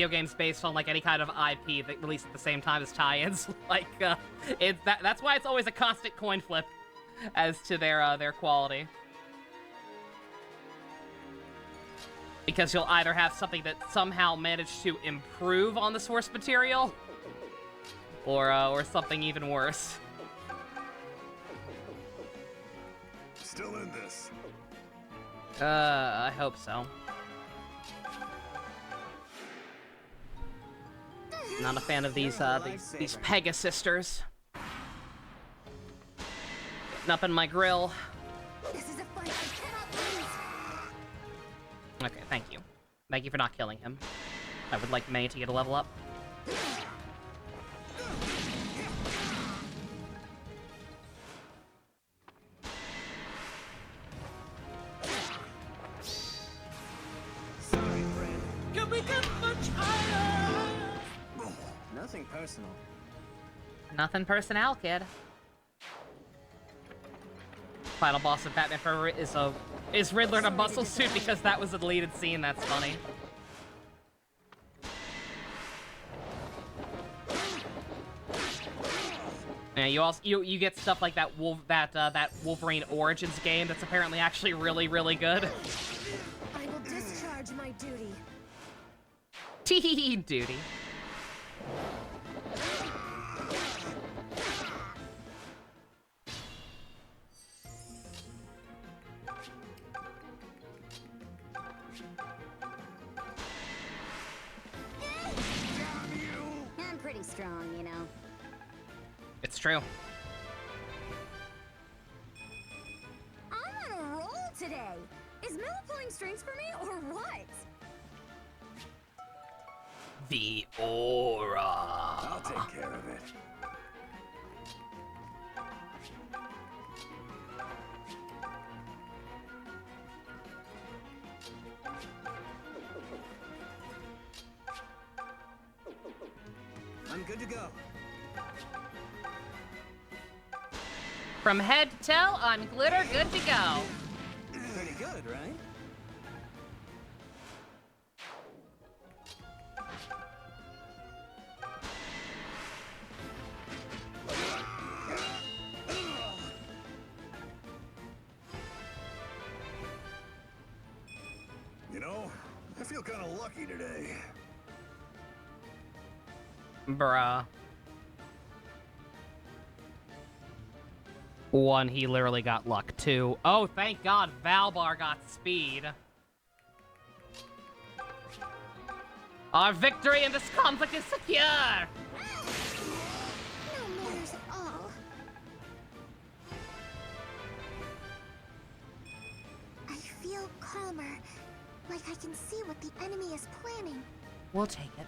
games based on like any kind of IP that release at the same time as tie-ins. Like that's why it's always a constant coin flip as to their quality. Because you'll either have something that somehow managed to improve on the source material, or something even worse. Still in this. I hope so. Not a fan of these Pegasisters. Getting up in my grill. This is a fight I cannot lose. Okay, thank you. Thank you for not killing him. I would like May to get a level up. Sorry, friend. Can we get much higher? Nothing personal. Nothing personnel, kid. Final boss of Batman Forever is Riddler in a muscle suit because that was a deleted scene. That's funny. Yeah, you get stuff like that that Wolverine Origins game that's apparently actually really, really good. I will discharge my duty. Tee duty. I'm pretty strong, you know. It's true. I'm on a roll today. Is Mel pulling strings for me, or what? The aura. I'll take care of it. I'm good to go. From head to toe, I'm glitter good to go. Pretty good, right? You know, I feel kind of lucky today. Bruh. One, he literally got luck. Two, oh, thank God Valbar got speed. Our victory in this conflict is secure! No manners at all. I feel calmer, like I can see what the enemy is planning. We'll take it.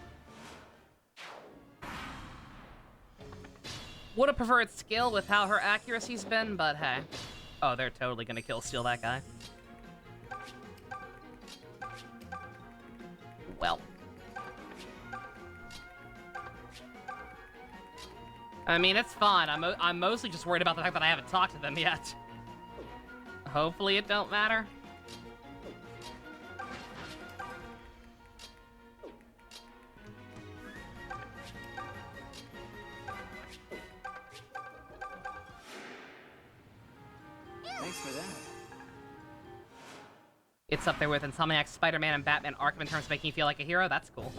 Would have preferred skill with how her accuracy's been, but hey. Oh, they're totally gonna steal that guy. Well. I mean, it's fine. I'm mostly just worried about the fact that I haven't talked to them yet. Hopefully it don't matter. Thanks for that. It's up there with Insomniac, Spider-Man, and Batman Arkham in terms of making you feel like a hero. That's cool.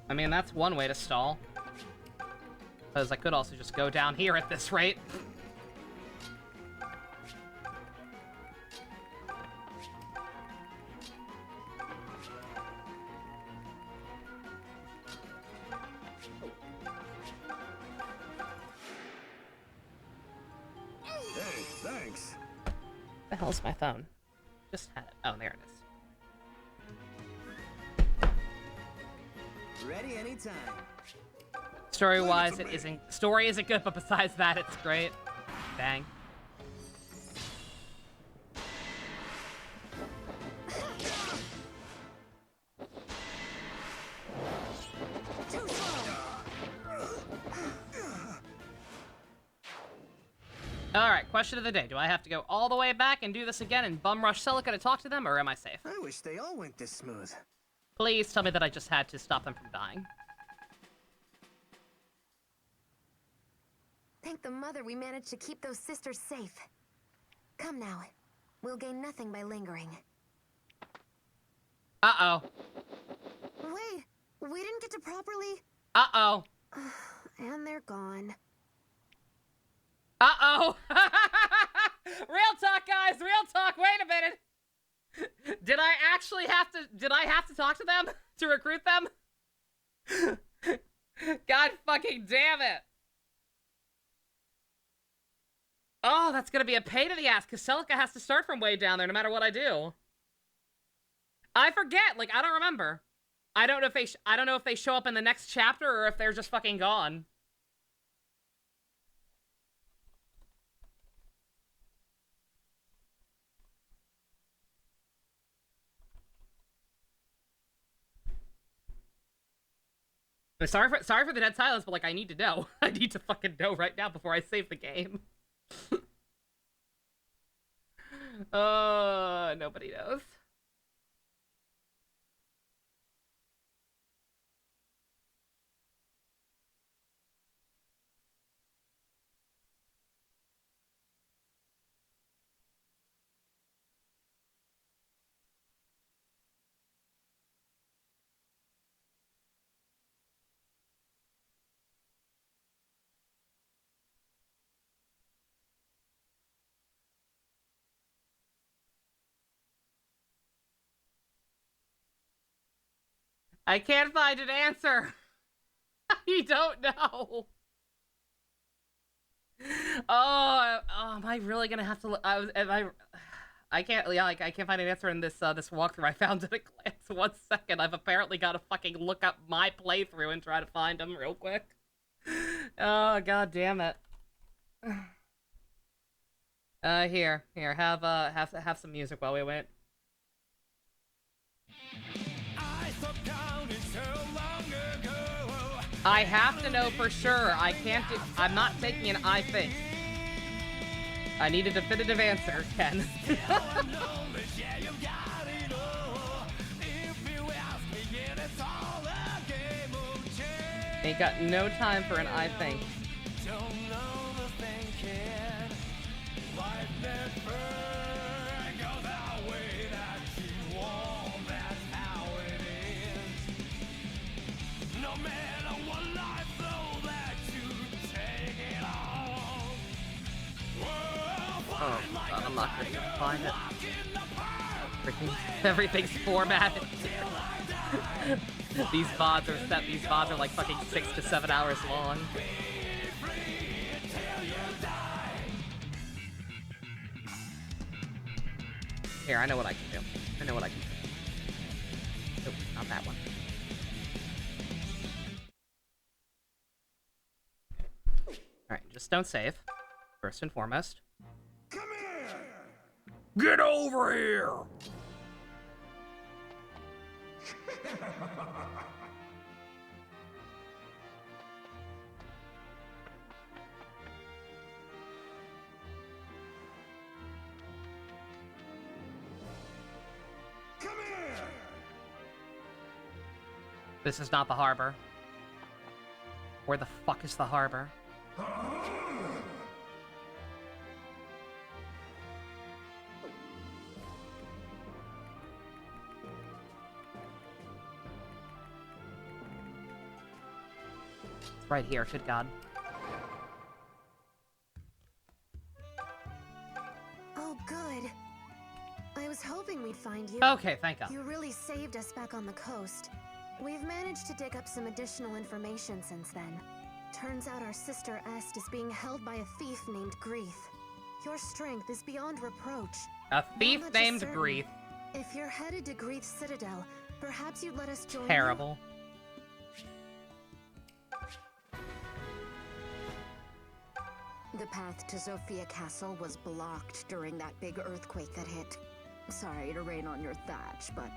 I mean, that's one way to stall. Because I could also just go down here at this rate. Hey, thanks. The hell's my phone? Just had it. Oh, there it is. Ready anytime. Story-wise, it isn't. Story isn't good, but besides that, it's great. Dang. Alright, question of the day. Do I have to go all the way back and do this again and bum rush Celica to talk to them, or am I safe? I wish they all went this smooth. Please tell me that I just had to stop them from dying. Thank the mother we managed to keep those sisters safe. Come now. We'll gain nothing by lingering. Uh-oh. Wait, we didn't get to properly... Uh-oh. And they're gone. Uh-oh. Real talk, guys. Real talk. Wait a minute. Did I actually have to talk to them to recruit them? God fucking damn it. Oh, that's gonna be a pain in the ass, because Celica has to start from way down there no matter what I do. I forget, like, I don't remember. I don't know if they show up in the next chapter or if they're just fucking gone. Sorry for the dead silence, but like I need to know. I need to fucking know right now before I save the game. Nobody knows. I can't find an answer. I don't know. Am I really gonna have to look? I can't, yeah, like, I can't find an answer in this, this walkthrough. I found it at a glance. 1 second. I've apparently got to fucking look up my playthrough and try to find them real quick. Oh, god damn it. Here, have some music while we wait. I have to know for sure. I'm not taking an I think. I need a definitive answer, Ken. Ain't got no time for an I think. Oh god, I'm not gonna be able to find it. Everything's formatted. These VODs are like fucking 6 to 7 hours long. Here, I know what I can do. Nope, not that one. Alright, just don't save. First and foremost. Come here! Get over here! Come here! This is not the harbor. Where the fuck is the harbor? Right here, good god. Oh, good. I was hoping we'd find you. Okay, thank god. You really saved us back on the coast. We've managed to dig up some additional information since then. Turns out our sister Est is being held by a thief named Grief. Your strength is beyond reproach. A thief named Grief. If you're headed to Grief's Citadel, perhaps you'd let us join Terrible. you? The path to Zofia Castle was blocked during that big earthquake that hit. Sorry to rain on your thatch, but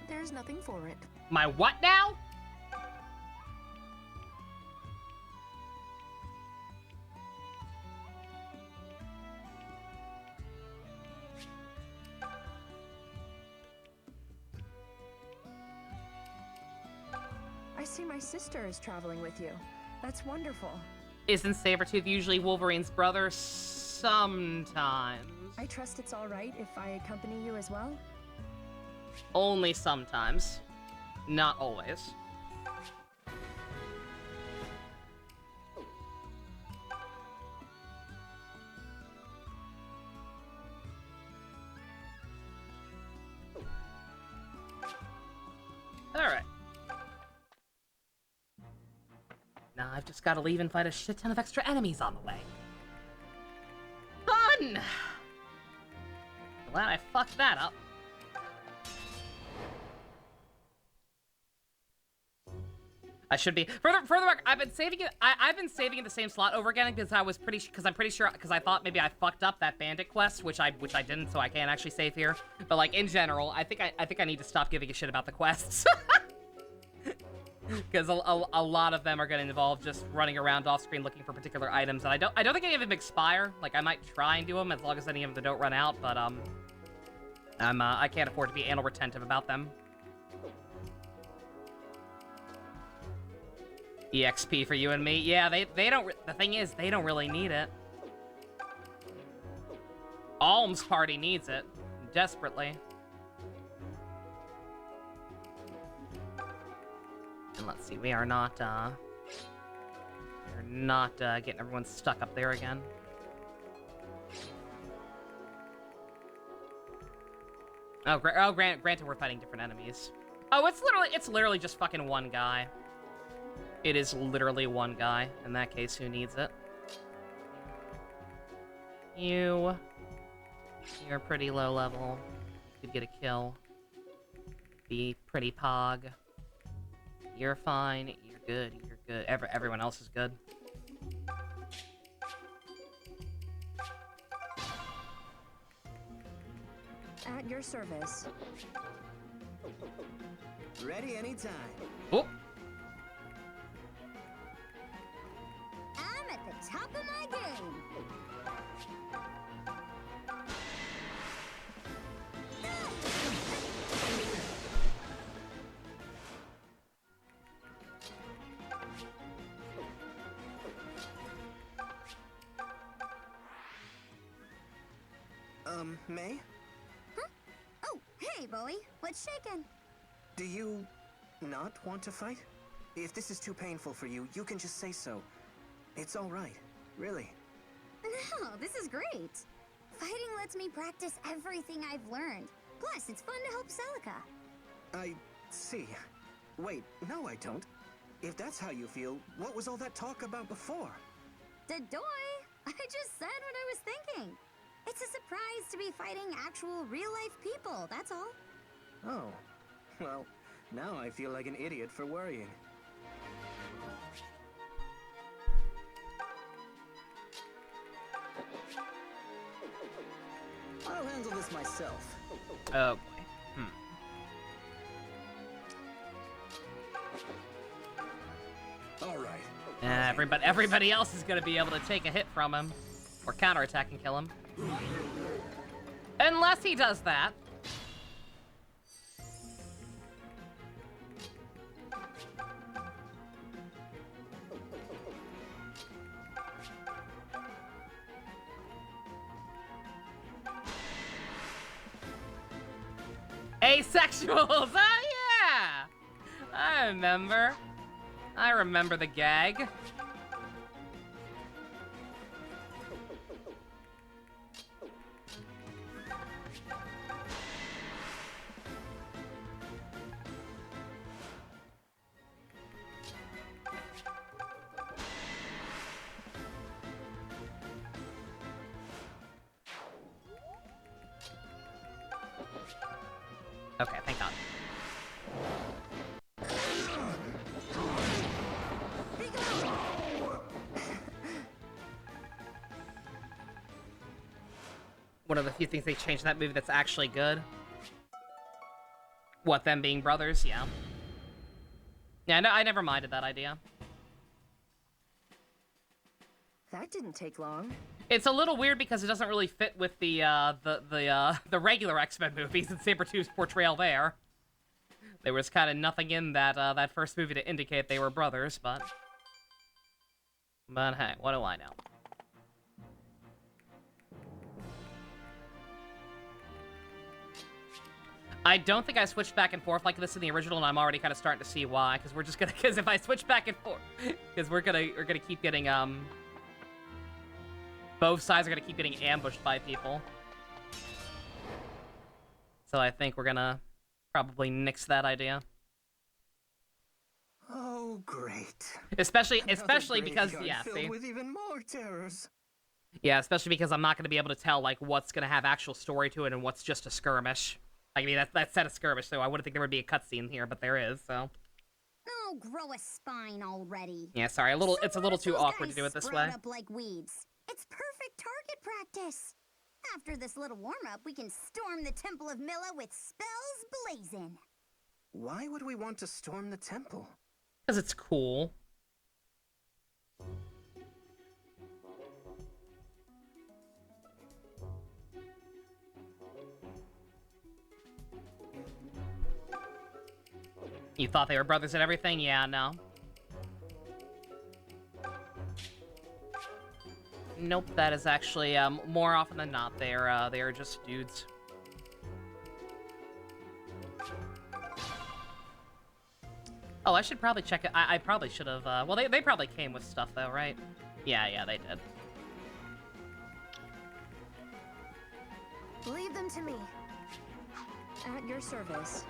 there's nothing for it. My what now? I see my sister is traveling with you. That's wonderful. Isn't Sabretooth usually Wolverine's brother? Sometimes. I trust it's all right if I accompany you as well? Only sometimes. Not always. Alright. Now I've just got to leave and fight a shit ton of extra enemies on the way. Fun! Glad I fucked that up. I should be further back. I've been saving it. I've been saving it the same slot over again because I'm pretty sure I thought maybe I fucked up that bandit quest, which I didn't, so I can't actually save here. But like in general, I think I need to stop giving a shit about the quests. Because a lot of them are going to involve just running around off screen looking for particular items, and I don't think any of them expire. Like I might try and do them as long as any of them don't run out, but I can't afford to be anal retentive about them. EXP for you and me. Yeah, they don't. The thing is, they don't really need it. Alm's party needs it desperately. And let's see, we are not getting everyone stuck up there again. Oh, granted, we're fighting different enemies. Oh, it's literally just fucking one guy. It is literally one guy. In that case, who needs it? You're pretty low level. You could get a kill. Be pretty pog. You're fine. You're good. You're good. Everyone else is good. At your service. Ready anytime. Oh. I'm at the top of my game. May? Huh? Oh, hey, Bowie. What's shaking? Do you not want to fight? If this is too painful for you, you can just say so. It's all right, really. No, this is great. Fighting lets me practice everything I've learned. Plus, it's fun to help Celica. I see. Wait, no, I don't. If that's how you feel, what was all that talk about before? Dadoy! I just said what I was thinking. It's a surprise to be fighting actual real-life people, that's all. Oh, well, now I feel like an idiot for worrying. I'll handle this myself. Oh boy. All right. Everybody else is gonna be able to take a hit from him, or counterattack and kill him. Unless he does that. Asexuals! Oh yeah! I remember the gag. Okay, thank God. One of the few things they changed in that movie that's actually good. What, them being brothers? Yeah. Yeah, I never minded that idea. That didn't take long. It's a little weird because it doesn't really fit with the regular X-Men movies and Sabretooth's portrayal there. There was kind of nothing in that that first movie to indicate they were brothers, but hey, what do I know? I don't think I switched back and forth like this in the original, and I'm already kind of starting to see why. Because if I switch back and forth, because we're gonna keep getting both sides are gonna keep getting ambushed by people. So I think we're gonna probably nix that idea. Oh, great. Especially because yeah, filled with even more terrors. Yeah, especially because I'm not gonna be able to tell like what's gonna have actual story to it and what's just a skirmish. I mean, that's set a skirmish, so I wouldn't think there would be a cutscene here, but there is, so. Oh, grow a spine already. Yeah, sorry, it's a little too awkward to do it this way. Up like weeds. It's perfect target practice. After this little warm-up, we can storm the Temple of Milla with spells blazing. Why would we want to storm the temple? Because it's cool. You thought they were brothers and everything? Yeah, no. Nope, that is actually, more often than not, they are just dudes. Oh, I should probably check it. I probably should have, well, they probably came with stuff, though, right? Yeah, they did. Leave them to me. At your service.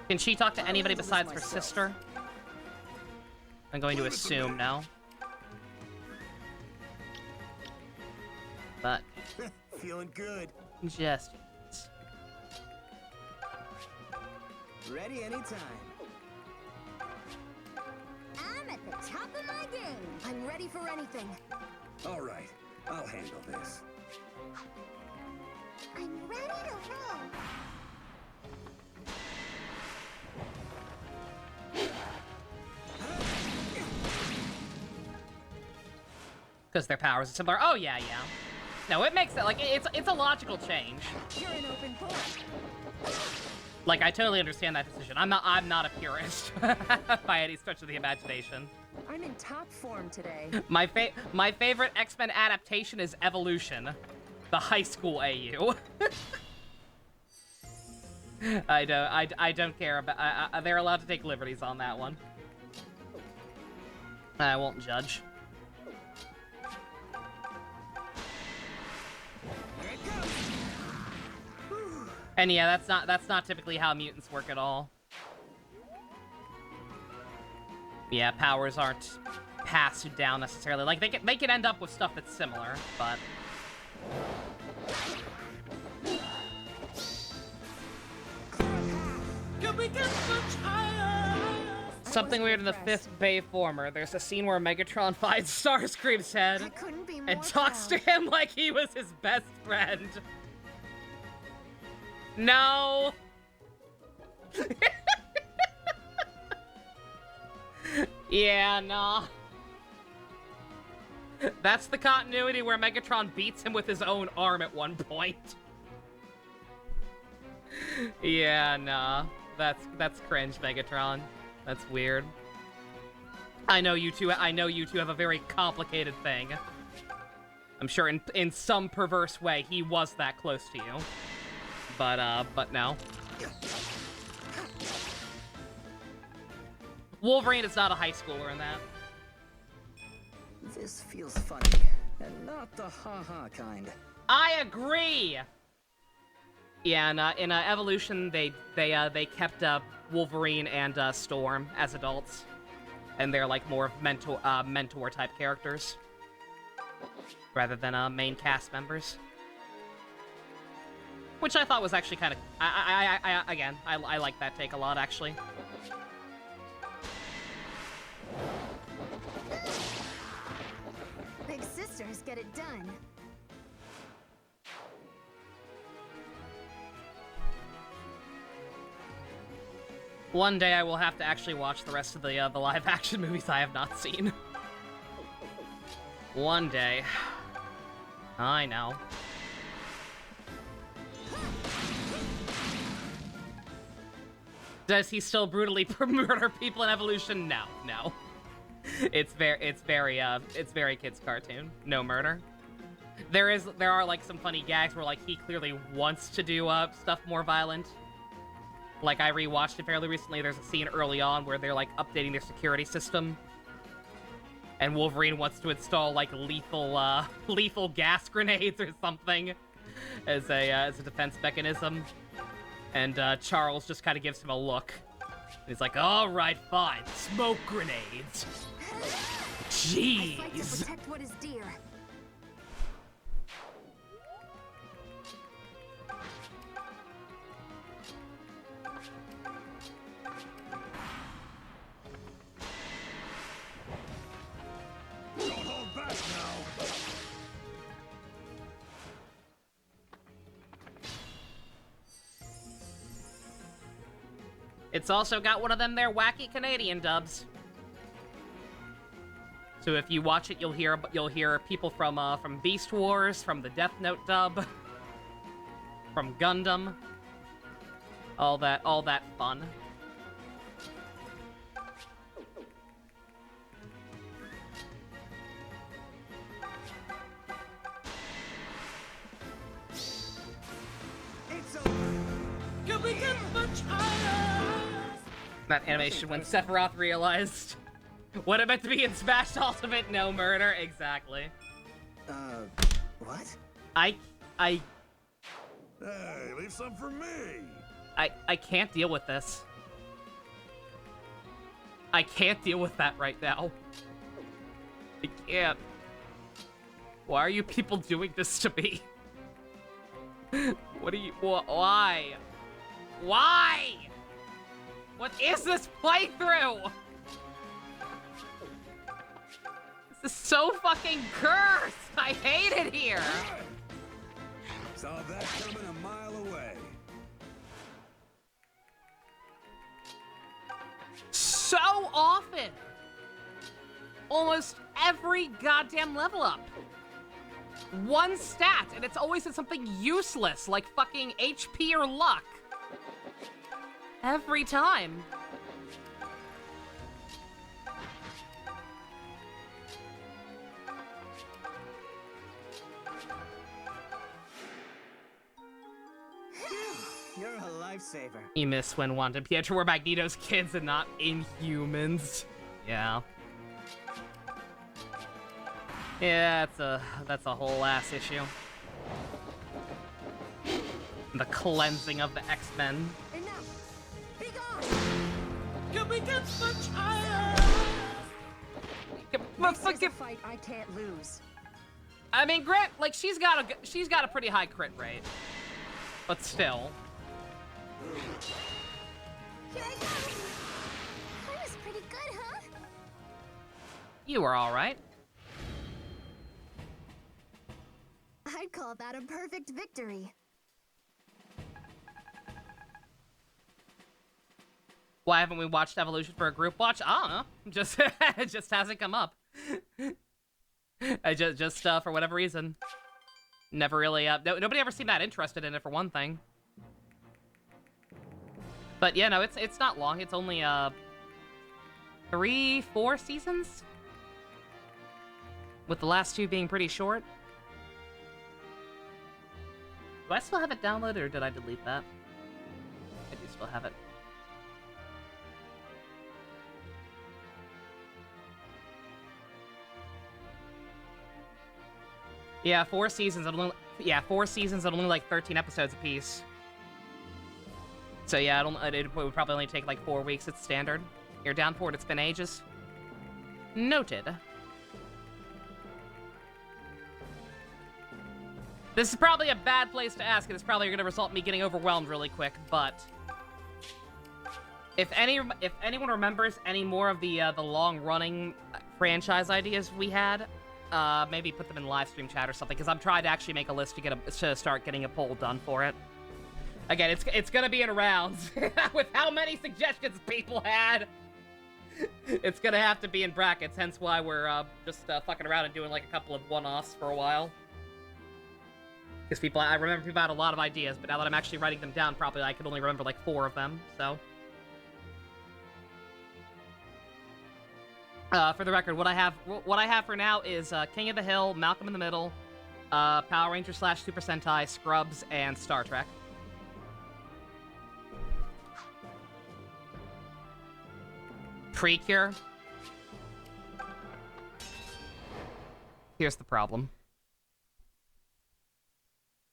Can she talk to anybody besides her sister? I'm going to assume no. But Feeling good. just Ready anytime. I'm at the top of my game. I'm ready for anything. All right, I'll handle this. I'm ready to roll. because their powers are similar. Oh yeah, yeah. No, it makes it like it's a logical change. You're an open book. Like I totally understand that decision. I'm not a purist by any stretch of the imagination. I'm in top form today. My favorite X-Men adaptation is Evolution, the high school AU. I don't care about. They're allowed to take liberties on that one. I won't judge. And yeah, that's not typically how mutants work at all. Yeah, powers aren't passed down necessarily. Like they can end up with stuff that's similar, but something weird in the 5th Bay Former. There's a scene where Megatron finds Starscream's head and talks to him like he was his best friend. No. Yeah, nah. That's the continuity where Megatron beats him with his own arm at one point. Yeah, nah. That's cringe, Megatron. That's weird. I know you two have a very complicated thing. I'm sure in some perverse way he was that close to you. But no. Wolverine is not a high schooler in that. This feels funny, and not the ha-ha kind. I agree! Yeah, in Evolution, they kept Wolverine and Storm as adults. And they're like more of mentor type characters. Rather than main cast members. Which I thought was actually kind of... I like that take a lot, actually. Big sisters get it done. One day I will have to actually watch the rest of the live-action movies I have not seen. One day. I know. Does he still brutally murder people in Evolution? No, no. It's very kids cartoon. No murder. There are like some funny gags where like he clearly wants to do stuff more violent. Like I rewatched it fairly recently. There's a scene early on where they're like updating their security system, and Wolverine wants to install like lethal gas grenades or something as a defense mechanism. And Charles just kind of gives him a look. He's like, all right, fine. Smoke grenades. Jeez. I fight to protect what is dear. Don't hold back now. It's also got one of them there wacky Canadian dubs. So if you watch it, you'll hear people from Beast Wars, from the Death Note dub, from Gundam, all that fun. It's over. Can we get much higher? That animation when Sephiroth realized what it meant to be in Smash Ultimate, no murder. Exactly. What? I Hey, leave some for me. I can't deal with this. I can't deal with that right now. I can't. Why are you people doing this to me? What are you... Why? Why? What is this playthrough? This is so fucking cursed! I hate it here! Saw that coming a mile away. So often! Almost every goddamn level up. One stat, and it's always in something useless, like fucking HP or luck. Every time. You're a lifesaver. You miss when Wanda and Pietro were Magneto's kids and not Inhumans. Yeah. Yeah, that's a whole ass issue. The cleansing of the X-Men. Enough! Be gone! Can we get much higher? This is a fight I can't lose. I mean, Grit, like she's got a pretty high crit rate, but still. Here I go! I was pretty good, huh? You were all right. I'd call that a perfect victory. Why haven't we watched Evolution for a group watch? I don't know. Just it just hasn't come up. I just for whatever reason. Never really nobody ever seemed that interested in it for one thing. But yeah, no, it's not long. It's only 3-4 seasons. With the last two being pretty short. Do I still have it downloaded or did I delete that? I do still have it. Yeah, 4 seasons. Yeah, 4 seasons and only like 13 episodes apiece. So yeah, it would probably only take like 4 weeks. It's standard. You're down for it. It's been ages. Noted. This is probably a bad place to ask, and it's probably going to result in me getting overwhelmed really quick, but... If anyone remembers any more of the long-running franchise ideas we had, maybe put them in live stream chat or something, because I'm trying to actually make a list to start getting a poll done for it. Again, it's going to be in rounds. With how many suggestions people had, it's going to have to be in brackets, hence why we're just fucking around and doing like a couple of one-offs for a while. Because I remember people had a lot of ideas, but now that I'm actually writing them down properly, I could only remember like 4 of them, so. For the record, what I have for now is King of the Hill, Malcolm in the Middle, Power Rangers / Super Sentai, Scrubs, and Star Trek. Precure. Here's the problem.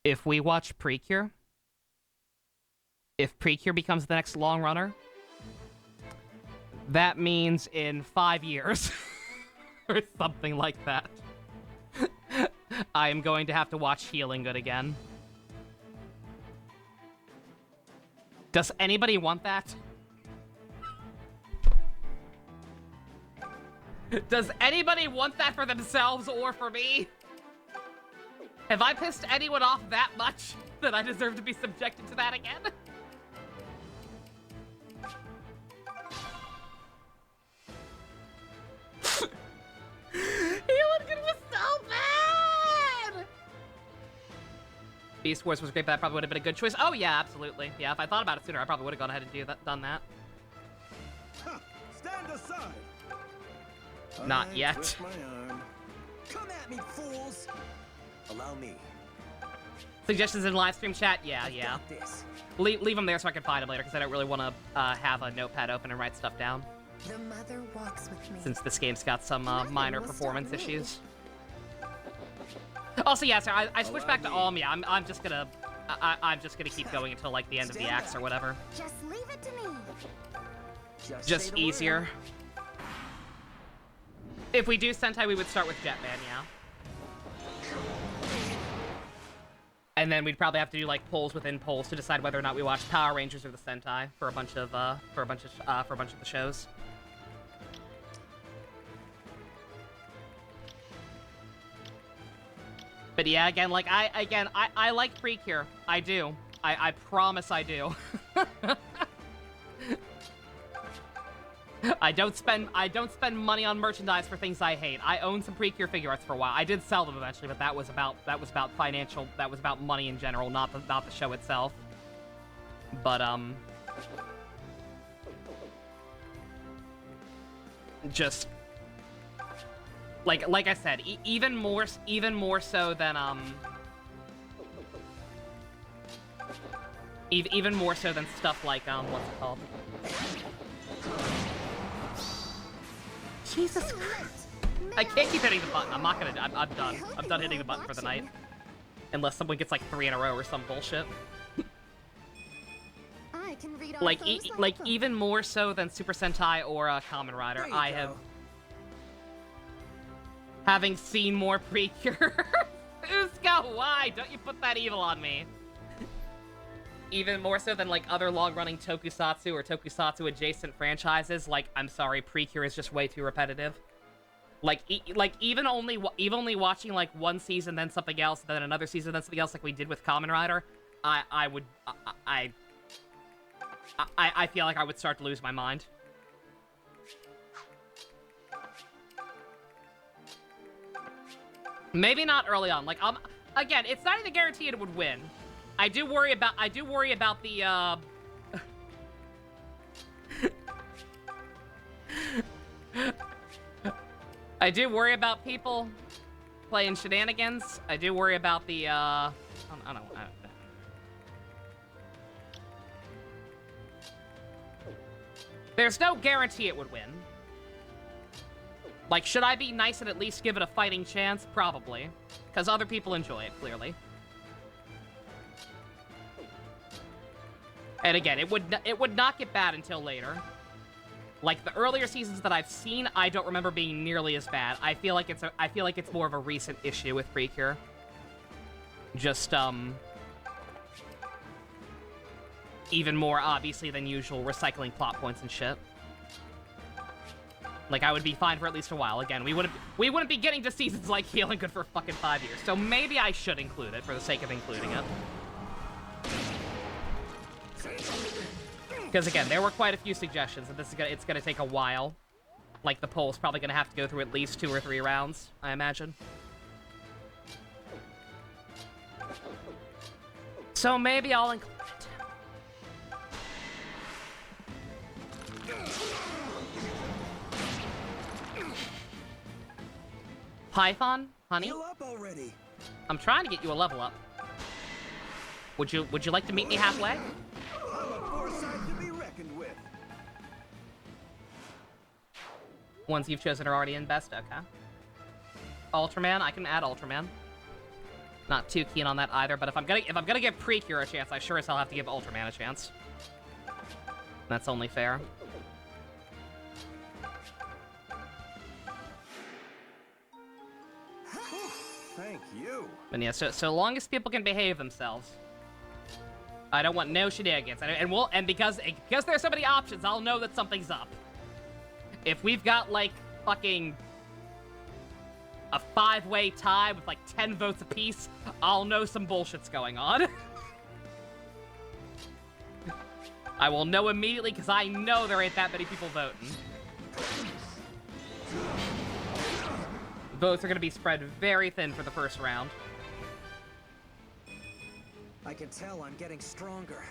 If we watch Precure, if Precure becomes the next long runner, that means in 5 years, or something like that, I am going to have to watch Healing Good again. Does anybody want that? Does anybody want that for themselves or for me? Have I pissed anyone off that much that I deserve to be subjected to that again? Healing Good was so bad! Beast Wars was great, but that probably would have been a good choice. Oh yeah, absolutely. Yeah, if I thought about it sooner, I probably would have gone ahead and done that. Huh. Stand aside. Not yet. Come at me, fools! Allow me. Suggestions in live stream chat? Yeah. Leave them there so I can find them later, because I don't really want to have a notepad open and write stuff down. The mother walks with me. Since this game's got some minor performance issues. Also, yeah, sir, I switched back to Alm. Yeah, I'm just gonna keep going until like the end of the acts or whatever. Just leave it to me. Just easier. If we do Sentai, we would start with Jetman, yeah. And then we'd probably have to do like polls within polls to decide whether or not we watch Power Rangers or the Sentai for a bunch of the shows. But yeah, again, like I like Precure. I do. I promise I do. I don't spend money on merchandise for things I hate. I own some Precure figure arts for a while. I did sell them eventually, but that was about financial. That was about money in general, not the show itself. But just like I said, even more so than even more so than stuff like what's it called? Jesus Christ. I can't keep hitting the button. I'm not gonna. I'm done. I'm done hitting the button for the night. Unless someone gets like 3 in a row or some bullshit. I can read like even more so than Super Sentai or Kamen Rider. I have. Having seen more Precure. Uska, why? Don't you put that evil on me. Even more so than like other long-running tokusatsu or tokusatsu-adjacent franchises. Like, I'm sorry, Precure is just way too repetitive. Like, even only watching like one season, then something else, then another season, then something else, like we did with Kamen Rider. I feel like I would start to lose my mind. Maybe not early on. Like, again, it's not even guaranteed it would win. I do worry about the, I do worry about people playing shenanigans. I do worry about the, I don't know. There's no guarantee it would win. Like, should I be nice and at least give it a fighting chance? Probably. Because other people enjoy it, clearly. And again, it would not get bad until later. Like, the earlier seasons that I've seen, I don't remember being nearly as bad. I feel like it's more of a recent issue with Precure. Just, even more, obviously, than usual, recycling plot points and shit. Like, I would be fine for at least a while. Again, we wouldn't be getting to seasons like Healing Good for fucking 5 years. So maybe I should include it for the sake of including it. Because again, there were quite a few suggestions, and it's gonna take a while. Like, the poll's probably gonna have to go through at least 2 or 3 rounds, I imagine. So maybe I'll include it. Python, honey? Heal up already. I'm trying to get you a level up. Would you like to meet me halfway? I'm a foresight to be reckoned with. Ones you've chosen are already in best, okay. Ultraman, I can add Ultraman. Not too keen on that either, but if I'm gonna give Precure a chance, I sure as hell have to give Ultraman a chance. That's only fair. Thank you. But yeah, so long as people can behave themselves. I don't want no shenanigans. And because there's so many options, I'll know that something's up. If we've got like fucking a 5-way tie with like 10 votes apiece, I'll know some bullshit's going on. I will know immediately because I know there ain't that many people voting. Votes are going to be spread very thin for the first round. I can tell I'm getting stronger.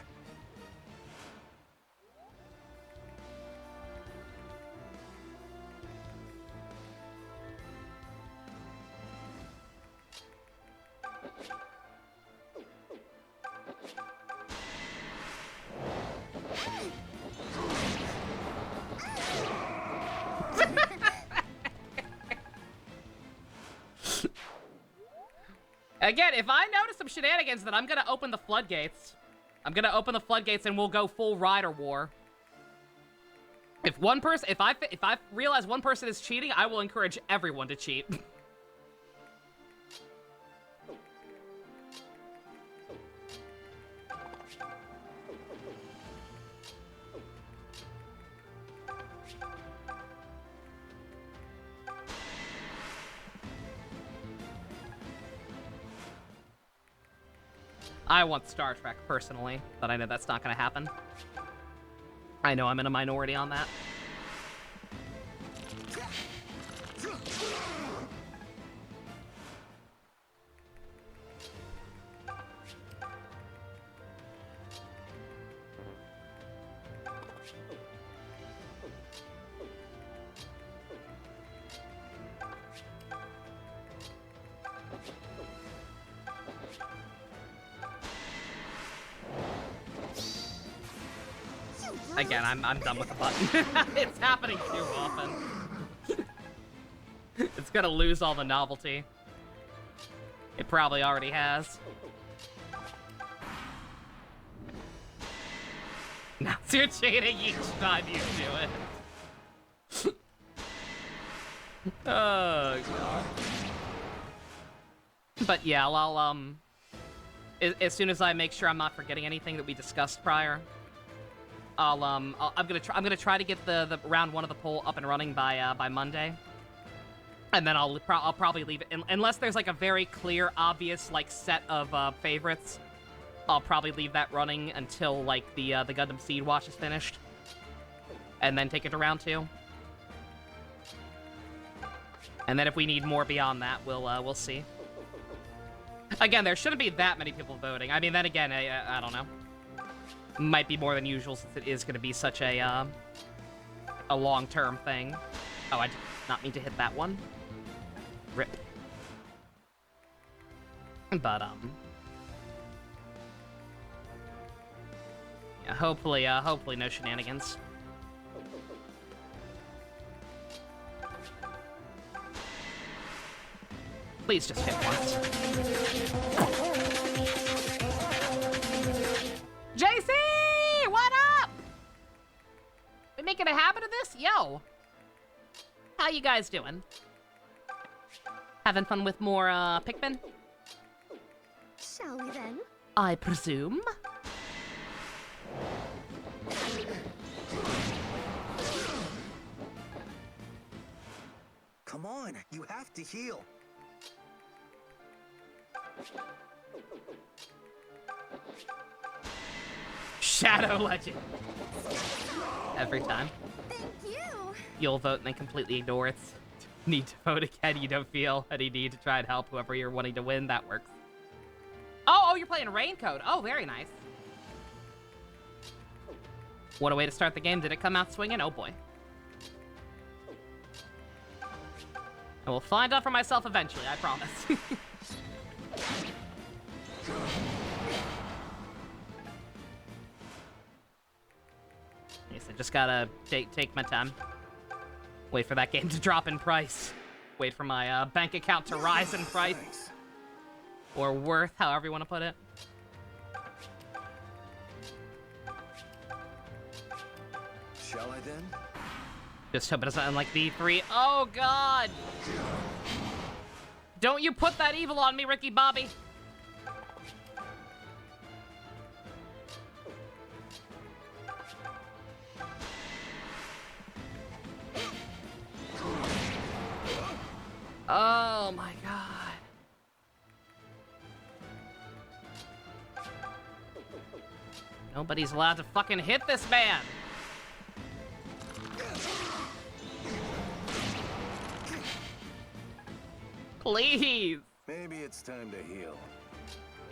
Again, if I notice some shenanigans, then I'm gonna open the floodgates. I'm gonna open the floodgates and we'll go full Rider War. If I realize one person is cheating, I will encourage everyone to cheat. I want Star Trek, personally, but I know that's not gonna happen. I know I'm in a minority on that. Again, I'm done with the button. It's happening too often. It's gonna lose all the novelty. It probably already has. Now you're cheating each time you do it. Oh god. But yeah, I'll as soon as I make sure I'm not forgetting anything that we discussed prior, I'm gonna try to get the round 1 of the poll up and running by Monday, and then I'll probably leave it unless there's like a very clear, obvious like set of favorites. I'll probably leave that running until like the Gundam Seed Watch is finished, and then take it to round 2. And then if we need more beyond that, we'll see. Again, there shouldn't be that many people voting. I mean, then again, I don't know. Might be more than usual since it is going to be such a long-term thing. Oh, I did not mean to hit that one. Rip. But, yeah, hopefully no shenanigans. Please just hit once. JC! What up? We making a habit of this? Yo! How you guys doing? Having fun with more, Pikmin? Shall we then? I presume. Come on, you have to heal. Shadow Legend. Every time. Thank you. You'll vote and then completely ignore it. Need to vote again. You don't feel any need to try and help whoever you're wanting to win. That works. Oh, you're playing Raincoat. Oh, very nice. What a way to start the game. Did it come out swinging? Oh, boy. I will find out for myself eventually, I promise. Yes, I just gotta take my time. Wait for that game to drop in price. Wait for my bank account to rise in price. Or worth, however you want to put it. Shall I then? Just hope it doesn't end like V3. Oh, God! Don't you put that evil on me, Ricky Bobby! Oh, my God. Nobody's allowed to fucking hit this man! Please! Maybe it's time to heal.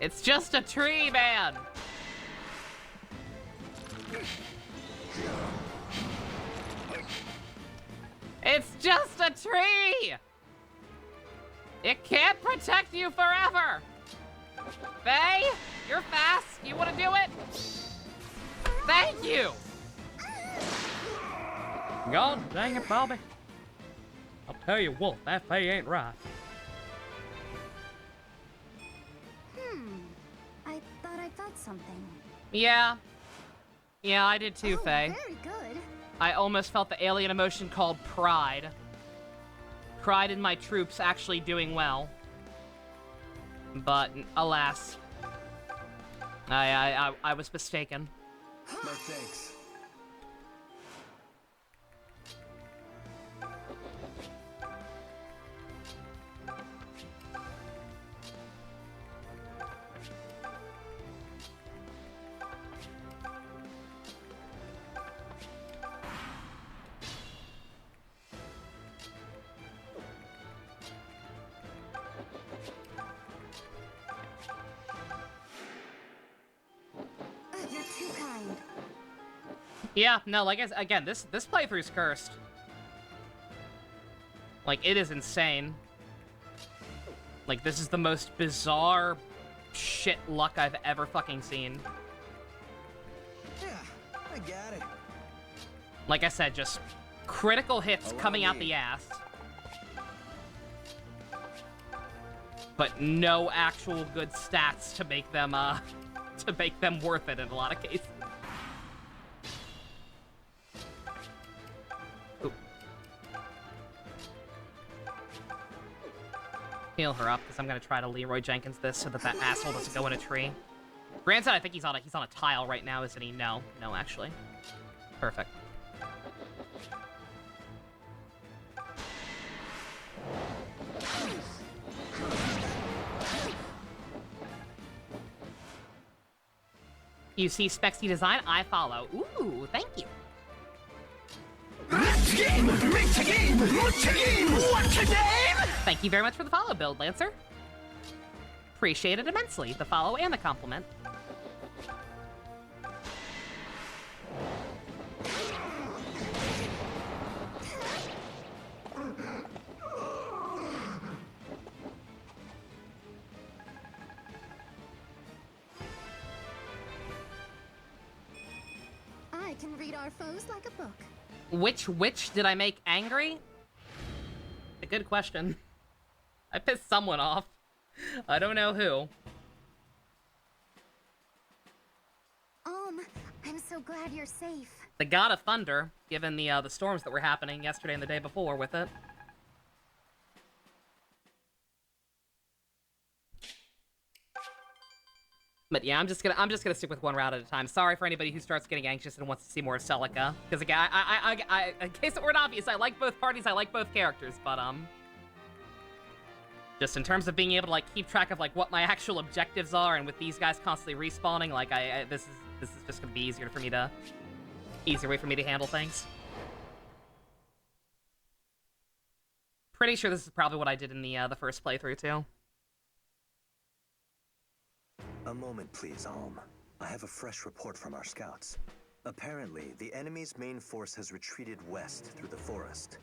It's just a tree, man! It's just a tree! It can't protect you forever! Faye, you're fast. You want to do it? Thank you! God dang it, Bobby. I'll tell you what, that Faye ain't right. I thought I felt something. Yeah. Yeah, I did too, Faye. Very good. I almost felt the alien emotion called pride. Pride in my troops actually doing well. But, alas. I was mistaken. My thanks. Yeah, no, like, again, this playthrough's cursed. Like, it is insane. Like, this is the most bizarre shit luck I've ever fucking seen. Yeah, I got it. Like I said, just critical hits coming out the ass. But no actual good stats to make them worth it in a lot of cases. Ooh. Heal her up, because I'm gonna try to Leroy Jenkins this so that asshole doesn't go in a tree. Granted, I think he's on a tile right now, isn't he? No, actually. Perfect. You see Spexy design, I follow. Ooh, thank you. Thank you very much for the follow, Build Lancer. Appreciate it immensely, the follow and the compliment. I can read our foes like a book. Which witch did I make angry? A good question. I pissed someone off. I don't know who. I'm so glad you're safe. The God of Thunder, given the storms that were happening yesterday and the day before with it. But yeah, I'm just gonna stick with one route at a time. Sorry for anybody who starts getting anxious and wants to see more Celica. Because again, I in case it weren't obvious, I like both parties, I like both characters, but just in terms of being able to like keep track of like what my actual objectives are, and with these guys constantly respawning, like this is just gonna be easier way for me to handle things. Pretty sure this is probably what I did in the first playthrough too. A moment, please, Alm. I have a fresh report from our scouts. Apparently, the enemy's main force has retreated west through the forest.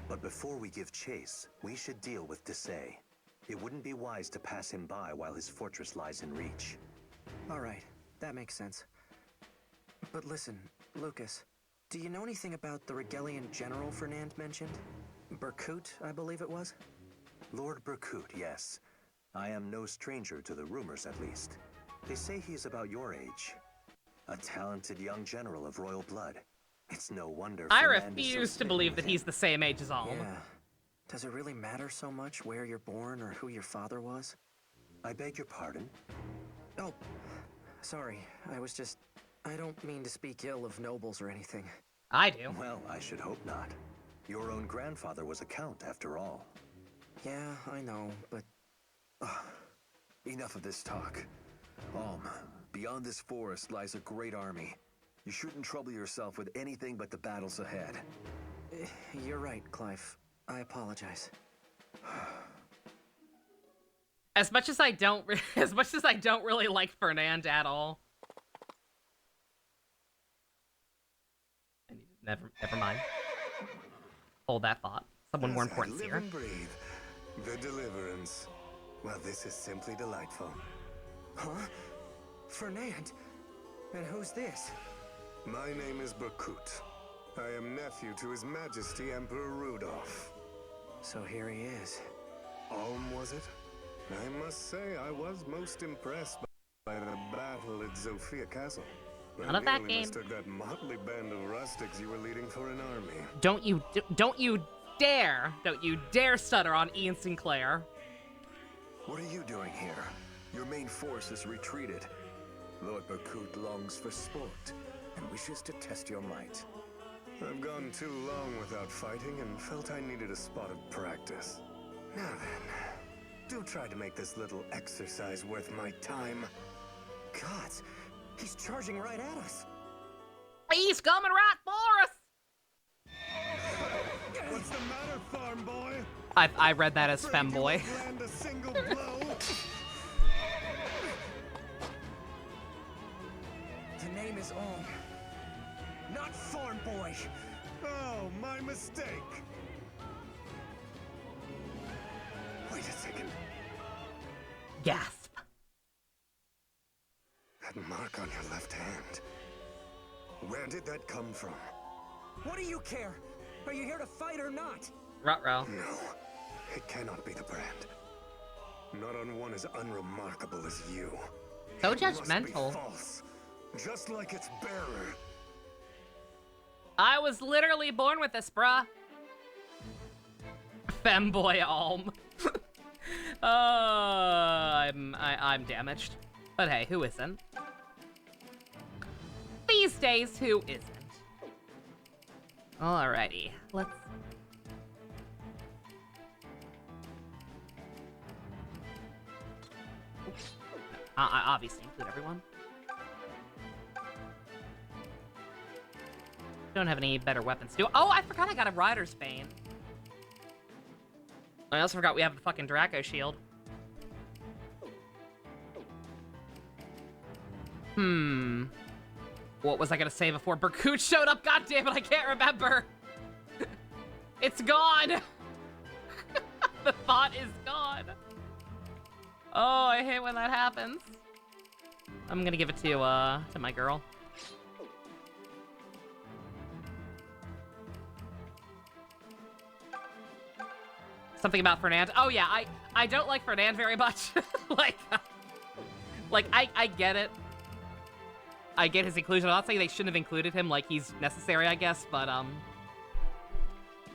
But before we give chase, we should deal with Desai. It wouldn't be wise to pass him by while his fortress lies in reach. Alright, that makes sense. But listen, Lucas, do you know anything about the Regelian general Fernand mentioned? Quirked, I believe it was? Lord Quirked, yes. I am no stranger to the rumors, at least. They say he is about your age. A talented young general of royal blood. It's no wonder I Fernand refuse to believe that he's the same age as Alm. Yeah. Does it really matter so much where you're born or who your father was? I beg your pardon? Oh, sorry. I don't mean to speak ill of nobles or anything. I do. Well, I should hope not. Your own grandfather was a count, after all. Yeah, I know, but... Enough of this talk. Beyond this forest lies a great army. You shouldn't trouble yourself with anything but the battles ahead. You're right, Clive. I apologize. As much as I don't really like Fernand at all. Never mind. Hold that thought. Someone more important Live here. and breathe. The Deliverance. Well, this is simply delightful. Huh? Fernand? And who's this? My name is Quirked. I am nephew to His Majesty Emperor Rudolph. So here he is. Alm, was it? I must say I was most impressed by the battle at Zofia Castle. None of that game. Mistook that motley band of rustics you were leading for an army. Don't you dare stutter on Ian Sinclair. What are you doing here? Your main force has retreated. Lord Quirked longs for sport and wishes to test your might. I've gone too long without fighting and felt I needed a spot of practice. Now then, do try to make this little exercise worth my time. Gods, he's charging right at us. He's coming right for us! What's the matter, farm boy? I read that as femboy. Land a single blow? The name is Alm. Not farm boy! Oh, my mistake! Wait a second. Gasp. That mark on your left hand. Where did that come from? What do you care? Are you here to fight or not? Ruh-roh. No, it cannot be the brand. Not on one as unremarkable as you. So It must be judgmental. false, just like its bearer. I was literally born with this, bruh. Femboy Alm. I'm damaged. But hey, who isn't? These days, who isn't? Alrighty, let's... I obviously include everyone. Don't have any better weapons. Oh, I forgot I got a Rider's Bane. I also forgot we have the fucking Draco Shield. What was I gonna say before Berkut showed up? God damn it, I can't remember. It's gone. The thought is gone. Oh, I hate when that happens. I'm gonna give it to my girl. Something about Fernand. Oh yeah, I don't like Fernand very much. like I get it. I get his inclusion. I'm not saying they shouldn't have included him, like he's necessary, I guess, but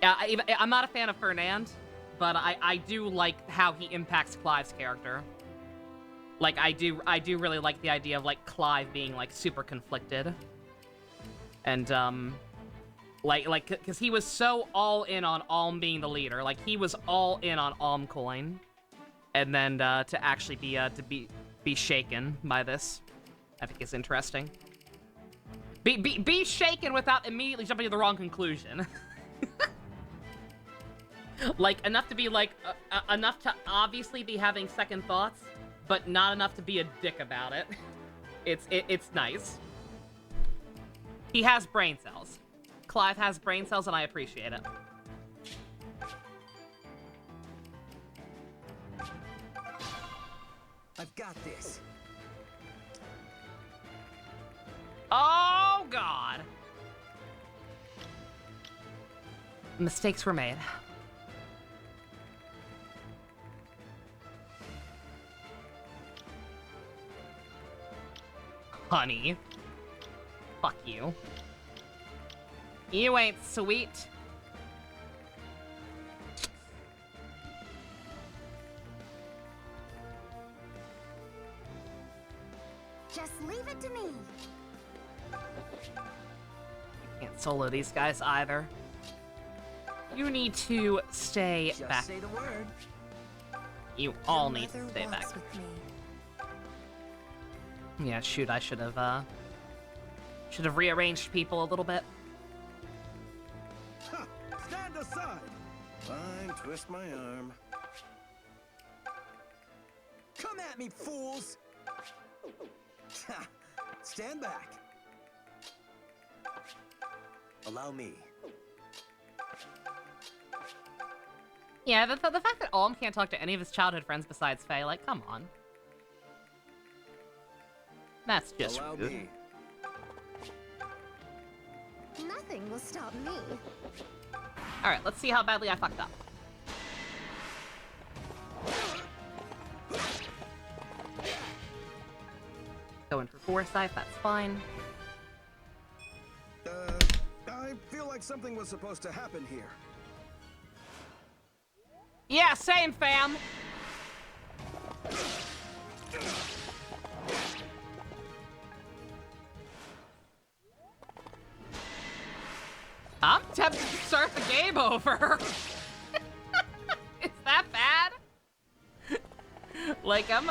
yeah, I'm not a fan of Fernand, but I do like how he impacts Clive's character. Like I do really like the idea of like Clive being like super conflicted. And like because he was so all in on Alm being the leader. Like he was all in on Alm coin. And then to actually be shaken by this, I think is interesting. Be shaken without immediately jumping to the wrong conclusion. Like enough to be like enough to obviously be having second thoughts, but not enough to be a dick about it. It's nice. He has brain cells. Clive has brain cells, and I appreciate it. I've got this. Oh, God. Mistakes were made. Honey. Fuck you. You ain't sweet. Just leave it to me. Can't solo these guys either. You need to stay Just back. say the word. You all need to stay back. Yeah, shoot, I should have rearranged people a little bit. Ha! Stand aside! Fine, twist my arm. Come at me, fools! Ha! Stand back. Allow me. Yeah, the fact that Alm can't talk to any of his childhood friends besides Faye, like, come on. That's just Allow rude. me. Nothing will stop me. Alright, let's see how badly I fucked up. Going for foresight, that's fine. I feel like something was supposed to happen here. Yeah, same, fam! I'm tempted to start the game over. Is that bad? Like I'm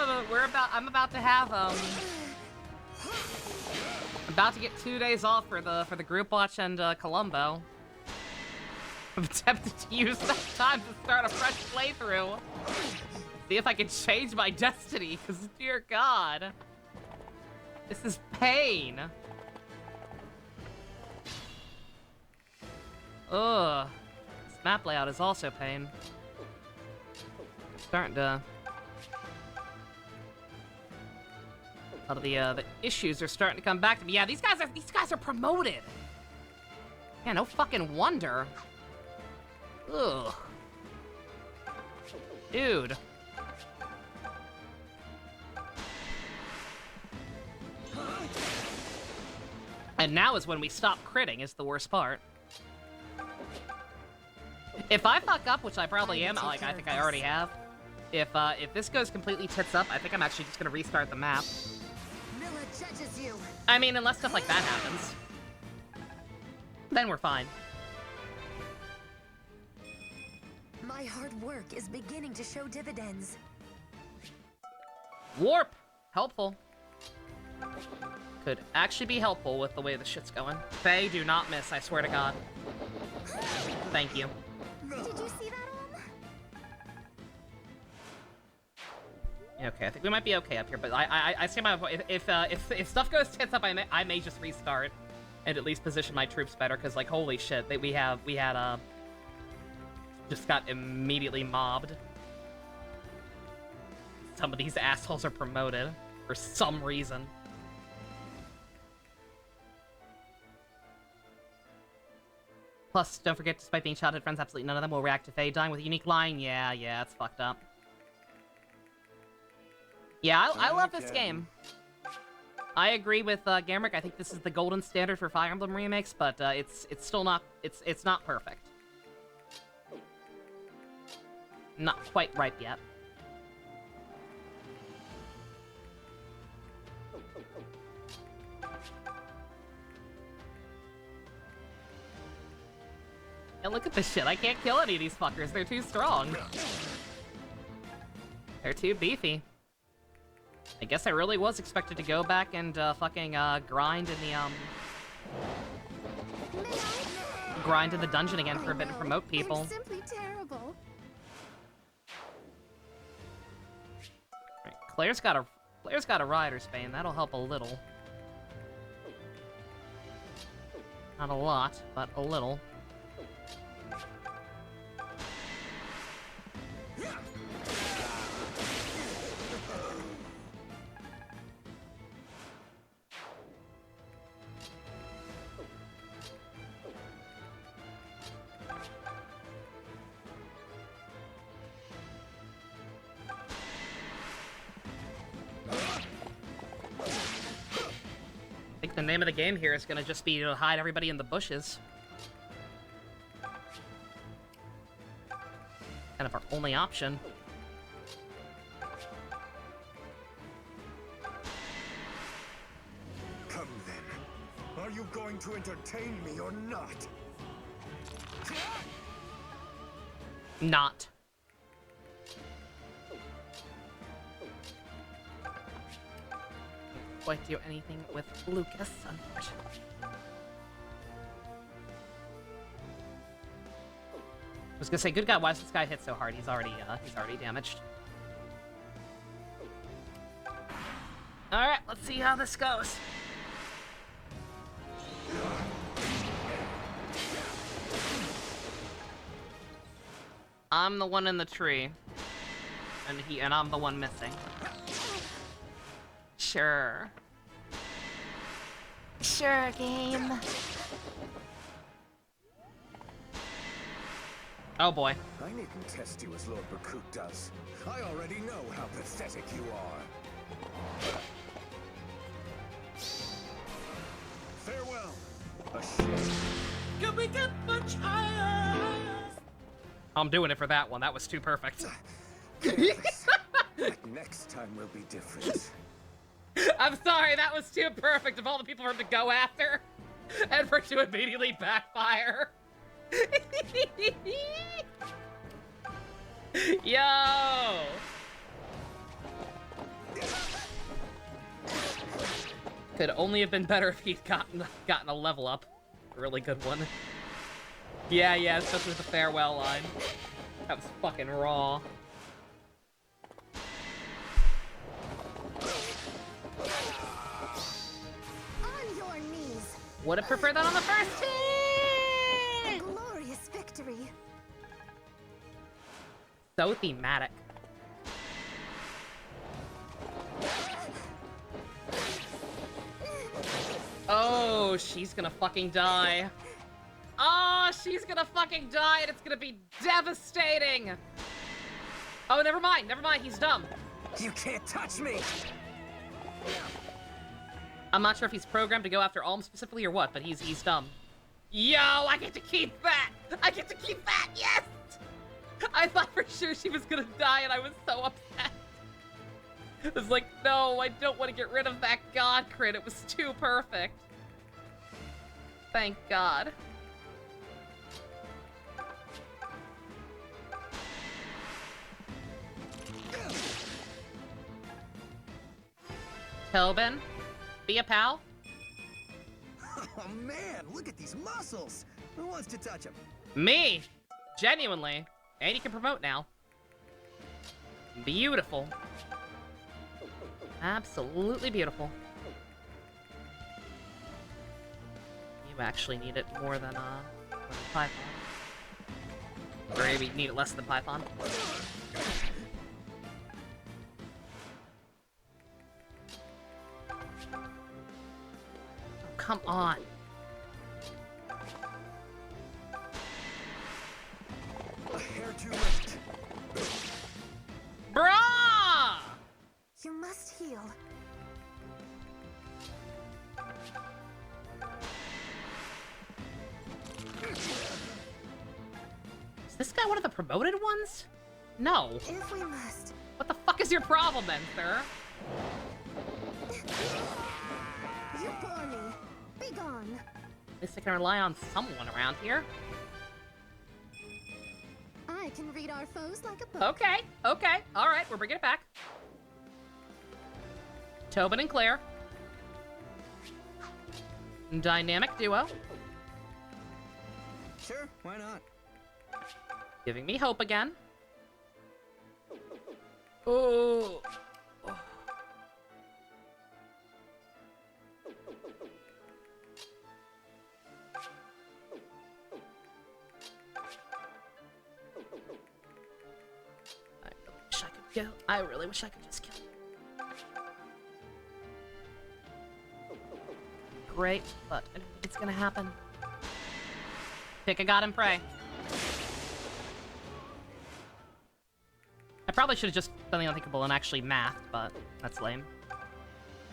about to have I'm about to get 2 days off for the group watch and Columbo. I'm tempted to use that time to start a fresh playthrough. See if I can change my destiny, because dear God. This is pain. Ugh. This map layout is also pain. Starting to... A lot of the issues are starting to come back to me. Yeah, these guys are promoted. Yeah, no fucking wonder. Ugh. Dude. And now is when we stop critting, is the worst part. If I fuck up, which I probably am, like I think I already have, if this goes completely tits up, I think I'm actually just gonna restart the map. Milla judges you. I mean, unless stuff like that happens. Then we're fine. My hard work is beginning to show dividends. Warp! Helpful. Could actually be helpful with the way the shit's going. Faye, do not miss, I swear to God. Thank you. Did you see that, Okay, I think we might be okay up here, but I stand by my point. If stuff goes tits up, I may just restart and at least position my troops better, because like holy shit, we had just got immediately mobbed. Some of these assholes are promoted for some reason. Plus, don't forget, despite being childhood friends, absolutely none of them will react to Faye dying with a unique line. Yeah, it's fucked up. Yeah, I love this game. I agree with Gamrick. I think this is the golden standard for Fire Emblem remakes, but it's still not it's not perfect. Not quite ripe yet. And look at this shit. I can't kill any of these fuckers. They're too strong. They're too beefy. I guess I really was expected to go back and fucking grind in the grind in the dungeon again for a bit to promote people. I'm simply terrible. Right, Claire's got a rider's bane. That'll help a little. Not a lot, but a little. The name of the game here is gonna just be to hide everybody in the bushes. Kind of our only option. Come then. Are you going to entertain me or not? Not. Quite do anything with Lucas, unfortunately. I was gonna say, good God, why does this guy hit so hard? He's already damaged. All right, let's see how this goes. I'm the one in the tree, and I'm the one missing. Sure. Sure, game. Oh boy. I needn't test you as Lord Bakut does. I already know how pathetic you are. Farewell. A shame. Can we get much higher? I'm doing it for that one. That was too perfect. Next time will be different. I'm sorry, that was too perfect of all the people for him to go after. And for it to immediately backfire. Yo! Could only have been better if he'd gotten a level up. A really good one. Yeah, especially with the farewell line. That was fucking raw. On your knees. Would have preferred that on the first team! A glorious So thematic. Oh, she's gonna fucking die. Oh, she's gonna fucking die, and it's gonna be devastating. Oh, never mind, he's dumb. You can't touch me! I'm not sure if he's programmed to go after Alm specifically or what, but he's dumb. Yo, I get to keep that! I get to keep that, yes! I thought for sure she was gonna die, and I was so upset. I was like, no, I don't want to get rid of that god crit. It was too perfect. Thank God. Tobin, be a pal. Oh man, look at these muscles! Who wants to touch them? Me! Genuinely. And you can promote now. Beautiful. Absolutely beautiful. You actually need it more than Python. Or maybe you need it less than Python. Oh, come on. A hair too late. Brah! You must heal. Is this guy one of the promoted ones? No. If we must. What the fuck is your problem then, sir? You bore me. Be gone. At least I can rely on someone around here. I can read our foes like a book. Okay, okay. Alright, we're bringing it back. Tobin and Claire. Dynamic duo. Sure, why not? Giving me hope again. Oh. I really wish I could just kill him. Great, but I don't think it's gonna happen. Pick a god and pray. I probably should have just done the unthinkable and actually mathed, but that's lame.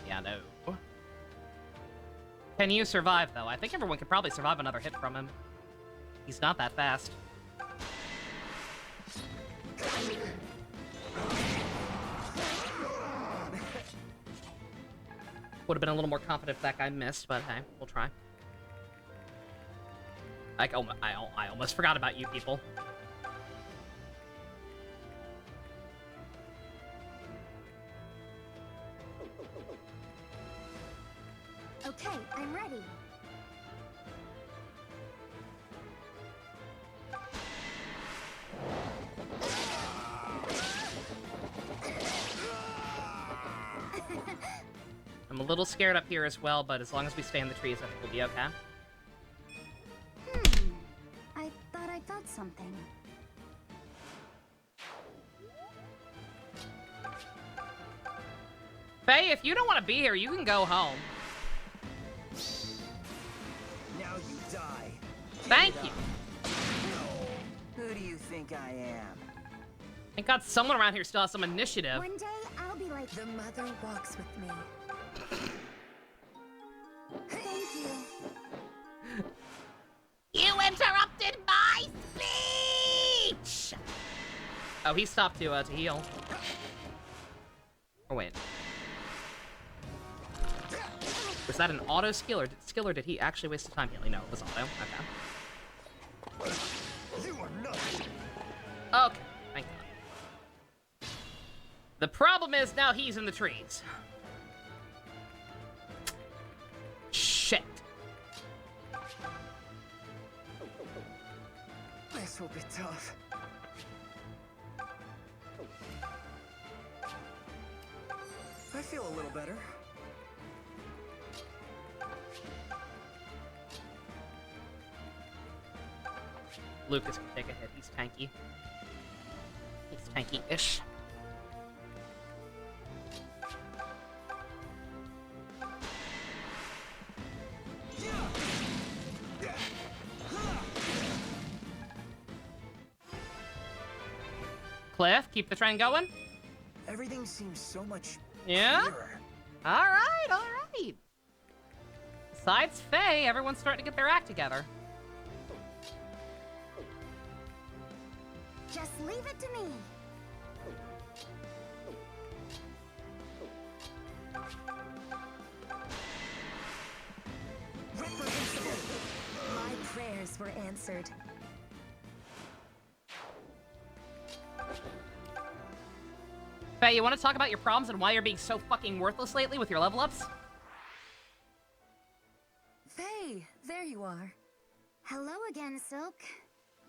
Yeah, no. Can you survive, though? I think everyone could probably survive another hit from him. He's not that fast. Would have been a little more confident if that guy missed, but hey, we'll try. Like, oh, I almost forgot about you people. Okay, I'm ready. I'm a little scared up here as well, but as long as we stay in the trees, I think we'll be okay. I thought I felt something. Faye, if you don't want to be here, you can go home. Now you die. Thank you. Who do you think I am? Thank God someone around here still has some initiative. One day, I'll be like the mother walks with me. Thank you. You interrupted my speech! Oh, he stopped to heal. Oh, wait. Was that an auto skill, or did he actually waste his time healing? No, it was auto. Okay. You are nothing. Okay, thank God. The problem is now he's in the trees. Shit. This will be tough. I feel a little better. Lucas can take a hit. He's tanky. He's tanky-ish. Cliff, keep the train going. Everything seems so much Yeah? clearer. Alright, alright. Besides Faye, everyone's starting to get their act together. Just leave it to me. Reprehensible. My prayers were answered. Faye, you want to talk about your problems and why you're being so fucking worthless lately with your level ups? Faye, there you are. Hello again, Silk.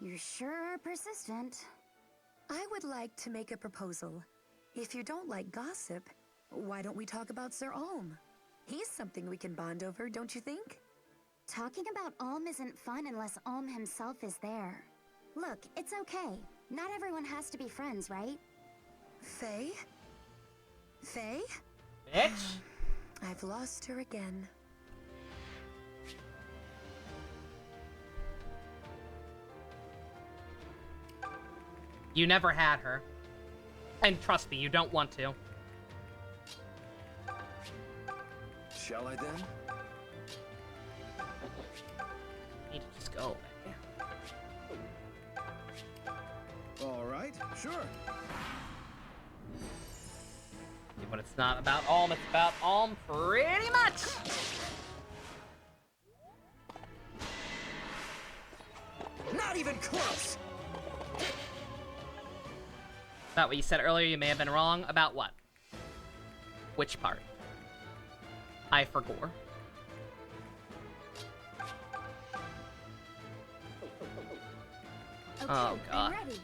You sure are persistent. I would like to make a proposal. If you don't like gossip, why don't we talk about Sir Alm? He's something we can bond over, don't you think? Talking about Alm isn't fun unless Alm himself is there. Look, it's okay. Not everyone has to be friends, right? Faye? Faye? Bitch. I've lost her again. You never had her. And trust me, you don't want to. Shall I then? Need to just go away. All right, sure. But it's not about Alm, it's about Alm pretty much! Not even close! About what you said earlier, you may have been wrong. About what? Which part? I forgot. Okay, Oh, God. I'm ready.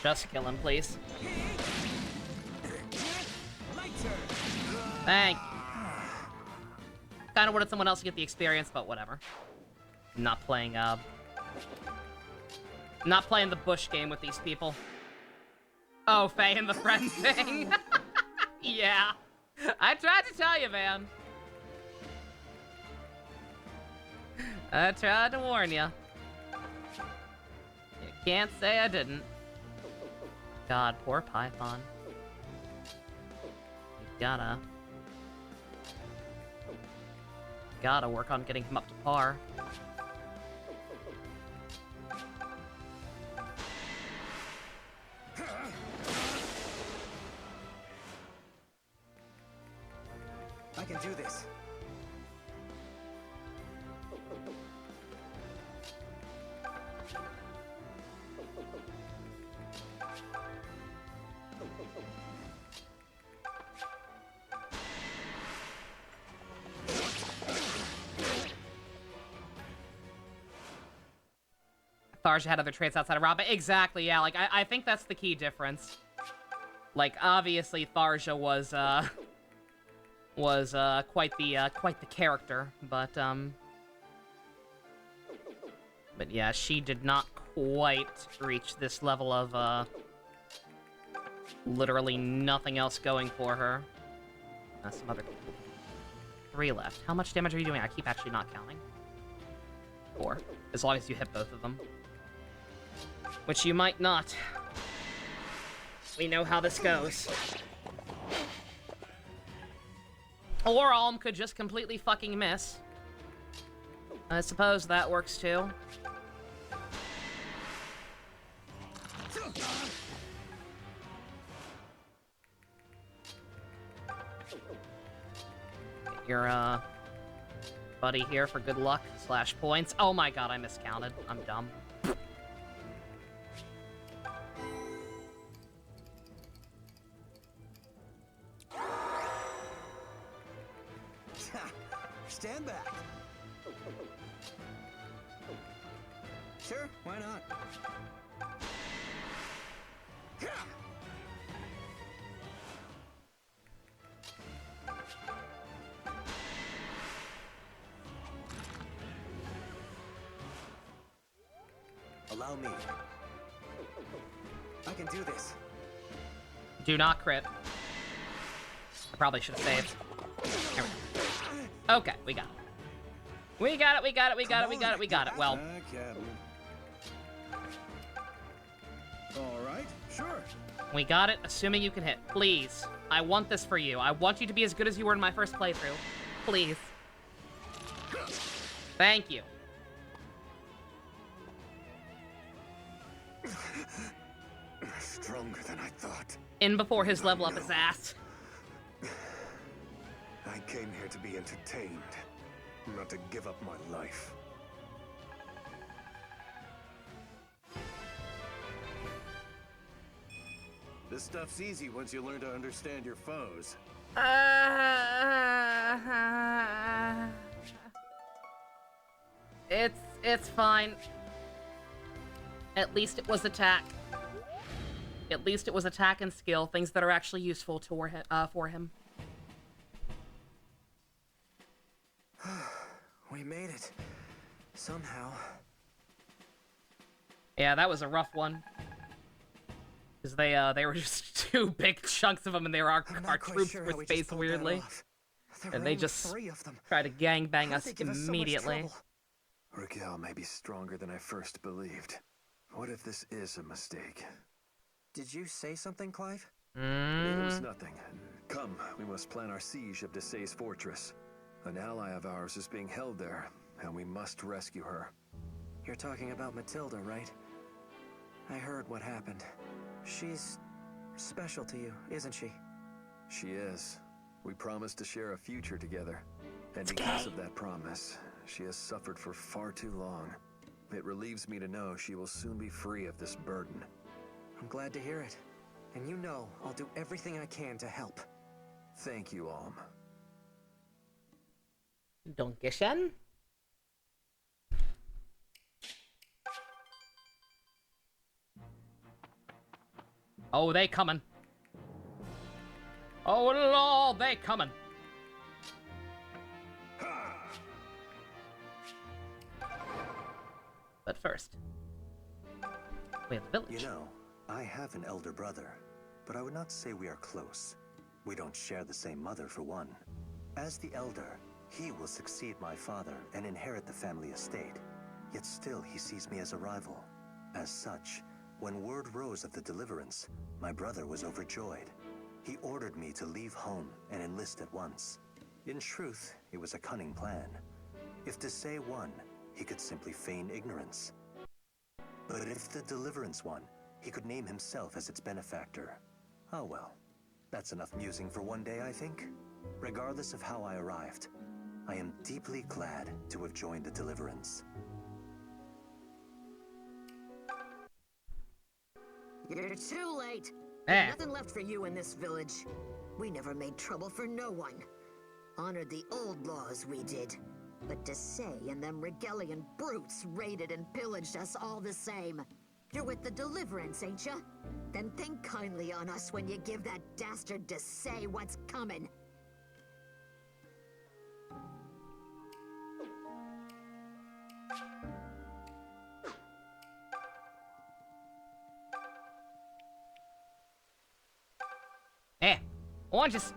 Just kill him, please. My turn. Thank. Kinda wanted someone else to get the experience, but whatever. Not playing the bush game with these people. Oh, Faye and the friend thing. Yeah. I tried to tell you, man. I tried to warn you. You can't say I didn't. God, poor Python. You gotta work on getting him up to par. I can do this. Tharja had other traits outside of Robin. Exactly, yeah. Like, I think that's the key difference. Like, obviously, Tharja was quite the character, but yeah, she did not quite reach this level of literally nothing else going for her. Some other 3 left. How much damage are you doing? I keep actually not counting. 4, as long as you hit both of them. Which you might not. We know how this goes. Or Alm could just completely fucking miss. I suppose that works too. Get your, buddy here for good luck / points. Oh my god, I miscounted. I'm dumb. Stand back. Sure, why not? Allow me. I can do this. Do not crit. I probably should have saved. Here we go. Okay, we got it. We got it, we got it, we got it, we got it, we got it. Well. Alright, sure. We got it, assuming you can hit. Please. I want this for you. I want you to be as good as you were in my first playthrough. Please. Thank you. Stronger than I thought. In before his level up his ass. I came here to be entertained, not to give up my life. This stuff's easy once you learn to understand your foes. It's fine. At least it was attack. At least it was attack and skill, things that are actually useful for him. We made it. Somehow. Yeah, that was a rough one. Because they were just two big chunks of them, and our troops were spaced weirdly. And they just tried to gangbang us immediately. Rigel may be stronger than I first believed. What if this is a mistake? Did you say something, Clive? It was nothing. Come, we must plan our siege of Desai's fortress. An ally of ours is being held there, and we must rescue her. You're talking about Matilda, right? I heard what happened. She's special to you, isn't she? She is. We promised to share a future together. And because of that promise, she has suffered for far too long. It relieves me to know she will soon be free of this burden. I'm glad to hear it. And you know I'll do everything I can to help. Thank you, Alm. Dankeschön. Oh, they coming. Oh, Lord, they coming. But first, we have the village. You know, I have an elder brother, but I would not say we are close. We don't share the same mother, for one. As the elder, he will succeed my father and inherit the family estate. Yet still, he sees me as a rival. As such, when word rose of the deliverance, my brother was overjoyed. He ordered me to leave home and enlist at once. In truth, it was a cunning plan. If Desai won, he could simply feign ignorance. But if the deliverance won, he could name himself as its benefactor. Oh well, that's enough musing for one day, I think. Regardless of how I arrived, I am deeply glad to have joined the deliverance. You're too late. There's nothing left for you in this village. We never made trouble for no one. Honored the old laws, we did. But Desai and them Rigelian brutes raided and pillaged us all the same. You're with the deliverance, ain't ya? Then think kindly on us when you give that dastard Desai what's coming. Oranges.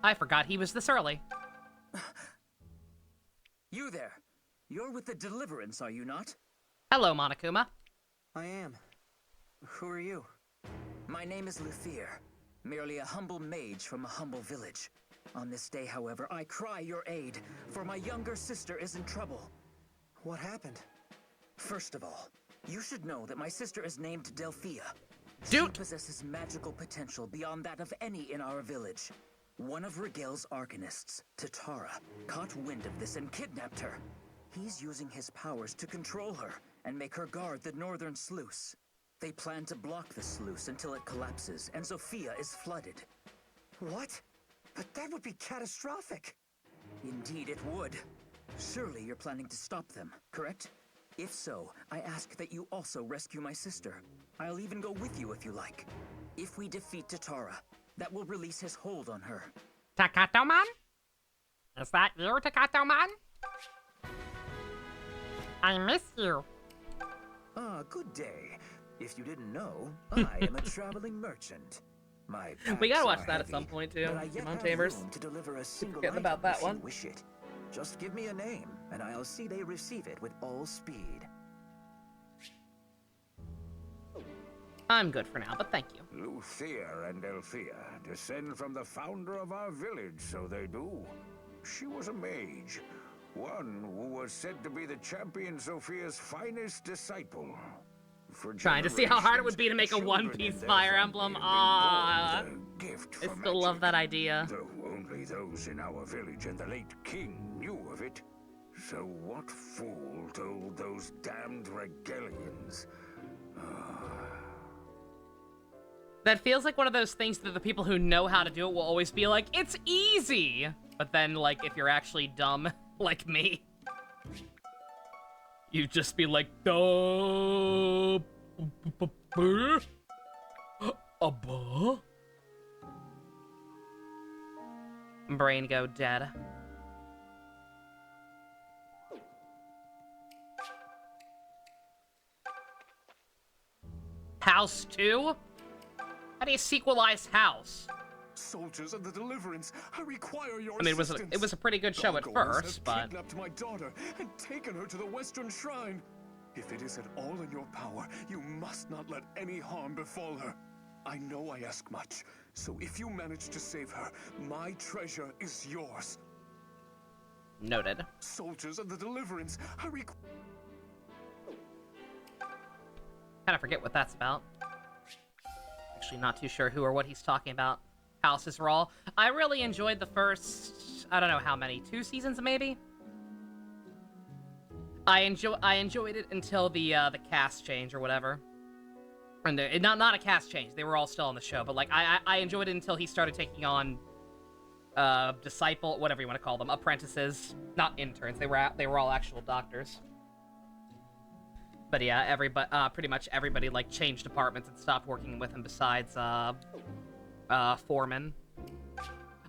I forgot he was this early. You there. You're with the Deliverance, are you not? Hello, Monokuma. I am. Who are you? My name is Lufir, merely a humble mage from a humble village. On this day, however, I cry your aid, for my younger sister is in trouble. What happened? First of all, you should know that my sister is named Delphia. Dude. She possesses magical potential beyond that of any in our village. One of Rigel's arcanists, Tatara, caught wind of this and kidnapped her. He's using his powers to control her and make her guard the northern sluice. They plan to block the sluice until it collapses and Sophia is flooded. What? But that would be catastrophic. Indeed it would. Surely you're planning to stop them, correct? If so, I ask that you also rescue my sister. I'll even go with you if you like. If we defeat Tatara, that will release his hold on her. Takato-man? Is that you, Takato-man? I miss you. Ah, good day. If you didn't know, I am a traveling merchant. My We gotta packs watch are that at heavy, some point too. but I yet Come on, have Chambers. room to deliver a single Forgetting item about that if one. you wish it. Just give me a name, and I'll see they receive it with all speed. I'm good for now, but thank you. Lucia and Elthea descend from the founder of our village, so they do. She was a mage, one who was said to be the champion Sophia's finest disciple. For Trying to see how hard it would be to make a children one-piece in their Fire family Emblem. have been Ah, born with a gift I for still love that idea. Though only those in our village and the late king knew of it. So what fool told those damned Regalians? That feels like one of those things that the people who know how to do it will always be like, it's easy! But then, like, if you're actually dumb, like me, you'd just be like, duh. Brain go dead. House 2? How do you sequelize House? Soldiers of the Deliverance, I require your I mean, assistance. it was a pretty good show at Gargoyles first, have but kidnapped my daughter and taken her to the Western Shrine. If it is at all in your power, you must not let any harm befall her. I know I ask much, so if you manage to save her, my treasure is yours. noted. Soldiers of the Deliverance, I require... Kind of forget what that's about. Actually, not too sure who or what he's talking about. House is Raw. I really enjoyed the first, I don't know how many, 2 seasons maybe? I enjoyed it until the cast change or whatever. And not a cast change. They were all still on the show, but like I enjoyed it until he started taking on disciple, whatever you want to call them, apprentices, not interns. They were all actual doctors. But yeah, everybody, pretty much everybody like changed departments and stopped working with him besides Foreman.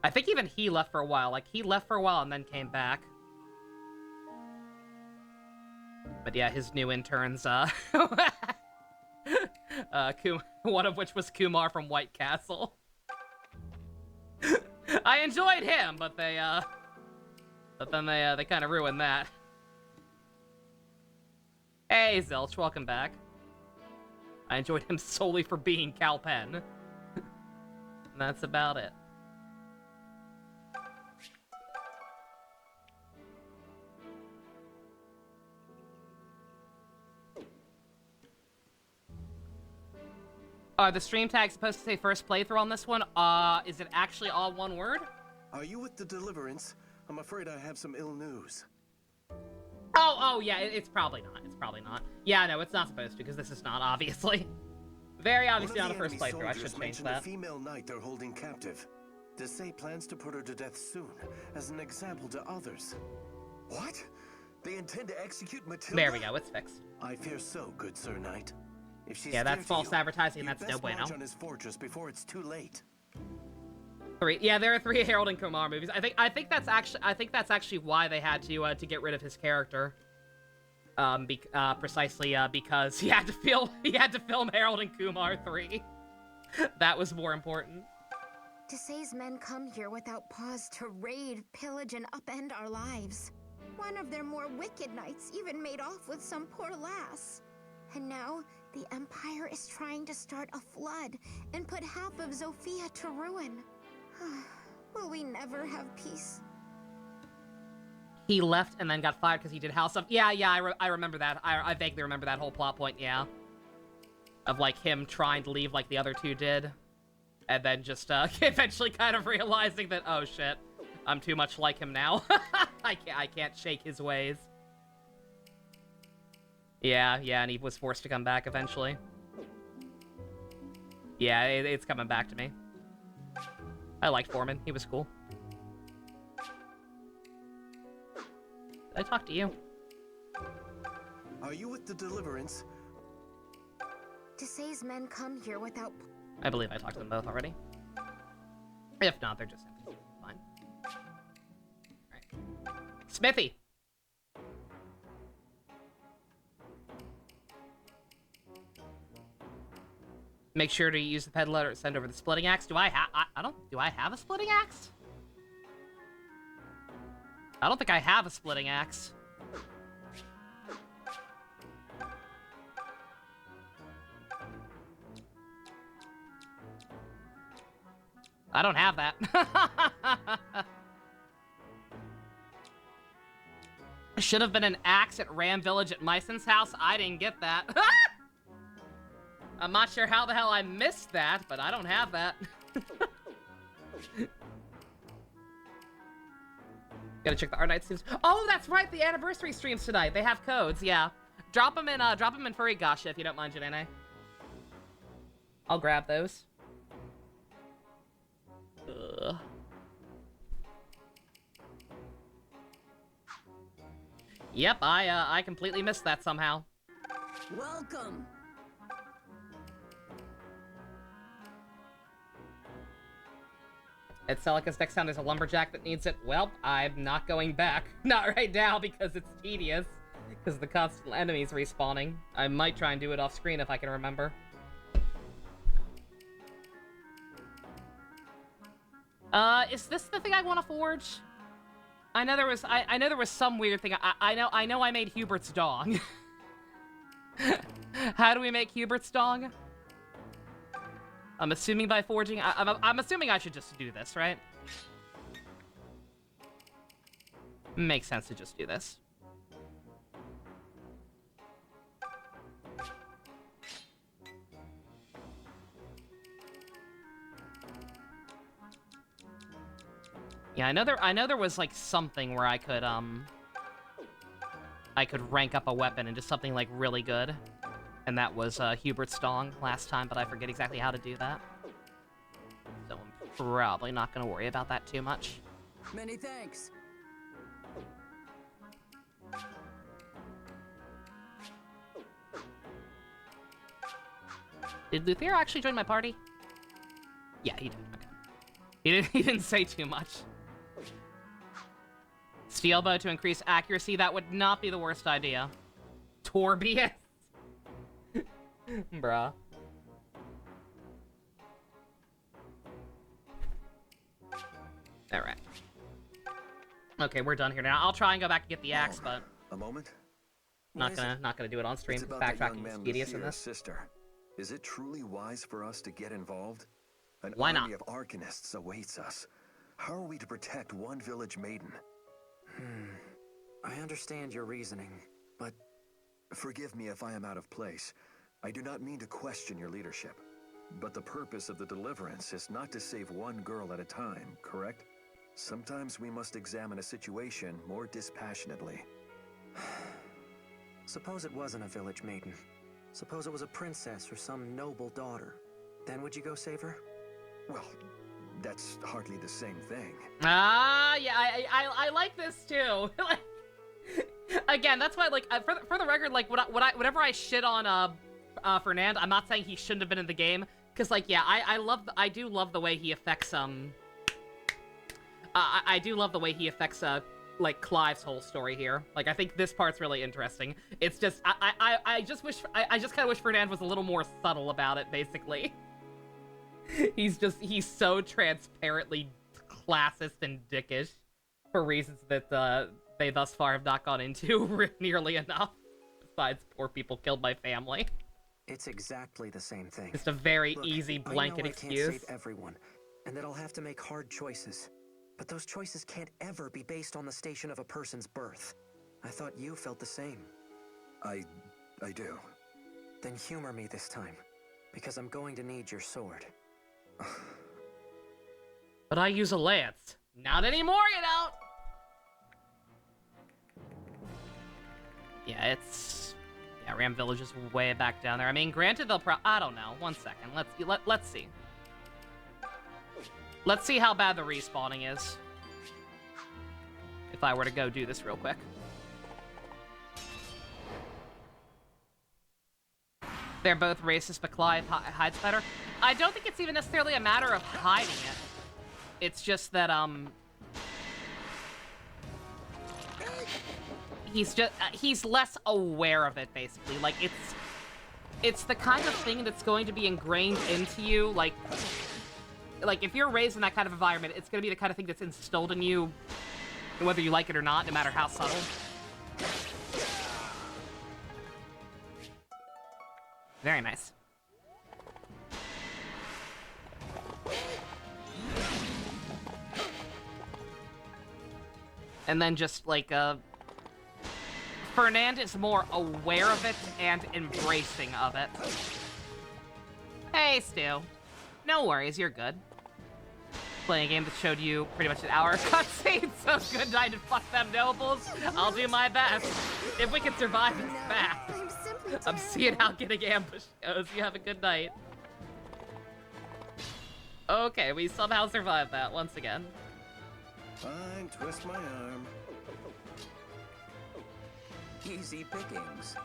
I think even he left for a while. Like he left for a while and then came back. But yeah, his new interns, one of which was Kumar from White Castle. I enjoyed him, but then they kind of ruined that. Hey, Zilch, welcome back. I enjoyed him solely for being Cal Penn. That's about it. Are the stream tags supposed to say first playthrough on this one? Is it actually all one word? Are you with the Deliverance? I'm afraid I have some ill news. Oh, yeah, it's probably not. It's probably not. Yeah, no, it's not supposed to, because this is not, obviously. Very obviously not a first playthrough. I should change that. A female knight they're holding captive. Desai plans to put her to death soon, as an example to others. What? They intend to execute Matilda? There we go, it's fixed. I fear so, good Sir Knight. If she's yeah, that's false advertising, and that's no bueno. On his fortress before it's too late. 3. Yeah, there are 3 Harold and Kumar movies. I think that's actually why they had to get rid of his character. Precisely because he had to film Harold and Kumar 3. That was more important. Desai's men come here without pause to raid, pillage, and upend our lives. One of their more wicked knights even made off with some poor lass. And now, the Empire is trying to start a flood and put half of Zofia to ruin. Will we never have peace? He left and then got fired because he did house stuff. Yeah, I remember that. I vaguely remember that whole plot point, yeah. Of, like, him trying to leave like the other 2 did. And then just, eventually kind of realizing that, oh shit, I'm too much like him now. I can't shake his ways. Yeah, and he was forced to come back eventually. Yeah, it's coming back to me. I liked Foreman. He was cool. Did I talk to you? Are you with the Deliverance? Desai's men come here without... I believe I talked to them both already. If not, they're just empty. Fine. Alright. Smithy! Make sure to use the peddler to send over the splitting axe. Do I have a splitting axe? I don't think I have a splitting axe. I don't have that. Should have been an axe at Ram Village at Myson's house. I didn't get that. I'm not sure how the hell I missed that, but I don't have that. Gotta check the Art Night streams. Oh, that's right, the anniversary streams tonight. They have codes, yeah. Drop them in Furry Gasha if you don't mind, Janene. I'll grab those. Ugh. Yep, I completely missed that somehow. Welcome. At Celica's next town, there's a lumberjack that needs it. Well, I'm not going back. Not right now, because it's tedious. Because the constant enemies respawning. I might try and do it off screen if I can remember. Is this the thing I want to forge? I know there was I know there was some weird thing. I know I made Hubert's dong. How do we make Hubert's dong? I'm assuming by forging. I'm assuming I should just do this, right? Makes sense to just do this. Yeah, I know there was like something where I could rank up a weapon into something like really good. And that was Hubert's dong last time, but I forget exactly how to do that. So I'm probably not going to worry about that too much. Many thanks. Did Luthier actually join my party? Yeah, he did. Okay. He didn't say too much. Steel bow to increase accuracy, that would not be the worst idea. Torbius. Bruh. Alright. Okay, we're done here now. I'll try and go back and get the axe, but a moment. Not gonna do it on stream. It's about Backtracking is tedious in this. Sister. Is it truly wise for us to get involved? An Why army not? of Arcanists awaits us. How are we to protect one village maiden? I understand your reasoning, but... Forgive me if I am out of place. I do not mean to question your leadership. But the purpose of the Deliverance is not to save one girl at a time, correct? Sometimes we must examine a situation more dispassionately. Suppose it wasn't a village maiden. Suppose it was a princess or some noble daughter. Then would you go save her? Well, that's hardly the same thing. Ah, yeah, I like this too. Again, that's why, like, for the record, like, whenever I shit on Fernand, I'm not saying he shouldn't have been in the game, because, like, yeah, I do love the way he affects I do love the way he affects like Clive's whole story here. Like, I think this part's really interesting. It's just I just kind of wish Fernand was a little more subtle about it, basically. He's so transparently classist and dickish for reasons that they thus far have not gone into nearly enough. Besides, poor people killed my family. It's exactly the same thing. Just a very Look, easy I blanket know excuse. I can't save everyone, and that I'll have to make hard choices. But those choices can't ever be based on the station of a person's birth. I thought you felt the same. I do. Then humor me this time, because I'm going to need your sword. But I use a lance. Not anymore, you know! Yeah, it's... Yeah, Ram Village is way back down there. I mean, granted, they'll I don't know. 1 second. Let's see. Let's see how bad the respawning is. If I were to go do this real quick. They're both racist, but Clive hides better. I don't think it's even necessarily a matter of hiding it. It's just that, he's less aware of it, basically. Like, it's the kind of thing that's going to be ingrained into you, like, if you're raised in that kind of environment, it's going to be the kind of thing that's instilled in you, whether you like it or not, no matter how subtle. Very nice. And then just, like, Fernand is more aware of it and embracing of it. Hey, Stu. No worries, you're good. Playing a game that showed you pretty much an hour of cutscene, so good night and fuck them nobles. I'll do my best. If we can survive this back. I'm seeing how getting ambushed goes. You have a good night. Okay, we somehow survived that once again. Fine, twist my arm. Easy pickings.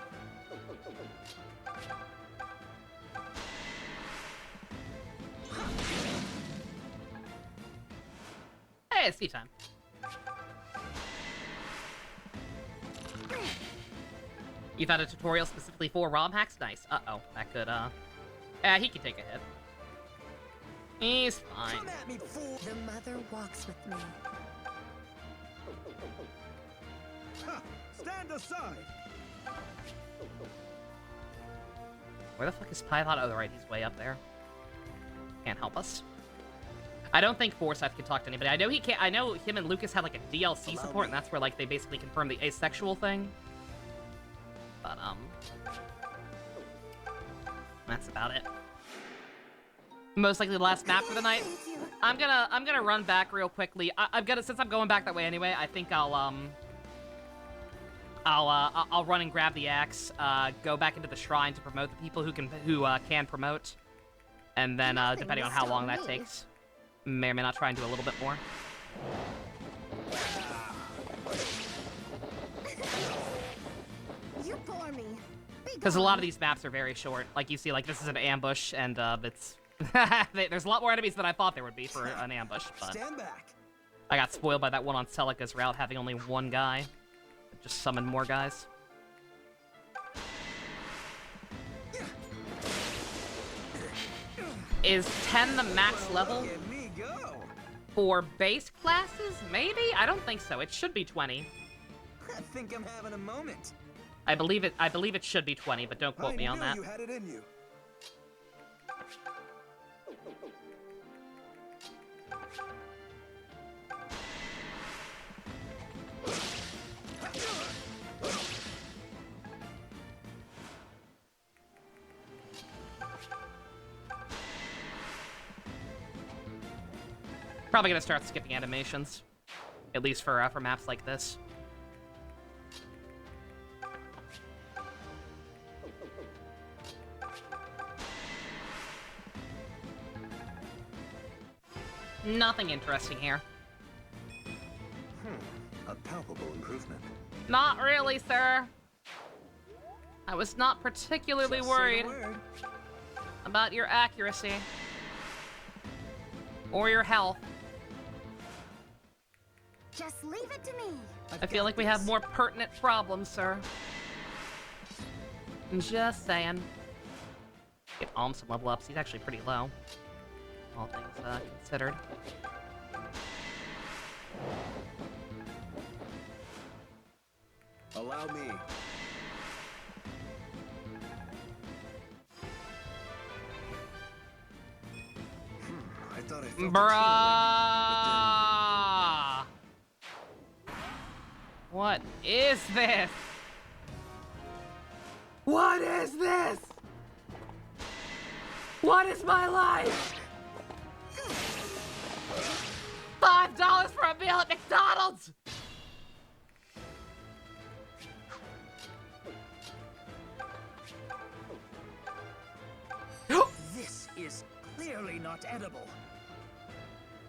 Hey, it's tea time. You found a tutorial specifically for ROM hacks? Nice. Uh-oh. That could, he can take a hit. He's fine. Come at me, fool! The mother walks with me. Ha! Stand aside! Where the fuck is Python? Oh, right, he's way up there. Can't help us. I don't think Forsyth can talk to anybody. I know he can't. I know him and Lucas had like a DLC support, and that's where like they basically confirmed the asexual thing. But that's about it. Most likely the last map for the night. I'm gonna run back real quickly. Since I'm going back that way anyway. I think I'll run and grab the axe. Go back into the shrine to promote the people who can promote, and then depending on how long that takes. May or may not try and do a little bit more. You bore me. Because a lot of these maps are very short. Like you see, like this is an ambush, and it's there's a lot more enemies than I thought there would be for an ambush. But Stand back. I got spoiled by that one on Celica's route, having only one guy. It just summoned more guys. Is 10 the max level? For base classes? Maybe? I don't think so. It should be 20. I think I'm having a moment. I believe it should be 20, but don't quote me on that. You had it in you. Probably gonna start skipping animations, at least for maps like this. Nothing interesting here. A palpable improvement. Not really, sir. I was not particularly worried about your accuracy or your health. Just leave it to me. I feel like we have more pertinent problems, sir. Just saying. Give Alm some level ups. He's actually pretty low, all things considered. Allow me. I thought I felt Bruh! What is this? What is this? What is my life? $5 for a meal at McDonald's! This is clearly not edible.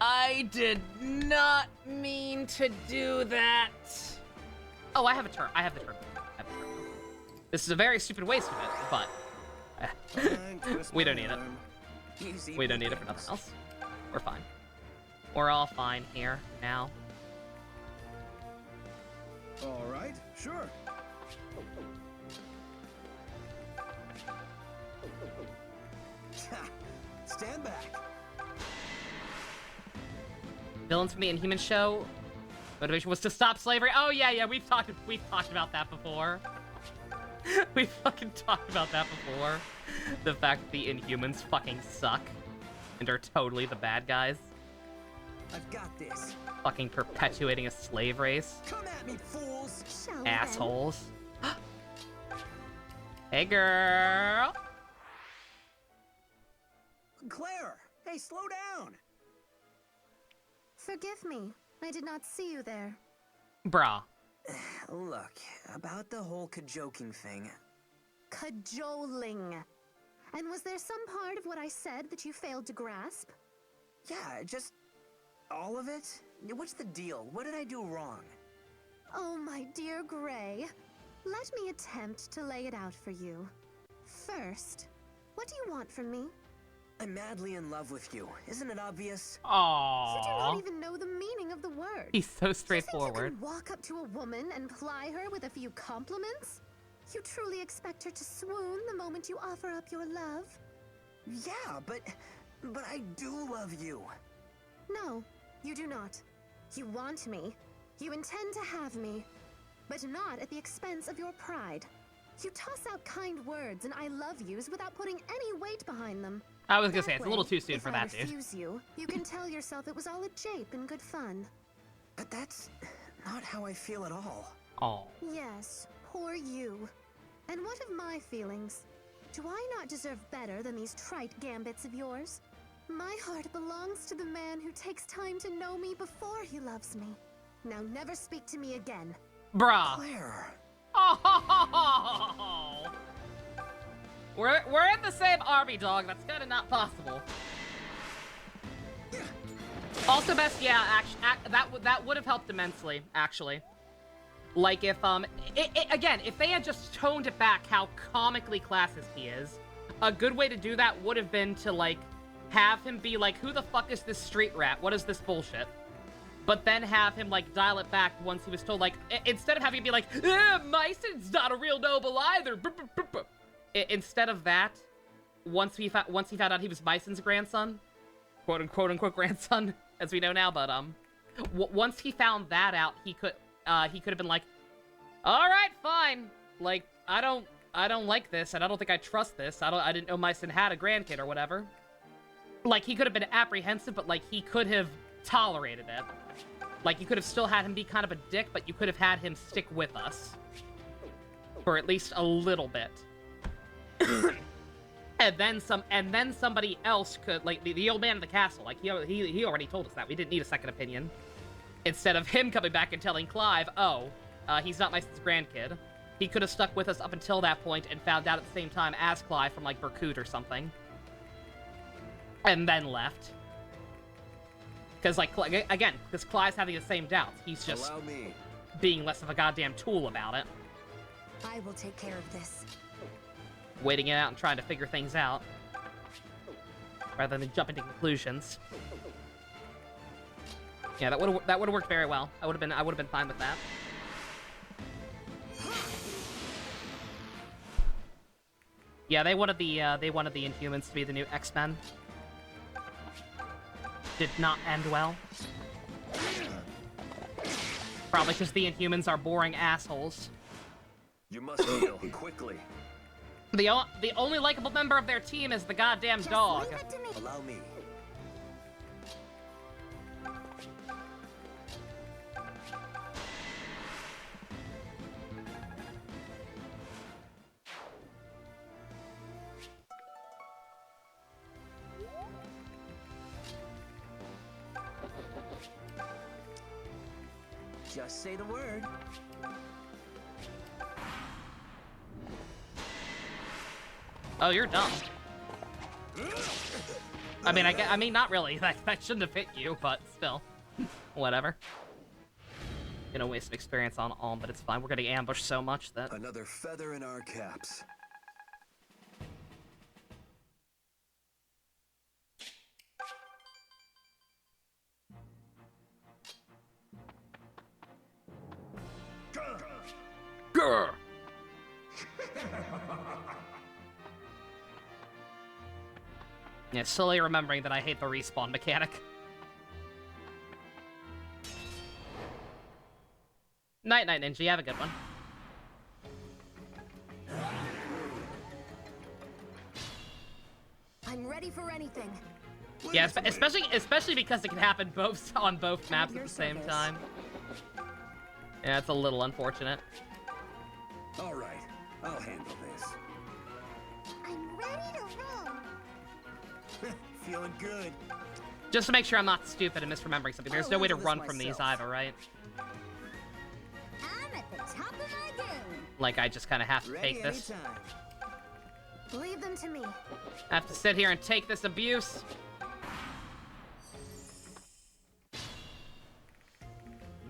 I did not mean to do that. Oh, I have a turn. I have the turn. This is a very stupid waste of it, but We don't need it. Easy We don't need it for pickings. nothing else. We're fine. We're all fine here now. All right, sure. Stand back. Villains from the Inhuman show. Motivation was to stop slavery. Oh yeah, we've talked about that before. We fucking talked about that before. The fact that the Inhumans fucking suck and are totally the bad guys. I've got this. Fucking perpetuating a slave race. Come at me, fools. Shall we then? Assholes. Hey, girl. Claire, hey, slow down. Forgive me. I did not see you there. Brah. Look, about the whole cajoking thing. Cajoling. And was there some part of what I said that you failed to grasp? Yeah, just all of it? What's the deal? What did I do wrong? Oh, my dear Gray. Let me attempt to lay it out for you. First, what do you want from me? I'm madly in love with you. Isn't it obvious? Aww. You do not even know the meaning of the word. He's so You straightforward. think you can walk up to a woman and ply her with a few compliments? You truly expect her to swoon the moment you offer up your love? Yeah, but I do love you. No, you do not. You want me. You intend to have me. But not at the expense of your pride. You toss out kind words and I love yous without putting any weight behind them. I was gonna That say, it's a way, little too soon if for I that, dude. refuse you, you can tell yourself it was all a jape and good fun. But that's not how I feel at all. Oh. Yes, poor you. And what of my feelings? Do I not deserve better than these trite gambits of yours? My heart belongs to the man who takes time to know me before he loves me. Now never speak to me again. Bruh. Claire. Oh. We're in the same army, dog. That's kind of not possible. Also, best, yeah, that would have helped immensely, actually. Like if again, if they had just toned it back how comically classist he is, a good way to do that would have been to like have him be like, who the fuck is this street rat? What is this bullshit? But then have him like dial it back once he was told, like, instead of having it be like, Myson's not a real noble either. Instead of that, once he found out he was Myson's grandson, quote unquote grandson, as we know now, but once he found that out, he could have been like, all right, fine, like I don't like this, and I don't think I trust this. I didn't know Myson had a grandkid or whatever. Like he could have been apprehensive, but like he could have tolerated it. Like you could have still had him be kind of a dick, but you could have had him stick with us for at least a little bit. and then somebody else could, like the old man in the castle, like he already told us that we didn't need a second opinion. Instead of him coming back and telling Clive, he's not Myson's grandkid, he could have stuck with us up until that point and found out at the same time as Clive from like Berkut or something, and then left. Because like again, because Clive's having the same doubts, he's just being less of a goddamn tool about it. I will take care of this. Waiting it out and trying to figure things out, rather than jumping to conclusions. Yeah, that would have worked very well. I would have been fine with that. Yeah, they wanted the Inhumans to be the new X-Men. Did not end well. Probably because the Inhumans are boring assholes. You must heal quickly. The only likable member of their team is the goddamn dog. Allow me. Just say the word. Oh, you're dumb. I mean, not really. That shouldn't have hit you, but still. Whatever. Gonna waste some experience on Alm, but it's fine. We're getting ambushed so much that... Another feather in our caps. Yeah, slowly remembering that I hate the respawn mechanic. Night, night, Ninja. Have a good one. I'm ready for anything. Yeah, especially because it can happen on both maps at the same time. Yeah, it's a little unfortunate. All right, I'll handle this. I'm ready to roll. Feeling good. Just to make sure I'm not stupid and misremembering something. There's no way to run from these either, right? I'm at the top of my game. Like, I just kind of have to take this. Leave them to me. I have to sit here and take this abuse.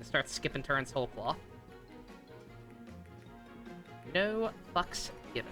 Start skipping turns whole cloth. No fucks given.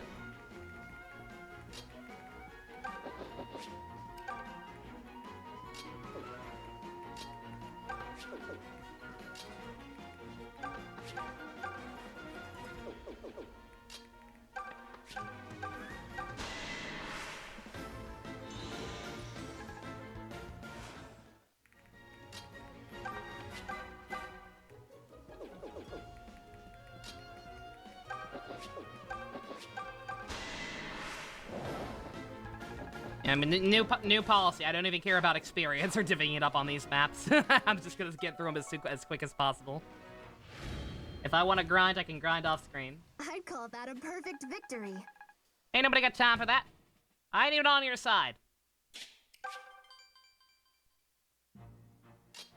I mean, new policy. I don't even care about experience or divvying it up on these maps. I'm just gonna get through them as quick as possible. If I want to grind, I can grind off screen. I'd call that a perfect victory. Ain't nobody got time for that. I ain't even on your side.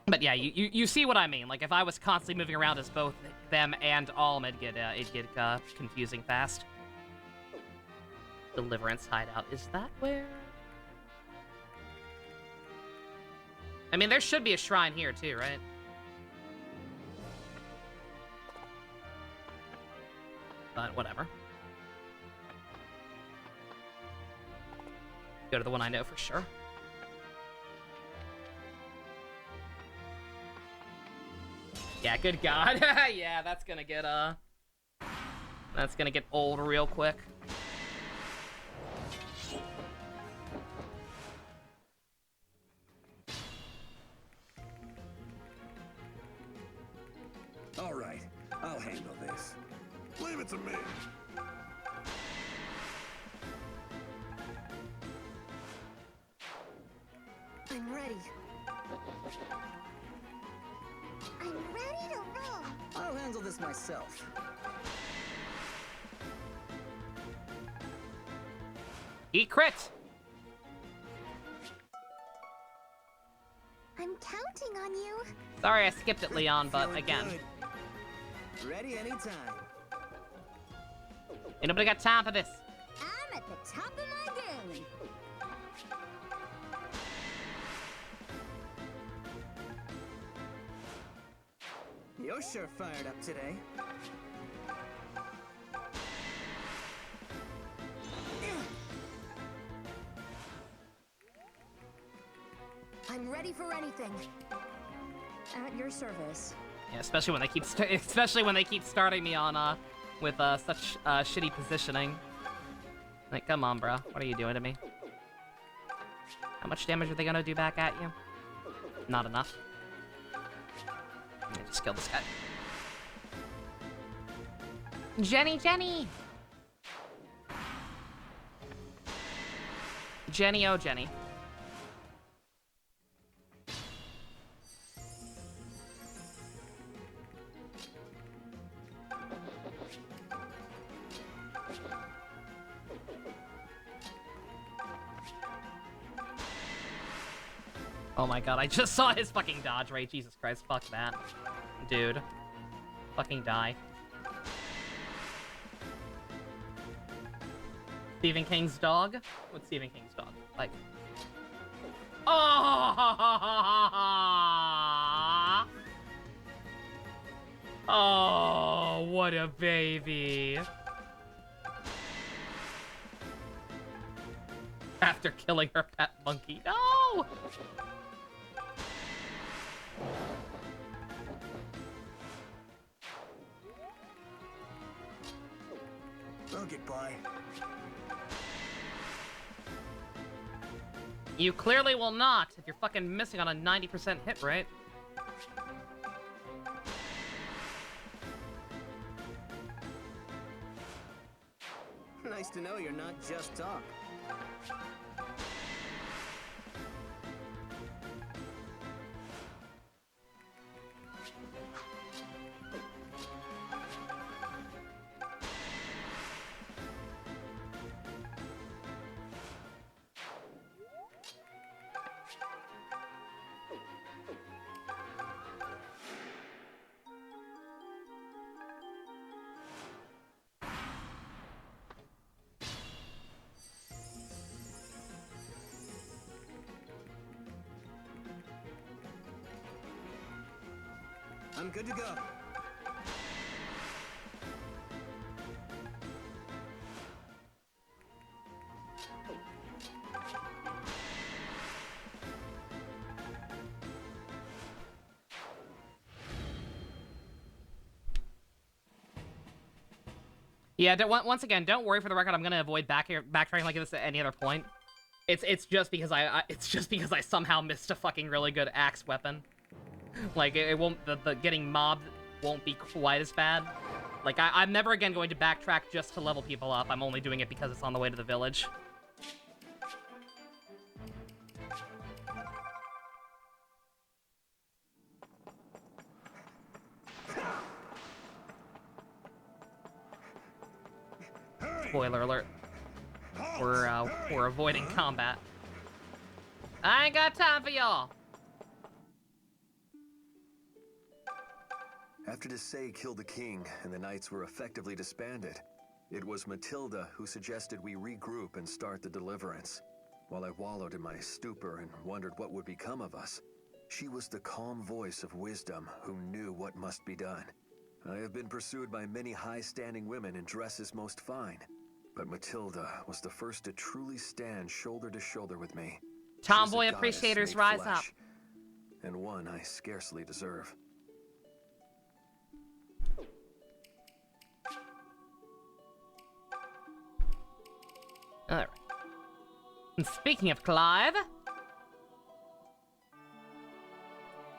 But yeah, you see what I mean. Like, if I was constantly moving around as both them and Alm, it'd get confusing fast. Deliverance hideout. Is that where? I mean, there should be a shrine here too, right? But whatever. Go to the one I know for sure. Yeah, good God. Yeah, that's gonna get old real quick. All right, I'll handle this. Leave it to me. I'm ready. I'm ready to roll. I'll handle this myself. Eat crit! I'm counting on you. Sorry I skipped it, Leon, but again. Good. Ready anytime. Ain't nobody got time for this. I'm at the top of my game. You're sure fired up today. I'm ready for anything. At your service. Yeah, especially when they keep starting me on with such shitty positioning. Like, come on, bro. What are you doing to me? How much damage are they gonna do back at you? Not enough. Yeah, just kill this guy. Jenny! Jenny, oh Jenny. Oh my god, I just saw his fucking dodge rate. Jesus Christ, fuck that. Dude. Fucking die. Stephen King's dog? What's Stephen King's dog? Like... Oh! Oh, what a baby. After killing her pet monkey. No! I'll get by. You clearly will not, if you're fucking missing on a 90% hit rate. Nice to know you're not just talk. I'm good to go. Yeah, once again, don't worry for the record. I'm gonna avoid backtracking like this at any other point. It's just because I somehow missed a fucking really good axe weapon. Like it won't the getting mobbed won't be quite as bad. Like I'm never again going to backtrack just to level people up. I'm only doing it because it's on the way to the village. Spoiler alert. We're avoiding combat. I ain't got time for y'all. After Desai killed the king and the knights were effectively disbanded, it was Matilda who suggested we regroup and start the deliverance. While I wallowed in my stupor and wondered what would become of us, she was the calm voice of wisdom who knew what must be done. I have been pursued by many high-standing women in dresses most fine, but Matilda was the first to truly stand shoulder to shoulder with me. Tomboy appreciators rise up. And one I scarcely deserve. Alright. And speaking of Clive...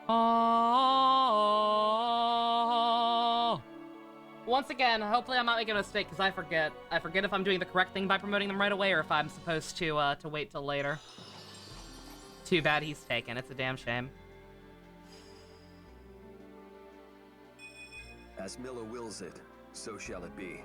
Oh. Once again, hopefully I'm not making a mistake, because I forget. I forget if I'm doing the correct thing by promoting them right away, or if I'm supposed to wait till later. Too bad he's taken. It's a damn shame. As Miller wills it, so shall it be.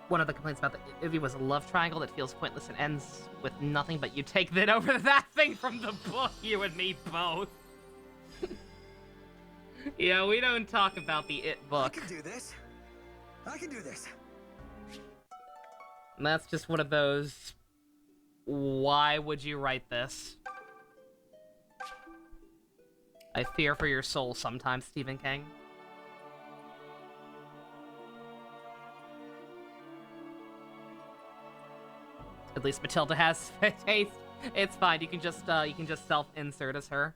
One of the complaints about the movie was a love triangle that feels pointless and ends with nothing but you take that over that thing from the book, you and me both. Yeah, we don't talk about the It book. I can do this. I can do this. And that's just one of those, why would you write this? I fear for your soul sometimes, Stephen King. At least Matilda has taste. It's fine. You can just self-insert as her,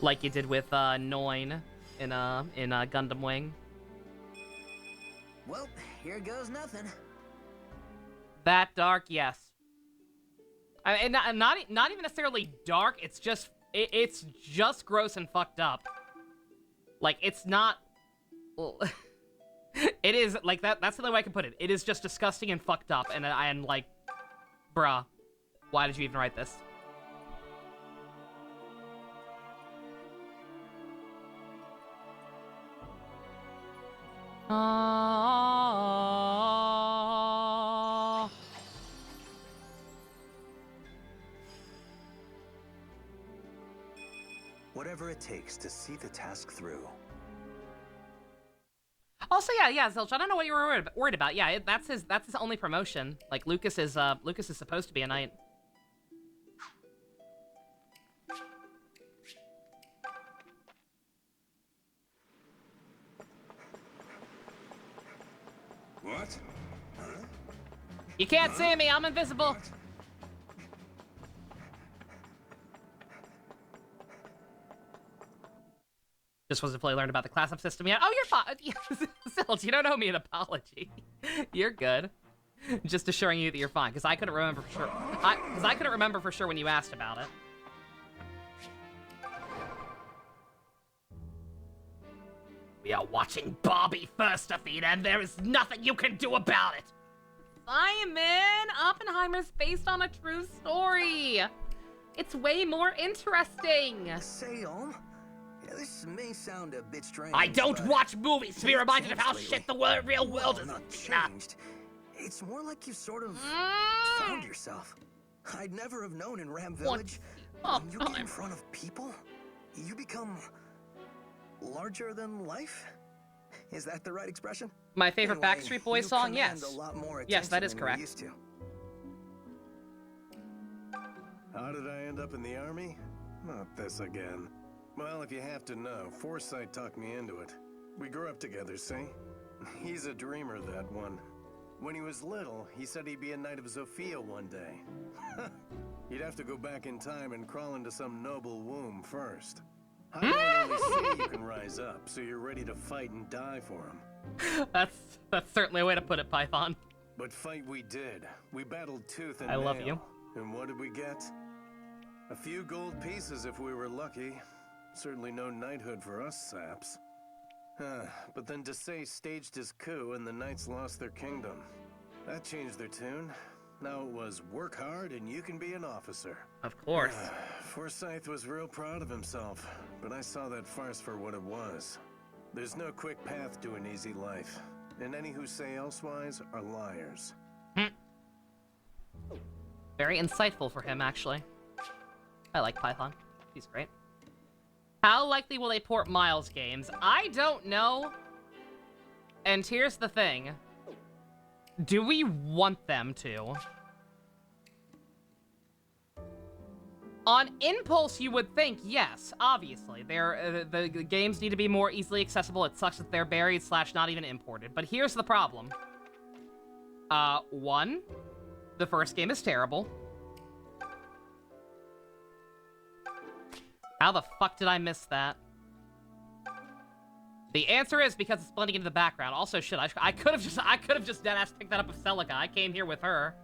like you did with Noin in Gundam Wing. Well, here goes nothing. That dark, yes. And not even necessarily dark. It's just gross and fucked up. Like it's not. Well, it is like that. That's the only way I can put it. It is just disgusting and fucked up, and I am like, bruh, why did you even write this? Whatever it takes to see the task through. Also, yeah, Zilch, I don't know what you were worried about. Yeah, that's his only promotion. Like Lucas is supposed to be a knight. What? You can't see me. I'm invisible. Just wasn't fully learned about the class-up system yet. Oh, you're fine. Zilch, you don't owe me an apology. You're good. Just assuring you that you're fine, because I couldn't remember for sure. Because I couldn't remember for sure when you asked about it. We are watching Barbie first, Athena, and there is nothing you can do about it. Simon, Oppenheimer's based on a true story. It's way more interesting. Salem? Yeah, this may sound a bit strange. I don't watch movies to be reminded of how shit the real world is. Not changed. It's more like you sort of found yourself. I'd never have known in Ram Village. When you get in front of people, you become larger than life. Is that the right expression? My favorite Backstreet Boys song? Yes. Yes, that is correct. How did I end up in the army? Not this again. Well, if you have to know, Forsyth talked me into it. We grew up together, see? He's a dreamer, that one. When he was little, he said he'd be a Knight of Zofia one day. You'd have to go back in time and crawl into some noble womb first. I don't only say you can rise up, so you're ready to fight and die for him. That's certainly a way to put it, Python. But fight we did. We battled tooth and I nail. love you. And what did we get? A few gold pieces if we were lucky. Certainly no knighthood for us saps. But then Desai staged his coup and the knights lost their kingdom. That changed their tune. Now it was work hard and you can be an officer. Of course. Forsyth was real proud of himself, but I saw that farce for what it was. There's no quick path to an easy life, and any who say elsewise are liars. Very insightful for him, actually. I like Python. He's great. How likely will they port Miles games? I don't know. And here's the thing. Do we want them to? On impulse, you would think yes, obviously. The games need to be more easily accessible. It sucks that they're buried / not even imported. But here's the problem. One, the first game is terrible. How the fuck did I miss that? The answer is because it's blending into the background. Also, shit, I could have just deadass picked that up with Celica. I came here with her.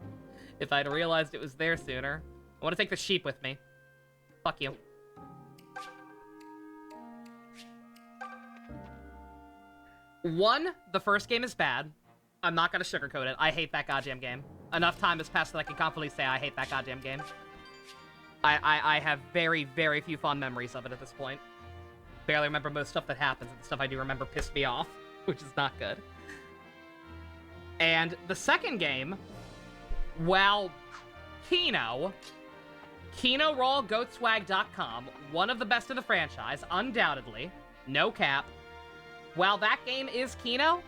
If I'd realized it was there sooner. I want to take the sheep with me. Fuck you. One, the first game is bad. I'm not gonna sugarcoat it. I hate that goddamn game. Enough time has passed that I can confidently say I hate that goddamn game. I have very, very few fond memories of it at this point. Barely remember most stuff that happens, and the stuff I do remember pissed me off, which is not good. And the second game, while Kino KinoRollGoatSwag.com, one of the best in the franchise, undoubtedly, no cap. While that game is Kino,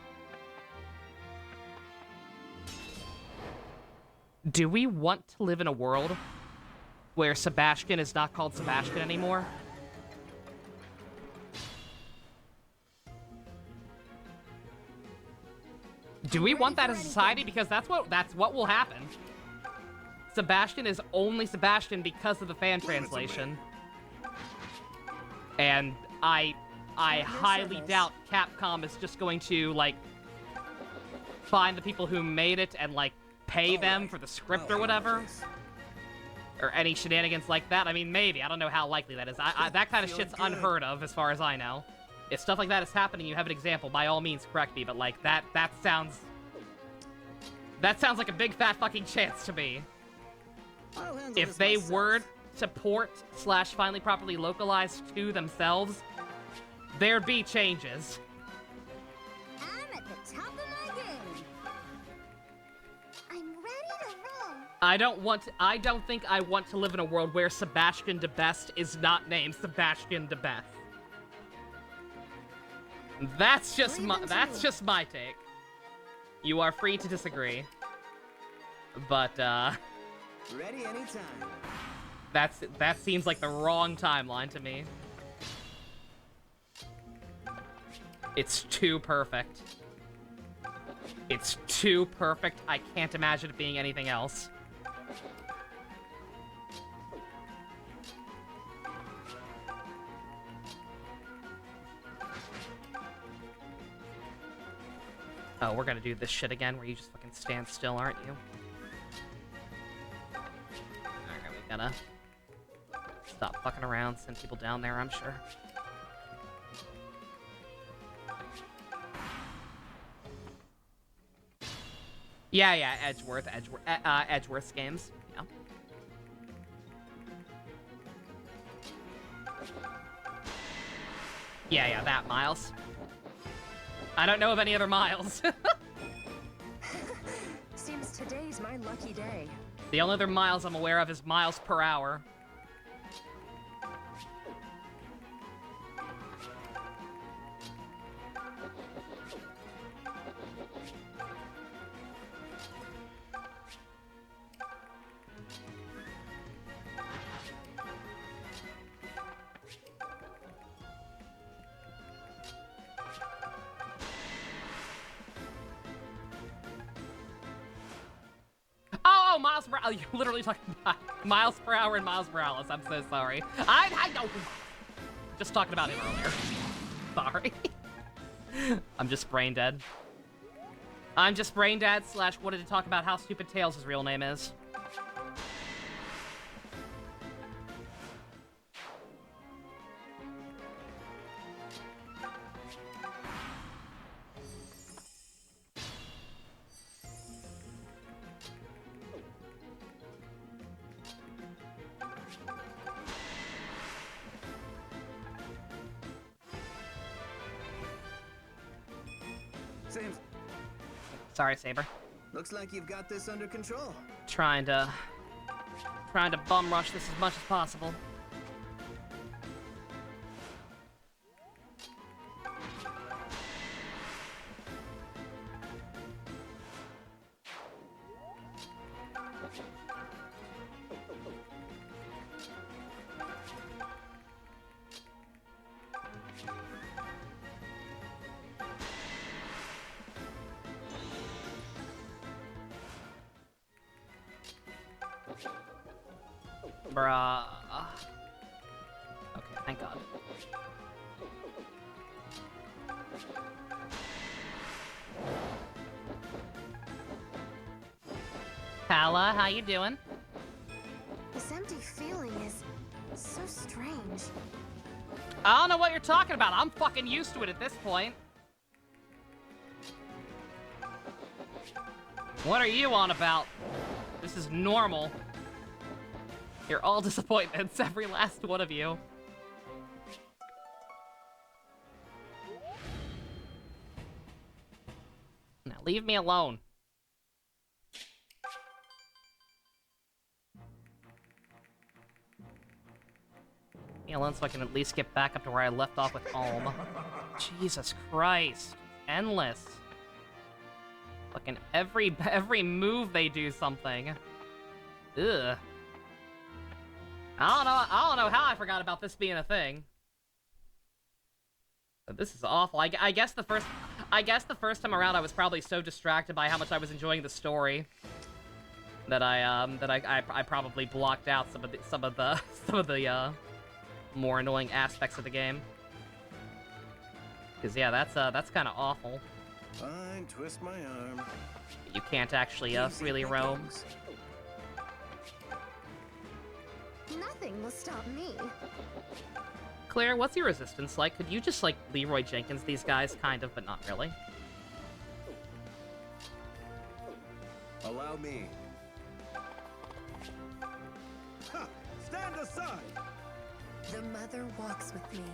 do we want to live in a world where Sebastian is not called Sebastian anymore? Do we want that as a society? Because that's what will happen. Sebastian is only Sebastian because of the fan translation. And I highly doubt Capcom is just going to, like, find the people who made it and, like, pay them for the script or whatever. Or any shenanigans like that. I mean, maybe. I don't know how likely that is. That kind of shit's unheard of, as far as I know. If stuff like that is happening, you have an example, by all means, correct me. But, like, that sounds like a big fat fucking chance to me. If they were to port / finally properly localize to themselves, there'd be changes. I'm at the top of my game. I'm ready to roll. I don't think I want to live in a world where Sebastian de Best is not named Sebastian de Best. That's just my take. You are free to disagree. But ready anytime. That seems like the wrong timeline to me. It's too perfect. It's too perfect. I can't imagine it being anything else. Oh, we're gonna do this shit again where you just fucking stand still, aren't you? Alright, we gotta stop fucking around, send people down there, I'm sure. Yeah, Edgeworth's games. Yeah, that Miles. I don't know of any other Miles. Seems today's my lucky day. The only other Miles I'm aware of is miles per hour. Oh, Miles Morales. You're literally talking about miles per hour and Miles Morales. I'm so sorry. I know. Just talking about him earlier. Sorry. I'm just brain dead. I'm just brain dead / wanted to talk about how stupid Tails' real name is. Seems. Sorry, Saber. Looks like you've got this under control. Trying to bum rush this as much as possible. Bruh. Okay, thank God. Pala, how you doing? This empty feeling is so strange. I don't know what you're talking about. I'm fucking used to it at this point. What are you on about? This is normal. You're all disappointments, every last one of you. Now leave me alone. Leave me alone so I can at least get back up to where I left off with Ulm. Jesus Christ. Endless. Fucking every move they do something. Ugh. I don't know how I forgot about this being a thing. But this is awful. I guess the first time around I was probably so distracted by how much I was enjoying the story that I probably blocked out some of the more annoying aspects of the game. Cause yeah, that's kind of awful. Fine, twist my arm. You can't actually really roam. Nothing will stop me. Claire, what's your resistance like? Could you just, like, Leroy Jenkins these guys? Kind of, but not really. Allow me. Ha! Stand aside! The mother walks with me.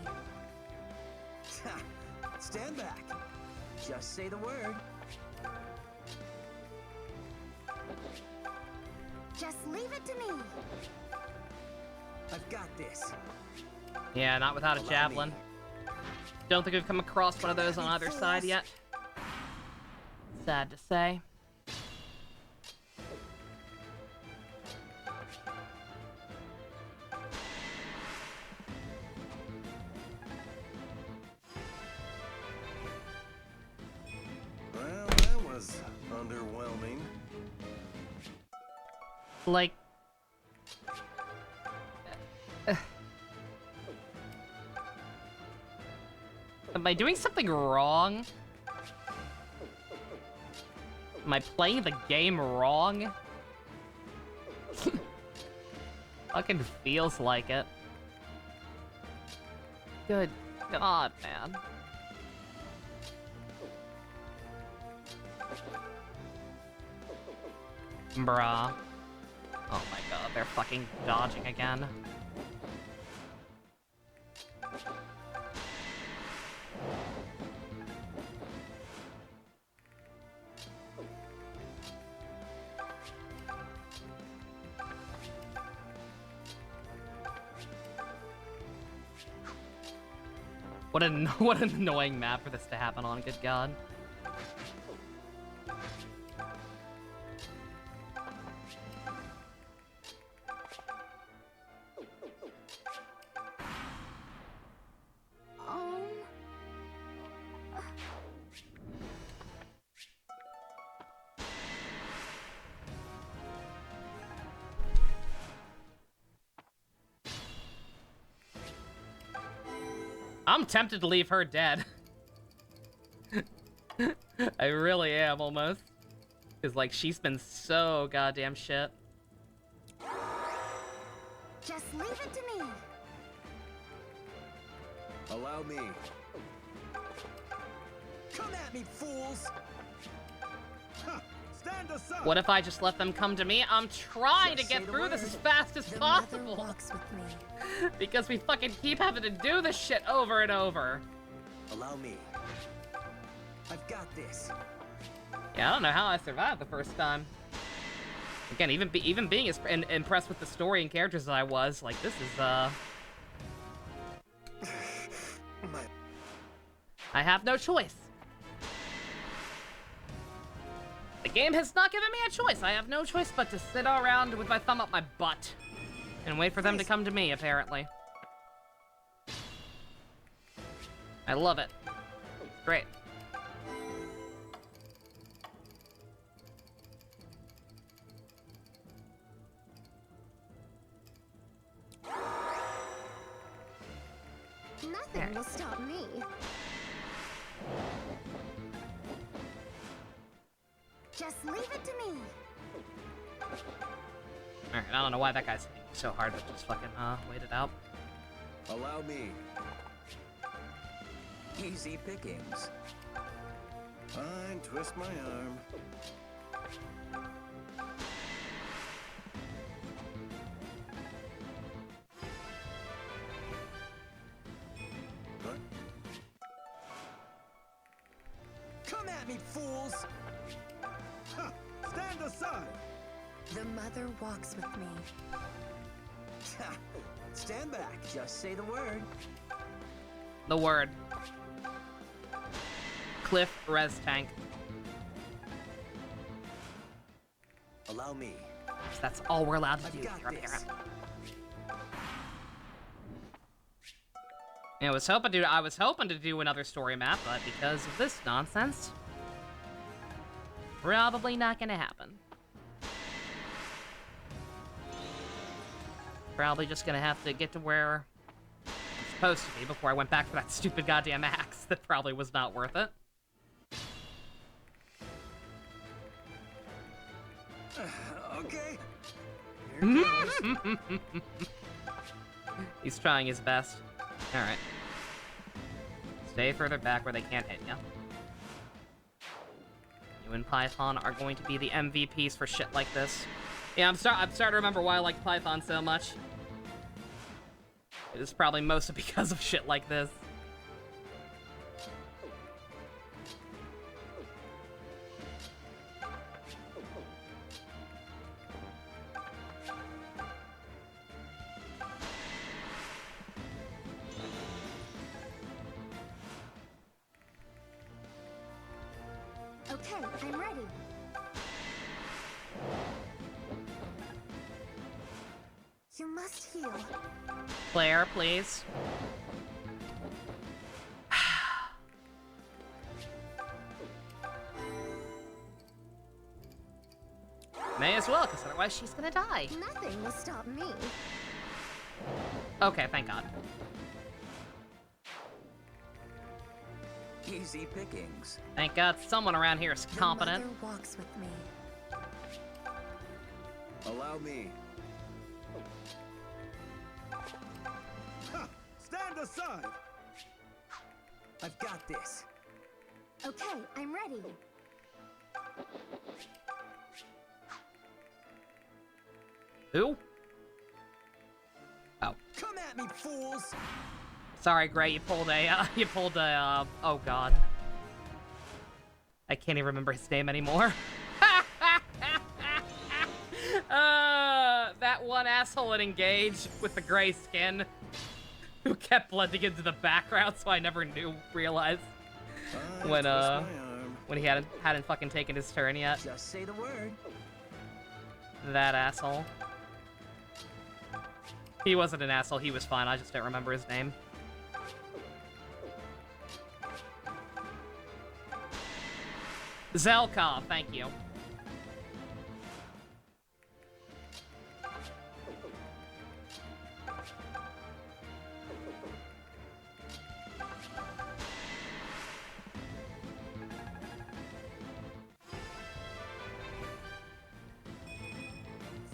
Stand back. Just say the word. Just leave it to me. I've got this. Yeah, not without a javelin. Don't think we've come across one of those on either side yet. Sad to say. Well, that was underwhelming. Like... Am I doing something wrong? Am I playing the game wrong? Fucking feels like it. Good God, man. Bruh. Oh my god, they're fucking dodging again. What an annoying map for this to happen on, good god. I'm tempted to leave her dead. I really am, almost. Because, like, she's been so goddamn shit. Just leave it to me. Allow me. Come at me, fools! Stand aside. What if I just let them come to me? I'm trying to get through this as fast as possible. Walks with me. Because we fucking keep having to do this shit over and over. Allow me. I've got this. Yeah, I don't know how I survived the first time. Again, even being as impressed with the story and characters as I was, like, this is, I have no choice. The game has not given me a choice. I have no choice but to sit around with my thumb up my butt and wait for them to come to me, apparently. I love it. Great. Nothing will stop me. Just leave it to me. Alright, I don't know why that guy's so hard, but just fucking, wait it out. Allow me. Easy pickings. Fine, twist my arm. Come at me, fools! Stand aside. The mother walks with me. Stand back. Just say the word. The word. Cliff res tank. Allow me. So that's all we're allowed to do here, apparently. I was hoping to do another story map, but because of this nonsense, probably not gonna happen. Probably just gonna have to get to where I'm supposed to be before I went back for that stupid goddamn axe that probably was not worth it. Okay. He's trying his best. Alright. Stay further back where they can't hit you. You and Python are going to be the MVPs for shit like this. Yeah, I'm starting to remember why I like Python so much. It is probably mostly because of shit like this. Okay, I'm ready. You must heal. Claire, please. May as well, because otherwise she's gonna die. Nothing will stop me. Okay, thank God. Easy pickings. Thank God someone around here is competent. Your mother walks with me. Allow me. Ha! Stand aside! I've got this. Okay, I'm ready. Who? Oh. Come at me, fools! Sorry, Gray, you pulled a, oh god. I can't even remember his name anymore. That one asshole at Engage with the gray skin who kept blending into the background, so I never realized when he hadn't fucking taken his turn yet. Just say the word. That asshole. He wasn't an asshole, he was fine, I just don't remember his name. Zelkov, thank you.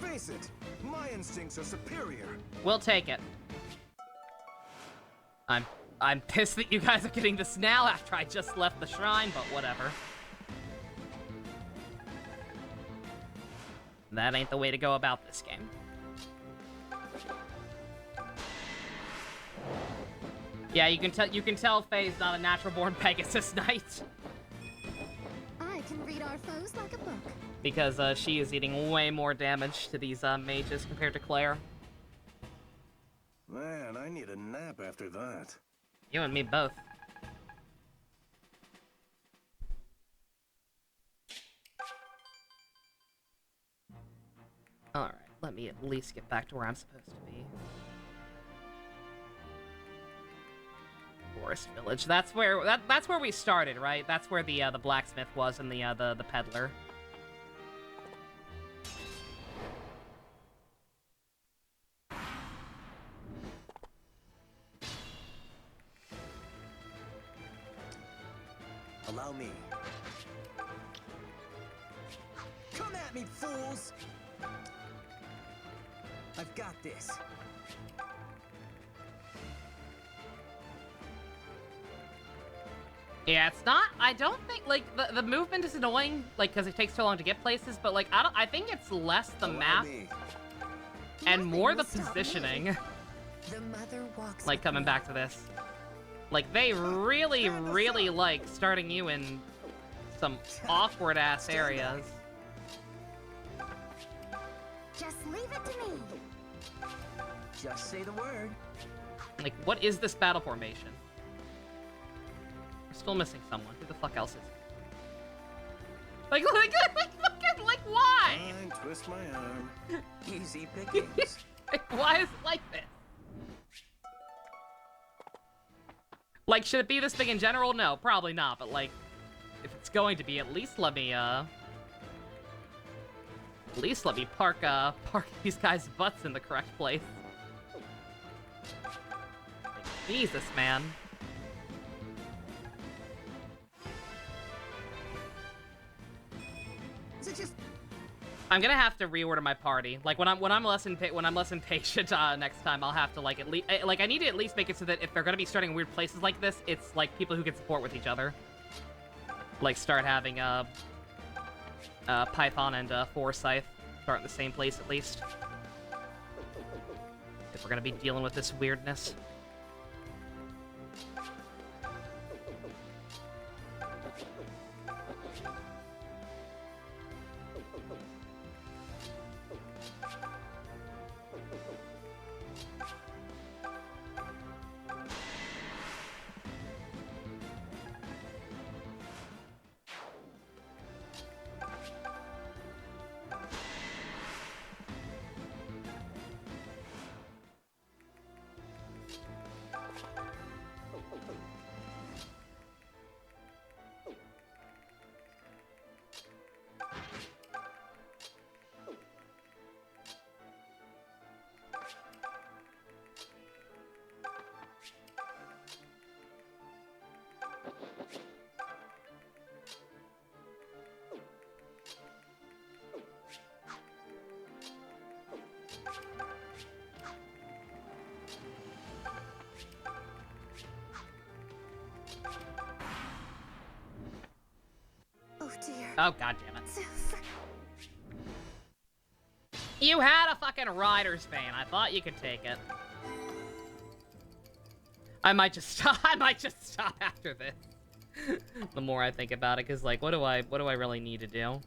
Face it, my instincts are superior. We'll take it. I'm pissed that you guys are getting this now after I just left the shrine, but whatever. That ain't the way to go about this game. Yeah, you can tell Faye's not a natural-born Pegasus Knight. I can read our foes like a book. Because she is eating way more damage to these mages compared to Claire. Man, I need a nap after that. You and me both. Alright, let me at least get back to where I'm supposed to be. Forest Village. That's where we started, right? That's where the blacksmith was and the peddler. Allow me. Come at me, fools! I've got this. Yeah, it's not. I don't think like the movement is annoying, like because it takes so long to get places. But like I think it's less the map and more the positioning. The mother walks Like coming back to this, like they really like starting you in some awkward ass areas. Just leave it to me. Just say the word. Like, what is this battle formation? We're still missing someone. Who the fuck else is it? Like, why? Fine, twist my arm. Easy pickings. Like, why is it like this? Like, should it be this big in general? No, probably not. But like, if it's going to be, at least let me park these guys' butts in the correct place. Jesus, man. Is it just... I'm gonna have to reorder my party. Like when I'm less impatient next time, I'll have to like at least I need to at least make it so that if they're gonna be starting in weird places like this, it's like people who can support with each other. Like start having Python and Forsyth start in the same place at least. If we're gonna be dealing with this weirdness. Oh, god damn it. You had a fucking rider's vein. I thought you could take it. I might just stop. I might just stop after this. The more I think about it, because like, what do I really need to do?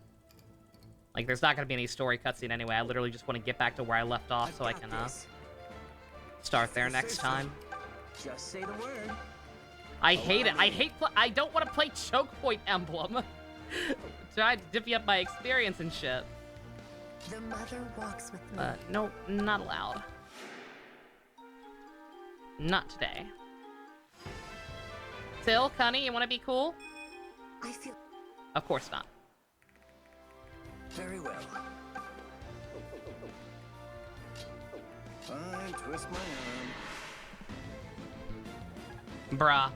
Like, there's not gonna be any story cutscene anyway. I literally just want to get back to where I left off, so I can start there next time. Just say the word. I hate it. I don't want to play Choke Point Emblem. Try to divvy up my experience and shit. The mother walks with me. No, not allowed. Not today. Till, Cunny, you want to be cool? I feel... Of course not. Very well. Fine, twist my arm. Bruh.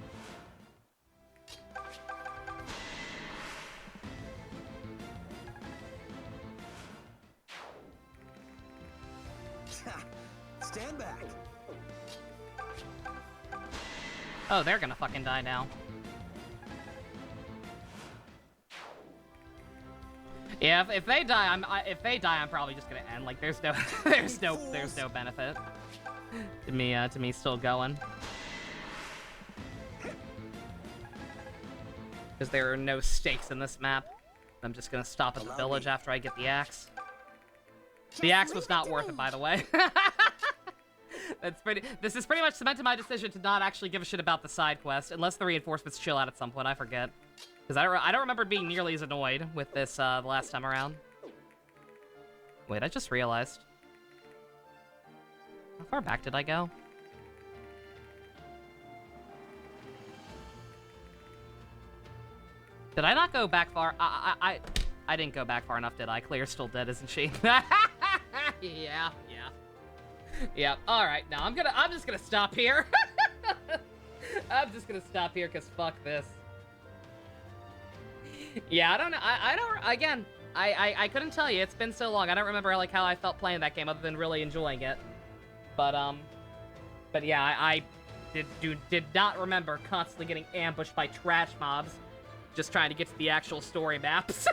Stand back. Oh, they're gonna fucking die now. Yeah, if they die, I'm probably just gonna end. Like, there's no, there's no benefit to me still going, because there are no stakes in this map. I'm just gonna stop at the village after I get the axe. The axe was not worth it, by the way. This is pretty much cemented my decision to not actually give a shit about the side quest, unless the reinforcements chill out at some point. I forget, because I don't remember being nearly as annoyed with this the last time around. Wait, I just realized. How far back did I go? Did I not go back far? I didn't go back far enough, did I? Claire's still dead, isn't she? Yeah. Yeah, alright, now I'm just gonna stop here. I'm just gonna stop here, because fuck this. Yeah, I don't know, again, I couldn't tell you, it's been so long, I don't remember, like, how I felt playing that game, other than really enjoying it. But yeah, I did not remember constantly getting ambushed by trash mobs, just trying to get to the actual story maps.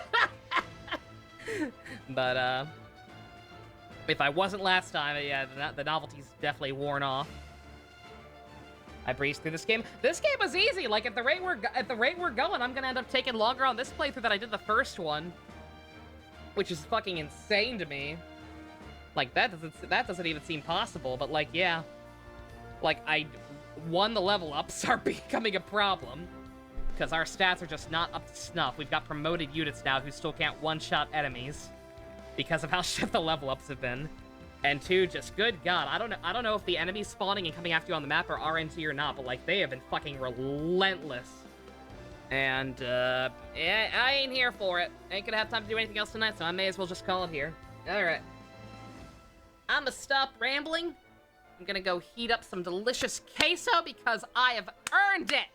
But, if I wasn't last time, yeah, the novelty's definitely worn off. I breezed through this game. This game was easy. Like, at the rate we're going, I'm gonna end up taking longer on this playthrough than I did the first one, which is fucking insane to me. Like, that doesn't even seem possible. But like, yeah, like the level ups are becoming a problem because our stats are just not up to snuff. We've got promoted units now who still can't one-shot enemies because of how shit the level ups have been. And two, just good god, I don't know if the enemies spawning and coming after you on the map are RNG or not, but like they have been fucking relentless. And yeah, I ain't here for it. Ain't gonna have time to do anything else tonight, so I may as well just call it here. Alright. I'ma stop rambling. I'm gonna go heat up some delicious queso because I have earned it.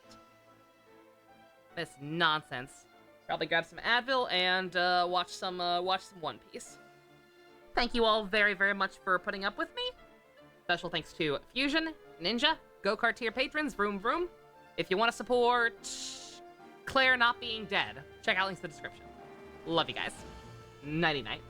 This nonsense. Probably grab some Advil and watch some One Piece. Thank you all very, very much for putting up with me. Special thanks to Fusion, Ninja, Go-Kart tier patrons, Vroom Vroom. If you want to support Claire not being dead, check out links in the description. Love you guys. Nighty-night.